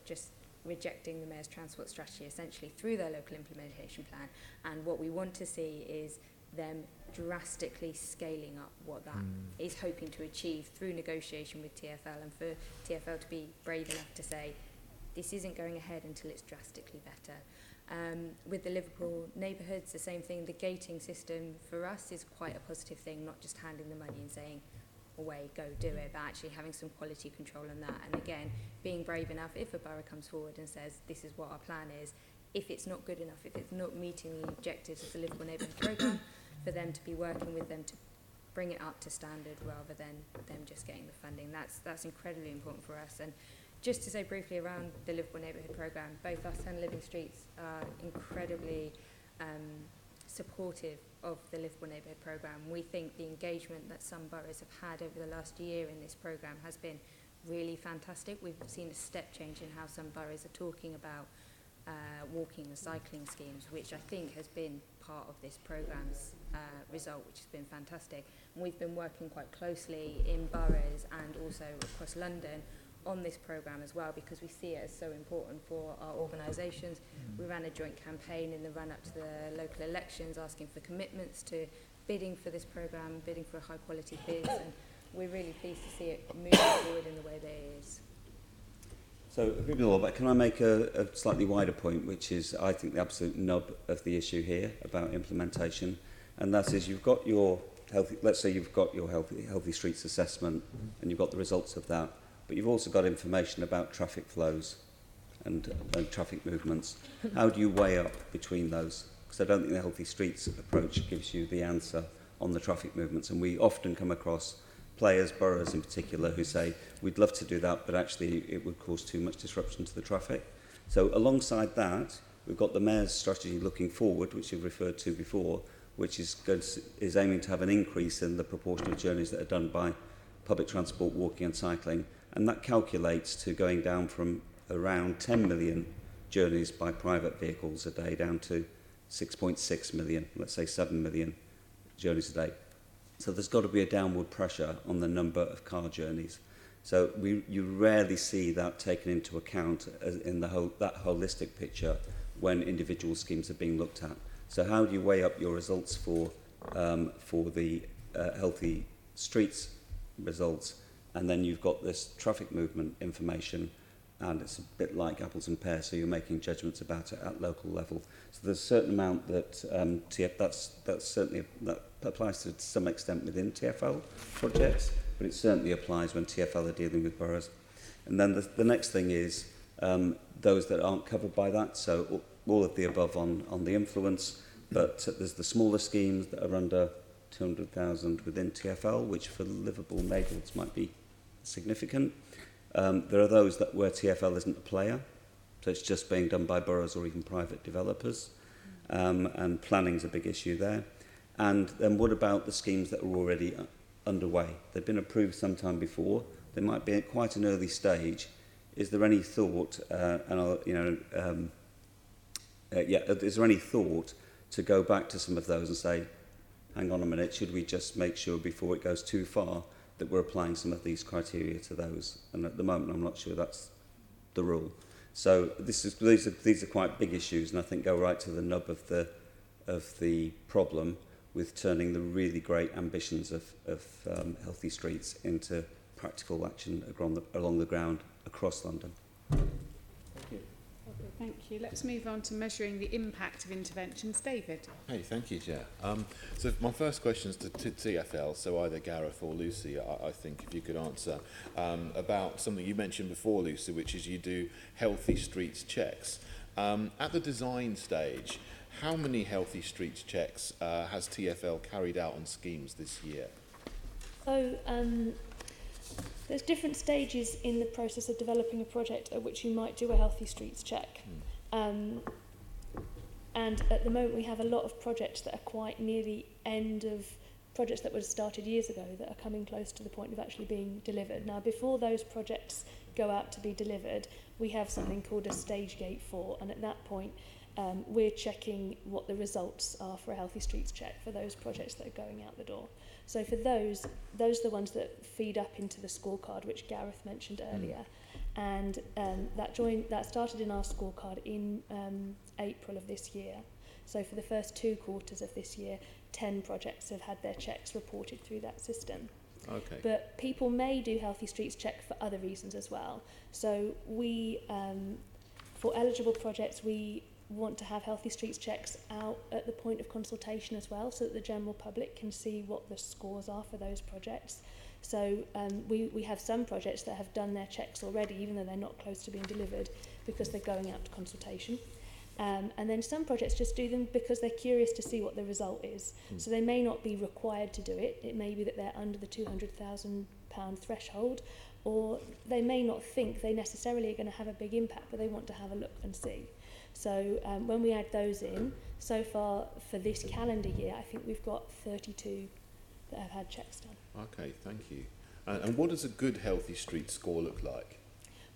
just rejecting the Mayor's transport strategy essentially through their local implementation plan, and what we want to see is them drastically scaling up what that is hoping to achieve through negotiation with TfL, and for TfL to be brave enough to say this isn't going ahead until it's drastically better. With the livable neighbourhoods, the same thing. The gating system for us is quite a positive thing, not just handing the money and saying away, go do it, but actually having some quality control on that. And again, being brave enough, if a borough comes forward and says this is what our plan is, if it's not good enough, if it's not meeting the objectives of the livable neighbourhood programme, for them to be working with them to bring it up to standard rather than them just getting the funding. That's incredibly important for us. And just to say briefly around the livable neighbourhood programme, both us and Living Streets are incredibly supportive of the livable neighbourhood programme. We think the engagement that some boroughs have had over the last year in this programme has been really fantastic. We've seen a step change in how some boroughs are talking about walking and cycling schemes, which I think has been part of this programme's result, which has been fantastic. And we've been working quite closely in boroughs and also across London on this programme as well, because we see it as so important for our organisations. We ran a joint campaign in the run-up to the local elections asking for commitments to bidding for this programme, bidding for high quality bids, and we're really pleased to see it moving forward in the way that it is. So, agree with all that. Can I make a slightly wider point, which is, I think, the absolute nub of the issue here about implementation, and that is you've got your healthy, let's say you've got your healthy streets assessment, and you've got the results of that, but you've also got information about traffic flows and traffic movements. How do you weigh up between those? Because I don't think the healthy streets approach gives you the answer on the traffic movements, and we often come across players, boroughs in particular, who say, we'd love to do that, but actually it would cause too much disruption to the traffic. So alongside that, we've got the Mayor's strategy looking forward, which you've referred to before, which is aiming to have an increase in the proportion of journeys that are done by public transport, walking and cycling, and that calculates to going down from around 10 million journeys by private vehicles a day down to 6.6 million, let's say 7 million journeys a day. So there's got to be a downward pressure on the number of car journeys. So you rarely see that taken into account in that holistic picture when individual schemes are being looked at. So how do you weigh up your results for the healthy streets results, and then you've got this traffic movement information, and it's a bit like apples and pears, so you're making judgments about it at local level. So there's a certain amount that that's certainly, that applies to some extent within TfL projects, but it certainly applies when TfL are dealing with boroughs. And then the next thing is those that aren't covered by that, so all of the above on the influence, but there's the smaller schemes that are under 200,000 within TfL, which for livable neighbourhoods might be significant. There are those that where TfL isn't a player, so it's just being done by boroughs or even private developers, and planning's a big issue there. And then what about the schemes that are already underway? They've been approved sometime before. They might be at quite an early stage. Is there any thought, is there any thought to go back to some of those and say, hang on a minute, should we just make sure before it goes too far that we're applying some of these criteria to those? And at the moment, I'm not sure that's the rule. So these are quite big issues, and I think go right to the nub of the problem with turning the really great ambitions of healthy streets into practical action along the ground across London. Thank you. Let's move on to measuring the impact of interventions. David. Hey, thank you, Chair. So my first question is to TfL, so either Gareth or Lucy, I think, if you could answer, about something you mentioned before, Lucy, which is you do healthy streets checks. At the design stage, how many healthy streets checks has TfL carried out on schemes this year? So, there's different stages in the process of developing a project at which you might do a healthy streets check. And at the moment we have a lot of projects that are quite near the end of projects that were started years ago that are coming close to the point of actually being delivered. Now, before those projects go out to be delivered, we have something called a stage gate 4, and at that point we're checking what the results are for a healthy streets check for those projects that are going out the door. So for those are the ones that feed up into the scorecard, which Gareth mentioned earlier. And that started in our scorecard in April of this year. So for the first 2 quarters of this year, 10 projects have had their checks reported through that system. Okay. But people may do healthy streets check for other reasons as well. So we, for eligible projects, we want to have healthy streets checks out at the point of consultation as well, so that the general public can see what the scores are for those projects. So we have some projects that have done their checks already, even though they're not close to being delivered, because they're going out to consultation. And then some projects just do them because they're curious to see what the result is. So they may not be required to do it. It may be that they're under the £200,000 threshold, or they may not think they necessarily are going to have a big impact, but they want to have a look and see. So when we add those in, so far for this calendar year, I think we've got 32 that have had checks done. Okay, thank you. And what does a good healthy street score look like?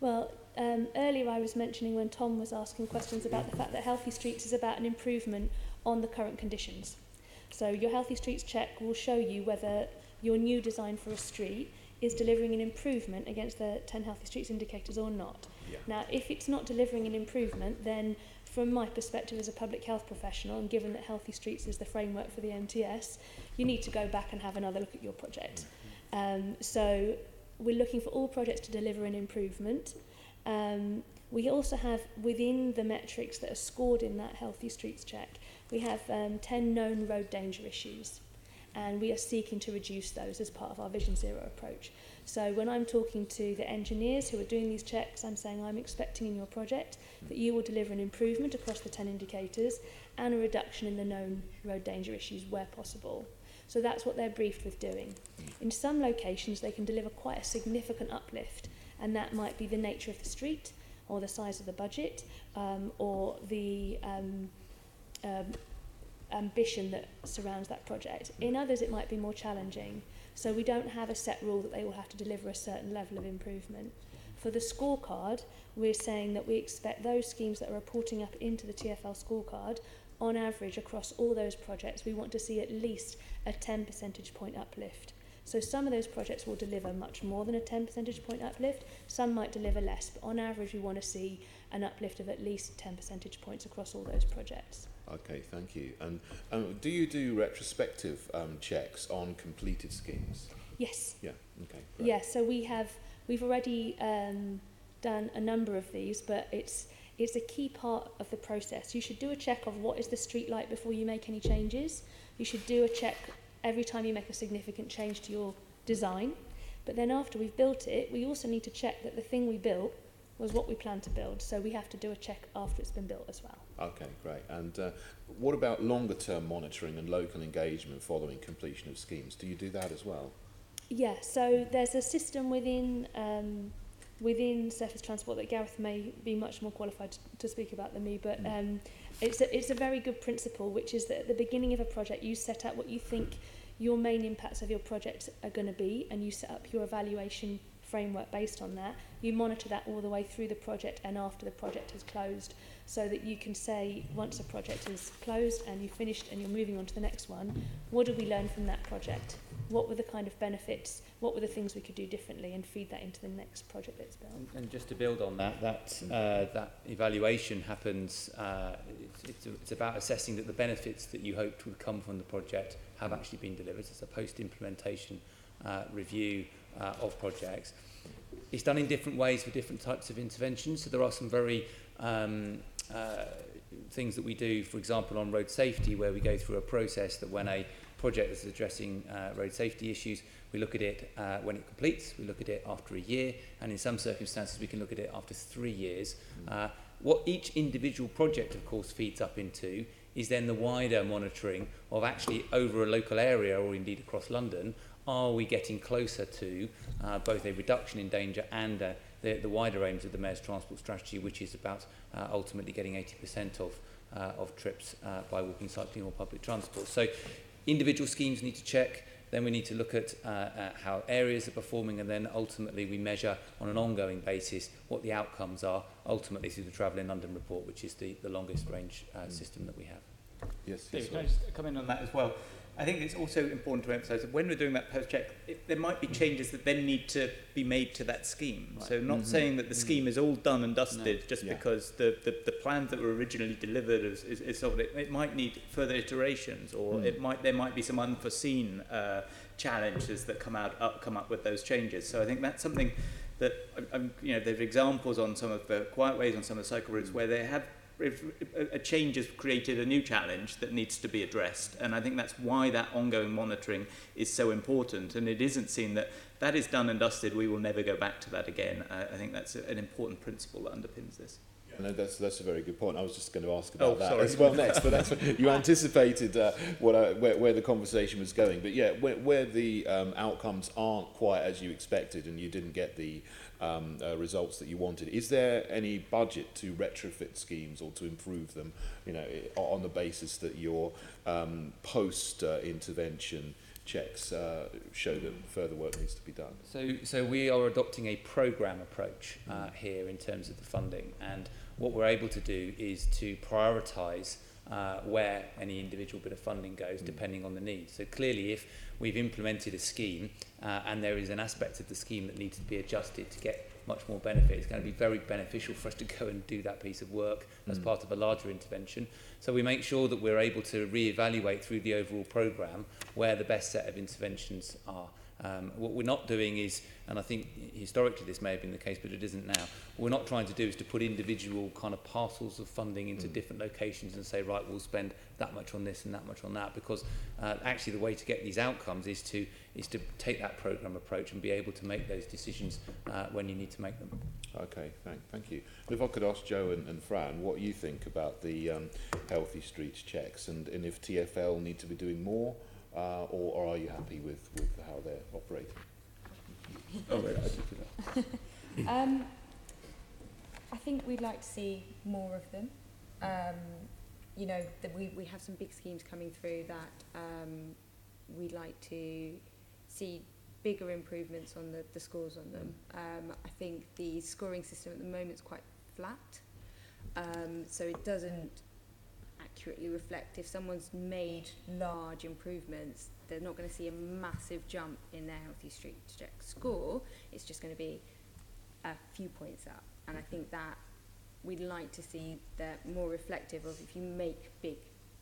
Well, earlier I was mentioning when Tom was asking questions about the fact that healthy streets is about an improvement on the current conditions. So your healthy streets check will show you whether your new design for a street is delivering an improvement against the 10 healthy streets indicators or not. Yeah. Now, if it's not delivering an improvement, then from my perspective as a public health professional, and given that healthy streets is the framework for the MTS, you need to go back and have another look at your project. So we're looking for all projects to deliver an improvement. We also have, within the metrics that are scored in that healthy streets check, we have 10 known road danger issues, and we are seeking to reduce those as part of our Vision Zero approach. So when I'm talking to the engineers who are doing these checks, I'm saying I'm expecting in your project that you will deliver an improvement across the 10 indicators and a reduction in the known road danger issues where possible. So that's what they're briefed with doing. In some locations, they can deliver quite a significant uplift, and that might be the nature of the street, or the size of the budget, or the ambition that surrounds that project. In others, it might be more challenging. So we don't have a set rule that they will have to deliver a certain level of improvement. For the scorecard, we're saying that we expect those schemes that are reporting up into the TfL scorecard, on average across all those projects, we want to see at least a 10 percentage point uplift. So some of those projects will deliver much more than a 10 percentage point uplift, some might deliver less, but on average we want to see an uplift of at least 10 percentage points across all those projects. Okay, thank you. And do you do retrospective checks on completed schemes? Yes. Yeah. Okay. Great. Yeah. So we've already done a number of these, but it's a key part of the process. You should do a check of what is the street like before you make any changes. You should do a check every time you make a significant change to your design. But then after we've built it, we also need to check that the thing we built was what we planned to build. So we have to do a check after it's been built as well. Okay, great. And what about longer term monitoring and local engagement following completion of schemes? Do you do that as well? Yeah, so there's a system within surface transport that Gareth may be much more qualified to speak about than me, but it's a very good principle, which is that at the beginning of a project you set out what you think your main impacts of your project are going to be, and you set up your evaluation framework based on that. You monitor that all the way through the project and after the project is closed, so that you can say, once a project is closed and you've finished and you're moving on to the next one, what did we learn from that project? What were the kind of benefits? What were the things we could do differently, and feed that into the next project that's built? And just to build on that, that evaluation happens, it's about assessing that the benefits that you hoped would come from the project have actually been delivered. It's a post-implementation review of projects. It's done in different ways for different types of interventions. So there are some very things that we do, for example, on road safety, where we go through a process that when a project is addressing road safety issues, we look at it when it completes, we look at it after a year, and in some circumstances we can look at it after 3 years. What each individual project, of course, feeds up into is then the wider monitoring of actually over a local area or indeed across London, are we getting closer to both a reduction in danger and the wider aims of the Mayor's Transport Strategy, which is about ultimately getting 80% of trips by walking, cycling or public transport. So individual schemes need to check, then we need to look at how areas are performing, and then ultimately we measure on an ongoing basis what the outcomes are, ultimately through the Travel in London report, which is the longest range system that we have. Yes, David, can I just come in on that as well? I think it's also important to emphasise that when we're doing that post-check, there might be changes that then need to be made to that scheme. Right. So not saying that the scheme is all done and dusted because the plans that were originally delivered is sort of, it might need further iterations, or there might be some unforeseen challenges that come up with those changes. So I think that's something that there's examples on some of the quiet ways, on some of the cycle routes where they have. If a change has created a new challenge that needs to be addressed, and I think that's why that ongoing monitoring is so important, and it isn't seen that is done and dusted, we will never go back to that again. I think that's an important principle that underpins this. No, that's a very good point. I was just going to ask about that as well next, but that's you anticipated where the conversation was going. But yeah, where the outcomes aren't quite as you expected, and you didn't get the results that you wanted, is there any budget to retrofit schemes or to improve them? On the basis that your post intervention checks show that further work needs to be done. So we are adopting a programme approach here in terms of the funding, and what we're able to do is to prioritise where any individual bit of funding goes depending on the need. So clearly if we've implemented a scheme and there is an aspect of the scheme that needs to be adjusted to get much more benefit, it's going to be very beneficial for us to go and do that piece of work as part of a larger intervention. So we make sure that we're able to re-evaluate through the overall programme where the best set of interventions are. What we're not doing is, and I think historically this may have been the case, but it isn't now, what we're not trying to do is to put individual kind of parcels of funding into different locations and say, right, we'll spend that much on this and that much on that, because actually the way to get these outcomes is to take that programme approach and be able to make those decisions when you need to make them. Okay, thank you. If I could ask Joe and Fran what you think about the Healthy Streets checks, and if TfL need to be doing more, or are you happy with how they're operating? I think we'd like to see more of them. We have some big schemes coming through that we'd like to see bigger improvements on the scores on them. I think the scoring system at the moment is quite flat, so it doesn't accurately reflect if someone's made large improvements. They're not going to see a massive jump in their Healthy Streets check score. It's just going to be a few points up, and I think that we'd like to see that more reflective of if you make big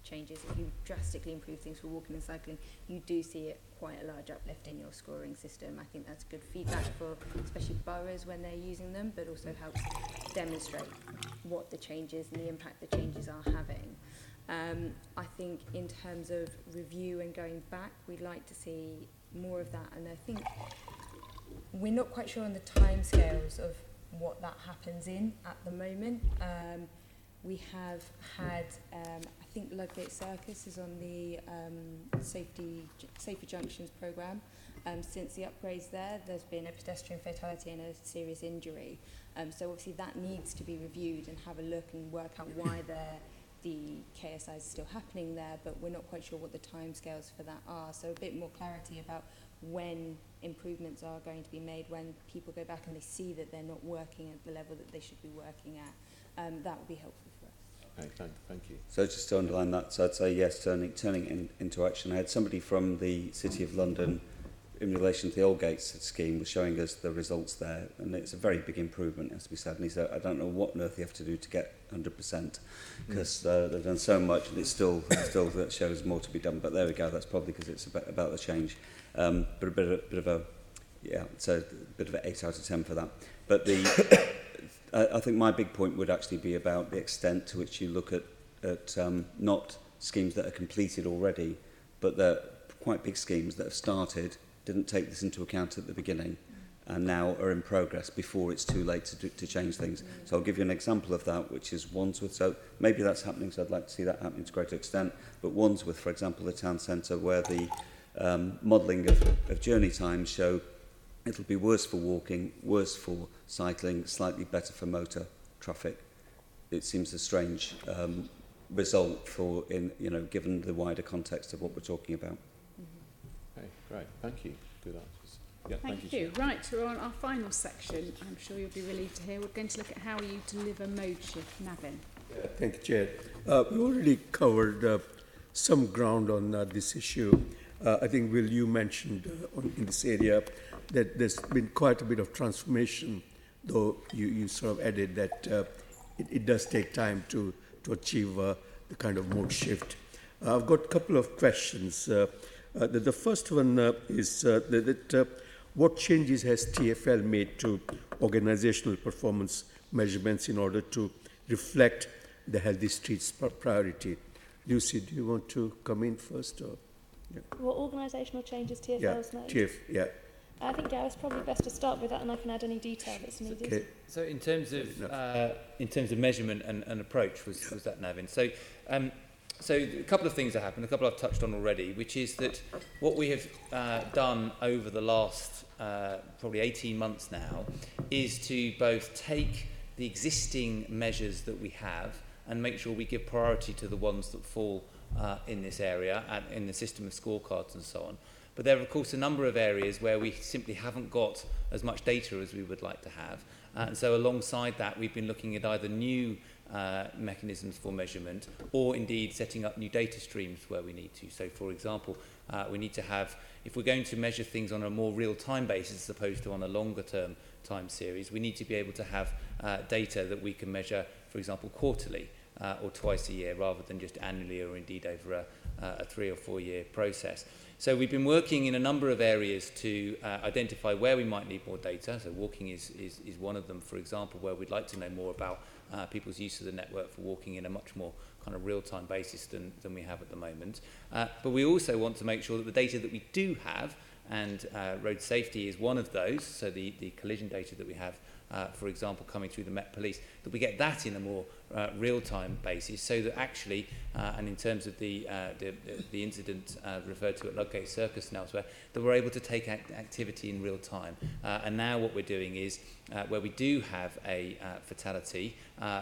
changes, if you drastically improve things for walking and cycling, you do see it quite a large uplift in your scoring system. I think that's good feedback for especially boroughs when they're using them, but also helps demonstrate what the changes and the impact the changes are having. I think in terms of review and going back, we'd like to see more of that, and I think we're not quite sure on the timescales of what that happens in at the moment. We have had, I think Ludgate Circus is on the Safer Junctions programme. Since the upgrades there, there's been a pedestrian fatality and a serious injury. So obviously that needs to be reviewed and have a look and work out why the KSI is still happening there, but we're not quite sure what the timescales for that are. So a bit more clarity about when improvements are going to be made, when people go back and they see that they're not working at the level that they should be working at. That would be helpful for us. Okay, thank you. So just to underline that, so I'd say yes, turning into action. I had somebody from the City of London in relation to the Aldgate scheme was showing us the results there, and it's a very big improvement, as we said. And he said, I don't know what on earth you have to do to get 100%, because they've done so much, and it still that shows more to be done. But there we go. That's probably because it's about the change. But a bit of a yeah, it's a bit of an 8 out of 10 for that. But the I think my big point would actually be about the extent to which you look at not schemes that are completed already, but the quite big schemes that have started, didn't take this into account at the beginning, and now are in progress before it's too late to change things. So I'll give you an example of that, which is Wandsworth. So maybe that's happening, so I'd like to see that happening to a greater extent. But Wandsworth, for example, the town centre, where the modelling of journey times show it'll be worse for walking, worse for cycling, slightly better for motor traffic. It seems a strange result for, given the wider context of what we're talking about. Okay, great. Thank you. Good answers. Yeah, thank you. Right, we're on our final section. I'm sure you'll be relieved to hear. We're going to look at how you deliver mode shift. Navin. Thank you, Chair. We already covered some ground on this issue. I think, Will, you mentioned in this area that there's been quite a bit of transformation, though you sort of added that it does take time to achieve the kind of mode shift. I've got a couple of questions. The first one is what changes has TfL made to organisational performance measurements in order to reflect the healthy streets priority? Lucy, do you want to come in first? Or, yeah. What organisational changes TfL's made? I think Gareth's probably best to start with that, and I can add any detail that's needed. Okay. So in terms of measurement and approach, was that Navin? So a couple of things that happened, a couple I've touched on already, which is that what we have done over the last probably 18 months now is to both take the existing measures that we have and make sure we give priority to the ones that fall in this area and in the system of scorecards and so on. But there are, of course, a number of areas where we simply haven't got as much data as we would like to have. And so alongside that, we've been looking at either new mechanisms for measurement or indeed setting up new data streams where we need to. So, for example, we need to have, if we're going to measure things on a more real-time basis as opposed to on a longer-term time series, we need to be able to have data that we can measure, for example, quarterly or twice a year rather than just annually or indeed over a 3 or 4 year process. So we've been working in a number of areas to identify where we might need more data. So walking is one of them, for example, where we'd like to know more about people's use of the network for walking in a much more kind of real-time basis than we have at the moment. But we also want to make sure that the data that we do have, and road safety is one of those, so the collision data that we have, for example, coming through the Met Police, that we get that in a more real-time basis, so that actually, and in terms of the incident referred to at Ludgate Circus and elsewhere, that we're able to take activity in real time. And now what we're doing is, where we do have a fatality,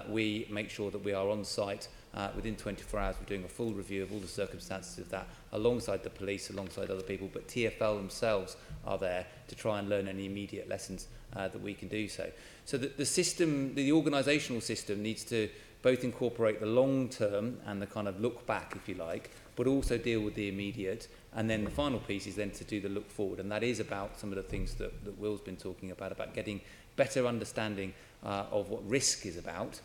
we make sure that we are on site within 24 hours. We're doing a full review of all the circumstances of that, alongside the police, alongside other people, but TfL themselves are there to try and learn any immediate lessons that we can do so. So that the system, the organisational system, needs to both incorporate the long term and the kind of look back, if you like, but also deal with the immediate. And then the final piece is then to do the look forward, and that is about some of the things that Will's been talking about getting better understanding of what risk is about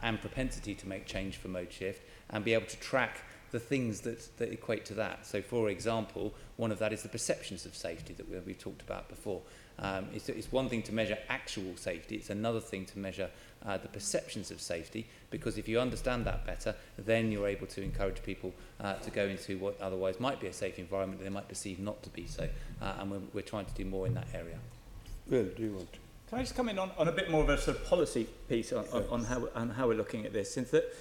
and propensity to make change for mode shift, and be able to track the things that equate to that. So, for example, one of that is the perceptions of safety that we've talked about before. It's one thing to measure actual safety, it's another thing to measure the perceptions of safety, because if you understand that better, then you're able to encourage people to go into what otherwise might be a safe environment that they might perceive not to be so, and we're trying to do more in that area. Will, do you want to? Can I just come in on a bit more of a sort of policy piece on how we're looking at this, since that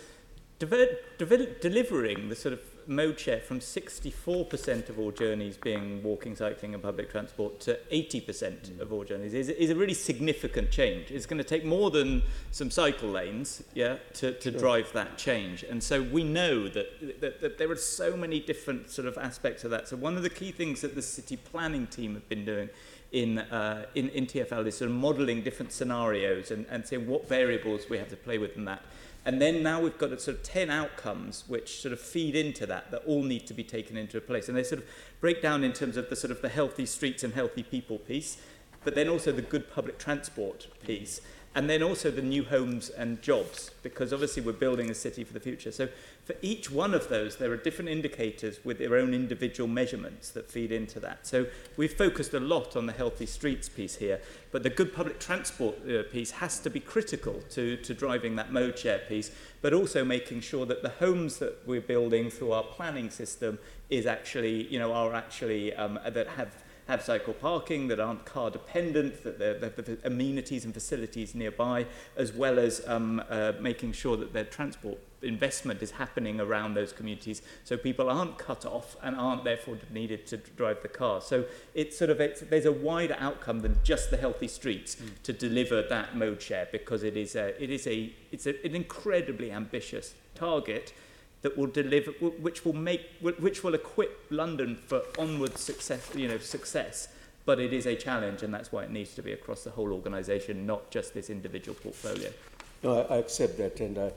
delivering the sort of mode share from 64% of all journeys being walking, cycling and public transport to 80% of all journeys is a really significant change. It's going to take more than some cycle lanes, to drive that change. And so we know that there are so many different sort of aspects of that. So one of the key things that the city planning team have been doing in TfL is sort of modelling different scenarios and saying what variables we have to play with in that. And then now we've got a sort of 10 outcomes which sort of feed into that all need to be taken into place. And they sort of break down in terms of the sort of the healthy streets and healthy people piece, but then also the good public transport piece, and then also the new homes and jobs, because obviously we're building a city for the future. So for each one of those, there are different indicators with their own individual measurements that feed into that. So we've focused a lot on the healthy streets piece here, but the good public transport piece has to be critical to driving that mode share piece, but also making sure that the homes that we're building through our planning system is actually, that have cycle parking, that aren't car dependent, that the amenities and facilities nearby, as well as making sure that their transport investment is happening around those communities, so people aren't cut off and aren't therefore needed to drive the car. So there's a wider outcome than just the healthy streets to deliver that mode share, because it's an incredibly ambitious target that will deliver, which will equip London for onward success. But it is a challenge, and that's why it needs to be across the whole organisation, not just this individual portfolio. No, I accept that, and I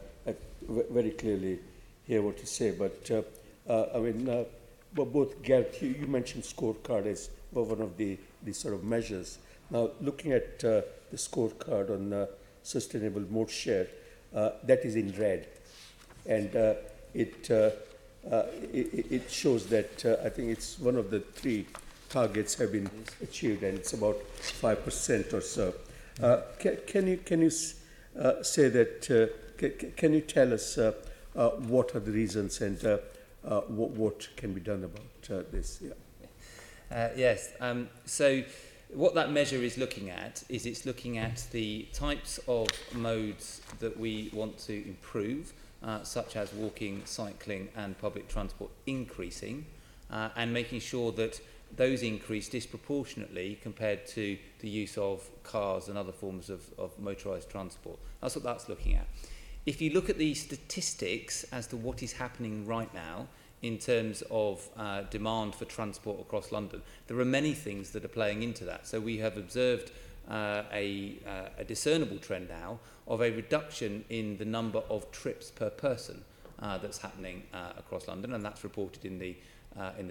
very clearly hear what you say. But both Gareth, you mentioned scorecard as one of the sort of measures. Now, looking at the scorecard on sustainable mode share, that is in red, and it shows that I think it's one of the 3 targets have been achieved, and it's about 5% or so. Can you say that? Can you tell us what are the reasons and what can be done about this? Yeah. Yes. So what that measure is looking at is it's looking at the types of modes that we want to improve, such as walking, cycling and public transport increasing, and making sure that those increase disproportionately compared to the use of cars and other forms of motorised transport. That's what that's looking at. If you look at the statistics as to what is happening right now in terms of demand for transport across London, there are many things that are playing into that. So we have observed a discernible trend now of a reduction in the number of trips per person that's happening across London, and that's reported in the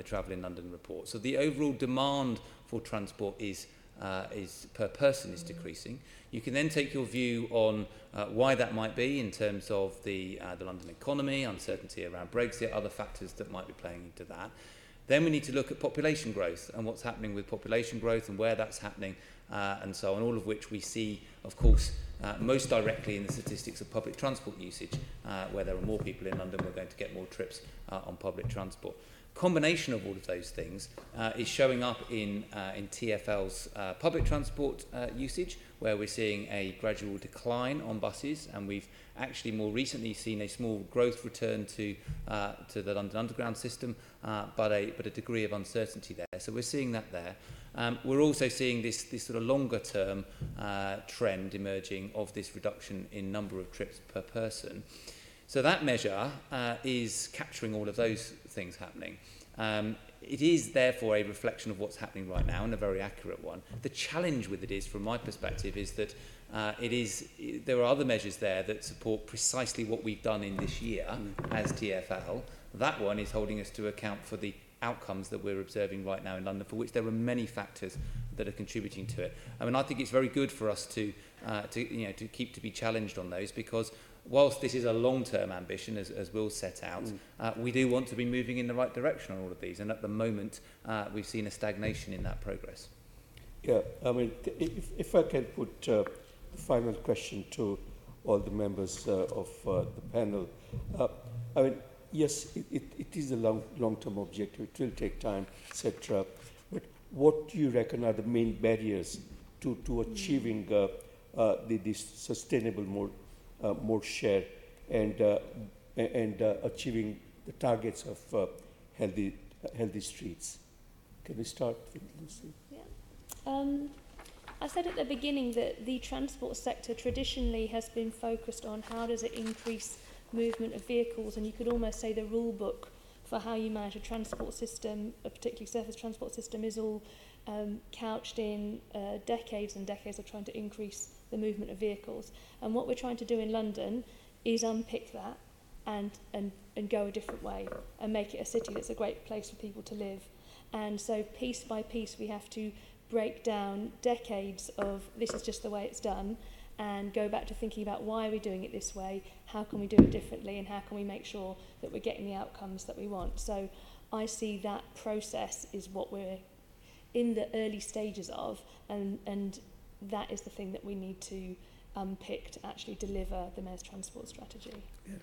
Travel in London report. So the overall demand for transport is per person is decreasing. You can then take your view on why that might be in terms of the London economy, uncertainty around Brexit, other factors that might be playing into that. Then we need to look at population growth and what's happening with population growth and where that's happening, and so on, all of which we see, of course, most directly in the statistics of public transport usage. Where there are more people in London, we're going to get more trips on public transport. Combination of all of those things is showing up in TfL's public transport usage, where we're seeing a gradual decline on buses, and we've actually more recently seen a small growth return to the London Underground system, but a degree of uncertainty there. So we're seeing that there. We're also seeing this sort of longer term trend emerging of this reduction in number of trips per person. So that measure is capturing all of those things happening. It is therefore a reflection of what's happening right now, and a very accurate one. The challenge with it is, from my perspective, is that there are other measures there that support precisely what we've done in this year as TfL, That one is holding us to account for the outcomes that we're observing right now in London, for which there are many factors that are contributing to it. I mean, I think it's very good for us to keep to be challenged on those, because whilst this is a long-term ambition, as Will set out, we do want to be moving in the right direction on all of these. And at the moment, we've seen a stagnation in that progress. Yeah, I mean, if I can put a final question to all the members of the panel. I mean, yes, it is a long-term objective. It will take time, etc. But what do you reckon are the main barriers to achieving this sustainable more share and achieving the targets of healthy streets? Can we start with Lucy? Yeah. I said at the beginning that the transport sector traditionally has been focused on how does it increase movement of vehicles, and you could almost say the rule book for how you manage a transport system, a particularly surface transport system, is all couched in decades and decades of trying to increase the movement of vehicles. And what we're trying to do in London is unpick that and go a different way and make it a city that's a great place for people to live. And so piece by piece we have to break down decades of this is just the way it's done and go back to thinking about why are we doing it this way, how can we do it differently, and how can we make sure that we're getting the outcomes that we want. So I see that process is what we're in the early stages of, and that is the thing that we need to unpick to actually deliver the Mayor's transport strategy. Yeah.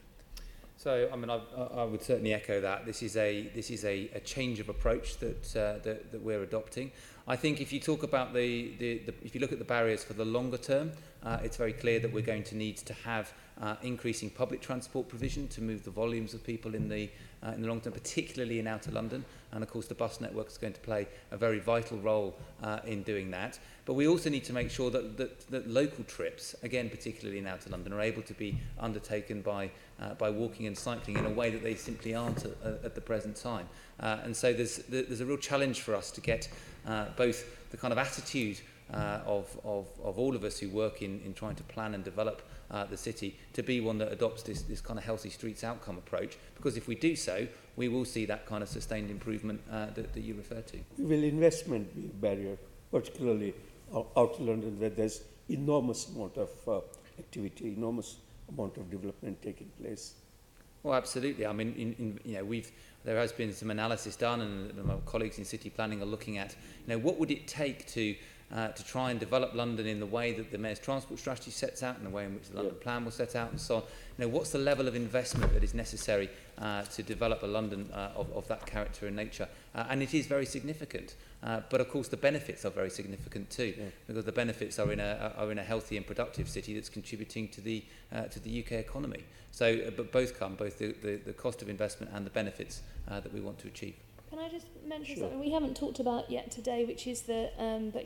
So, I mean, I would certainly echo that. This is a change of approach that we're adopting. I think if you talk about if you look at the barriers for the longer term, it's very clear that we're going to need to have increasing public transport provision to move the volumes of people in the long term, particularly in outer London. And of course, the bus network is going to play a very vital role in doing that. But we also need to make sure that local trips, again, particularly in outer London, are able to be undertaken by walking and cycling in a way that they simply aren't at the present time. And so there's a real challenge for us to get both the kind of attitude of all of us who work in trying to plan and develop the city to be one that adopts this kind of healthy streets outcome approach, because if we do so, we will see that kind of sustained improvement that you refer to. Will investment be a barrier, particularly out of London, where there's enormous amount of activity, enormous amount of development taking place? Well, absolutely. I mean, there has been some analysis done, and my colleagues in city planning are looking at, what would it take to try and develop London in the way that the Mayor's transport strategy sets out, and the way in which the London plan will set out, and so on. What's the level of investment that is necessary to develop a London of that character and nature? And it is very significant. But of course, the benefits are very significant too, because the benefits are in a healthy and productive city that's contributing to the UK economy. So, but both the cost of investment and the benefits that we want to achieve. Can I just mention something we haven't talked about yet today, which is that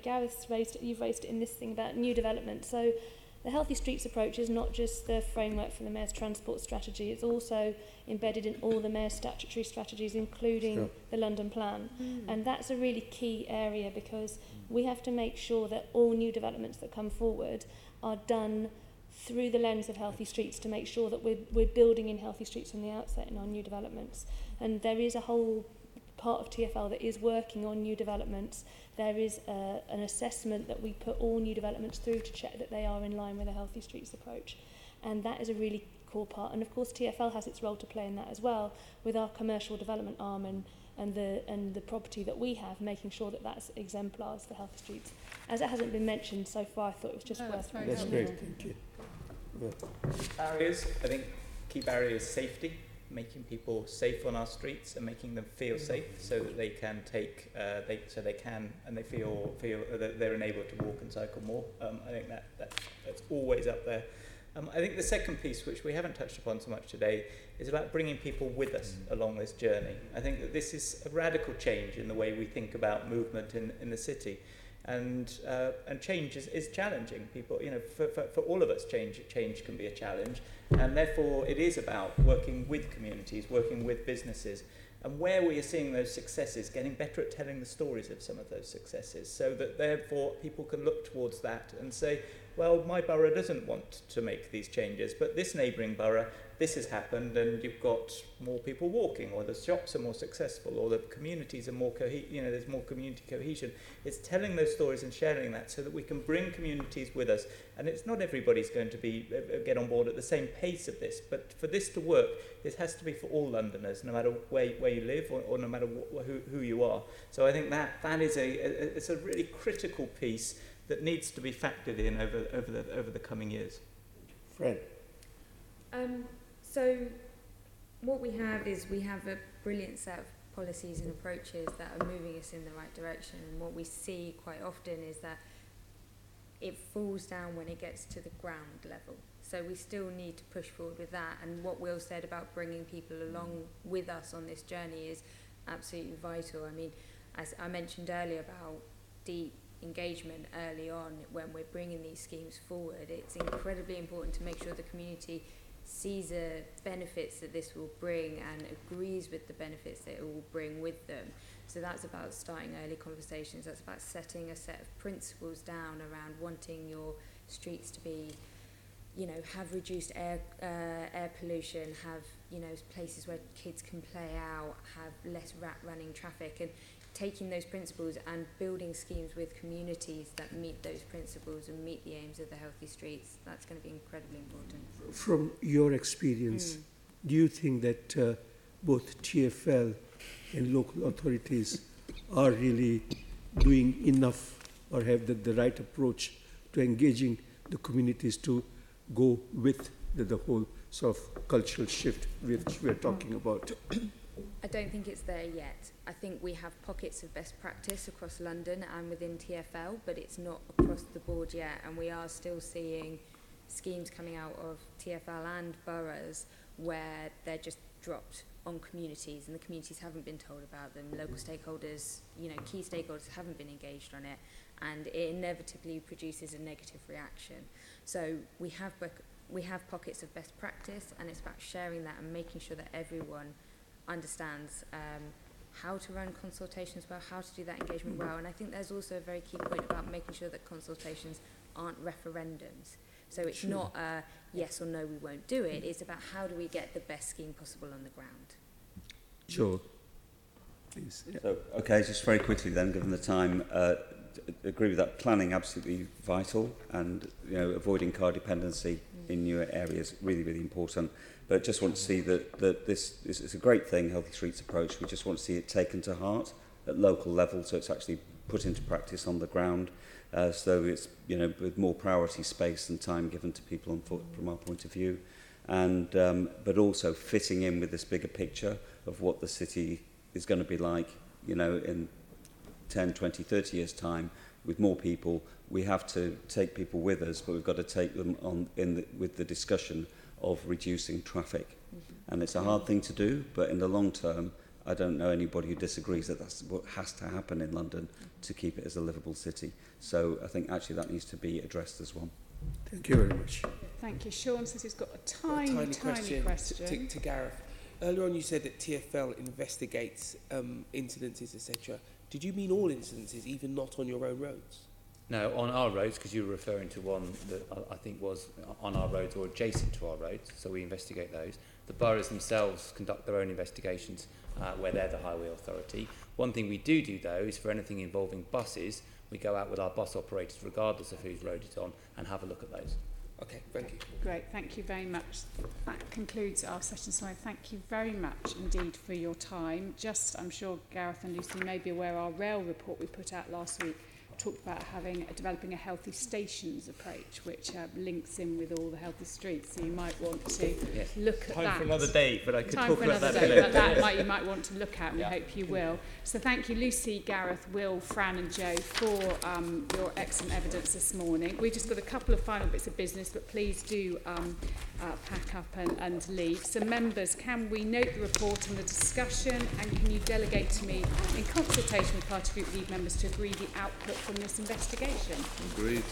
Gareth's raised it, you've raised it in this thing about new development. So the Healthy Streets approach is not just the framework for the Mayor's transport strategy, it's also embedded in all the Mayor's statutory strategies, including the London plan. And that's a really key area, because we have to make sure that all new developments that come forward are done through the lens of healthy streets, to make sure that we're building in healthy streets from the outset in our new developments. And there is a whole part of TfL that is working on new developments. There is an assessment that we put all new developments through to check that they are in line with a healthy streets approach, and that is a really core part. And of course TfL has its role to play in that as well, with our commercial development arm and the property that we have, making sure that that's exemplars for healthy streets. As it hasn't been mentioned so far, I thought it was just worth mentioning. That's great, thank you. Barriers, I think key barrier is safety, making people safe on our streets and making them feel safe, so that they can take, they feel that they're enabled to walk and cycle more. I think that's always up there. I think the second piece, which we haven't touched upon so much today, is about bringing people with us along this journey. I think that this is a radical change in the way we think about movement in the city. And change is challenging. People, for all of us, change can be a challenge, and therefore it is about working with communities, working with businesses, and where we are seeing those successes, getting better at telling the stories of some of those successes, so that therefore people can look towards that and say, well, my borough doesn't want to make these changes, but this neighbouring borough, this has happened, and you've got more people walking, or the shops are more successful, or the communities are more there's more community cohesion. It's telling those stories and sharing that so that we can bring communities with us. And it's not everybody's going to be get on board at the same pace of this, but for this to work, it has to be for all Londoners, no matter where you live, or no matter who you are. So I think that is it's a really critical piece that needs to be factored in over the coming years. Fran. So what we have is we have a brilliant set of policies and approaches that are moving us in the right direction, and what we see quite often is that it falls down when it gets to the ground level. So we still need to push forward with that, and what Will said about bringing people along with us on this journey is absolutely vital. I mean, as I mentioned earlier about deep engagement early on when we're bringing these schemes forward, it's incredibly important to make sure the community sees the benefits that this will bring and agrees with the benefits that it will bring with them. So that's about starting early conversations. That's about setting a set of principles down around wanting your streets to be, have reduced air pollution, have, places where kids can play out, have less rat-running traffic, and taking those principles and building schemes with communities that meet those principles and meet the aims of the healthy streets. That's going to be incredibly important. From your experience, do you think that both TfL and local authorities are really doing enough or have the right approach to engaging the communities to go with the whole sort of cultural shift which we're talking about? I don't think it's there yet. I think we have pockets of best practice across London and within TfL, but it's not across the board yet, and we are still seeing schemes coming out of TfL and boroughs where they're just dropped on communities, and the communities haven't been told about them. Local stakeholders, key stakeholders haven't been engaged on it, and it inevitably produces a negative reaction. So we have pockets of best practice, and it's about sharing that and making sure that everyone understands how to run consultations well, how to do that engagement well. And I think there's also a very key point about making sure that consultations aren't referendums. So it's not a yes or no, we won't do it. It's about how do we get the best scheme possible on the ground. Sure. Please. Yeah. So, okay, just very quickly then, given the time, agree with that. Planning absolutely vital, and avoiding car dependency in newer areas really, really important. But just want to see that this is a great thing, Healthy Streets approach. We just want to see it taken to heart at local level, so it's actually put into practice on the ground. So it's with more priority space and time given to people on foot from our point of view, and but also fitting in with this bigger picture of what the city is going to be like, in 10, 20, 30 years' time, with more people. We have to take people with us, but we've got to take them on with the discussion of reducing traffic. And it's a hard thing to do, but in the long term, I don't know anybody who disagrees that that's what has to happen in London to keep it as a livable city. So I think actually that needs to be addressed as well. Thank you very much. Thank you. Sean says he's got a tiny question. To Gareth. Earlier on you said that TfL investigates incidences, etc. Did you mean all incidences, even not on your own roads? No, on our roads, because you were referring to one that I think was on our roads or adjacent to our roads, so we investigate those. The boroughs themselves conduct their own investigations where they're the highway authority. One thing we do though is for anything involving buses, we go out with our bus operators regardless of whose road it's on and have a look at those. Okay, thank you. Great, thank you very much. That concludes our session, so I thank you very much indeed for your time. I'm sure Gareth and Lucy may be aware our rail report we put out last week talked about developing a healthy stations approach, which links in with all the healthy streets. So you might want to look at that. Time for another day, but I could talk about that. But that you might want to look at, and we hope you will. So thank you, Lucy, Gareth, Will, Fran, and Joe for your excellent evidence this morning. We've just got a couple of final bits of business, but please do pack up and leave. So members, can we note the report and the discussion, and can you delegate to me in consultation with party group lead members to agree the output from this investigation? Agreed.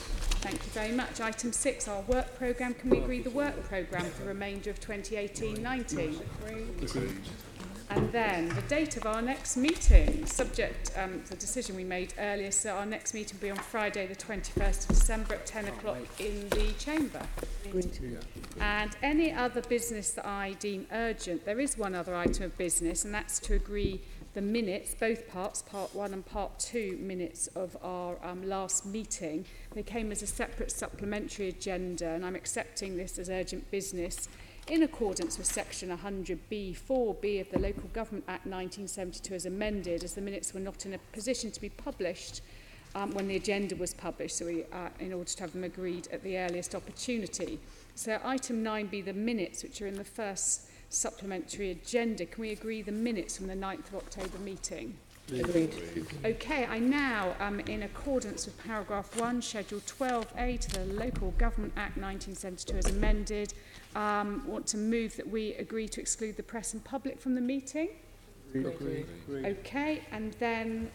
Thank you very much. Item 6, our work programme. Can we agree the work programme for the remainder of 2018-19? Agreed. And then the date of our next meeting, subject to the decision we made earlier, so our next meeting will be on Friday the 21st of December at 10 o'clock in the chamber. And any other business that I deem urgent, there is one other item of business, and that's to agree the minutes, both parts, part 1 and part 2 minutes of our last meeting. They came as a separate supplementary agenda, and I'm accepting this as urgent business in accordance with section 100B 4B of the Local Government Act 1972 as amended, as the minutes were not in a position to be published when the agenda was published, so we, in order to have them agreed at the earliest opportunity. So item 9B, the minutes, which are in the first supplementary agenda, can we agree the minutes from the 9th of October meeting? Agreed. Okay, I now, in accordance with paragraph 1, schedule 12A to the Local Government Act 1972 as amended, want to move that we agree to exclude the press and public from the meeting. Agreed. Okay, and then,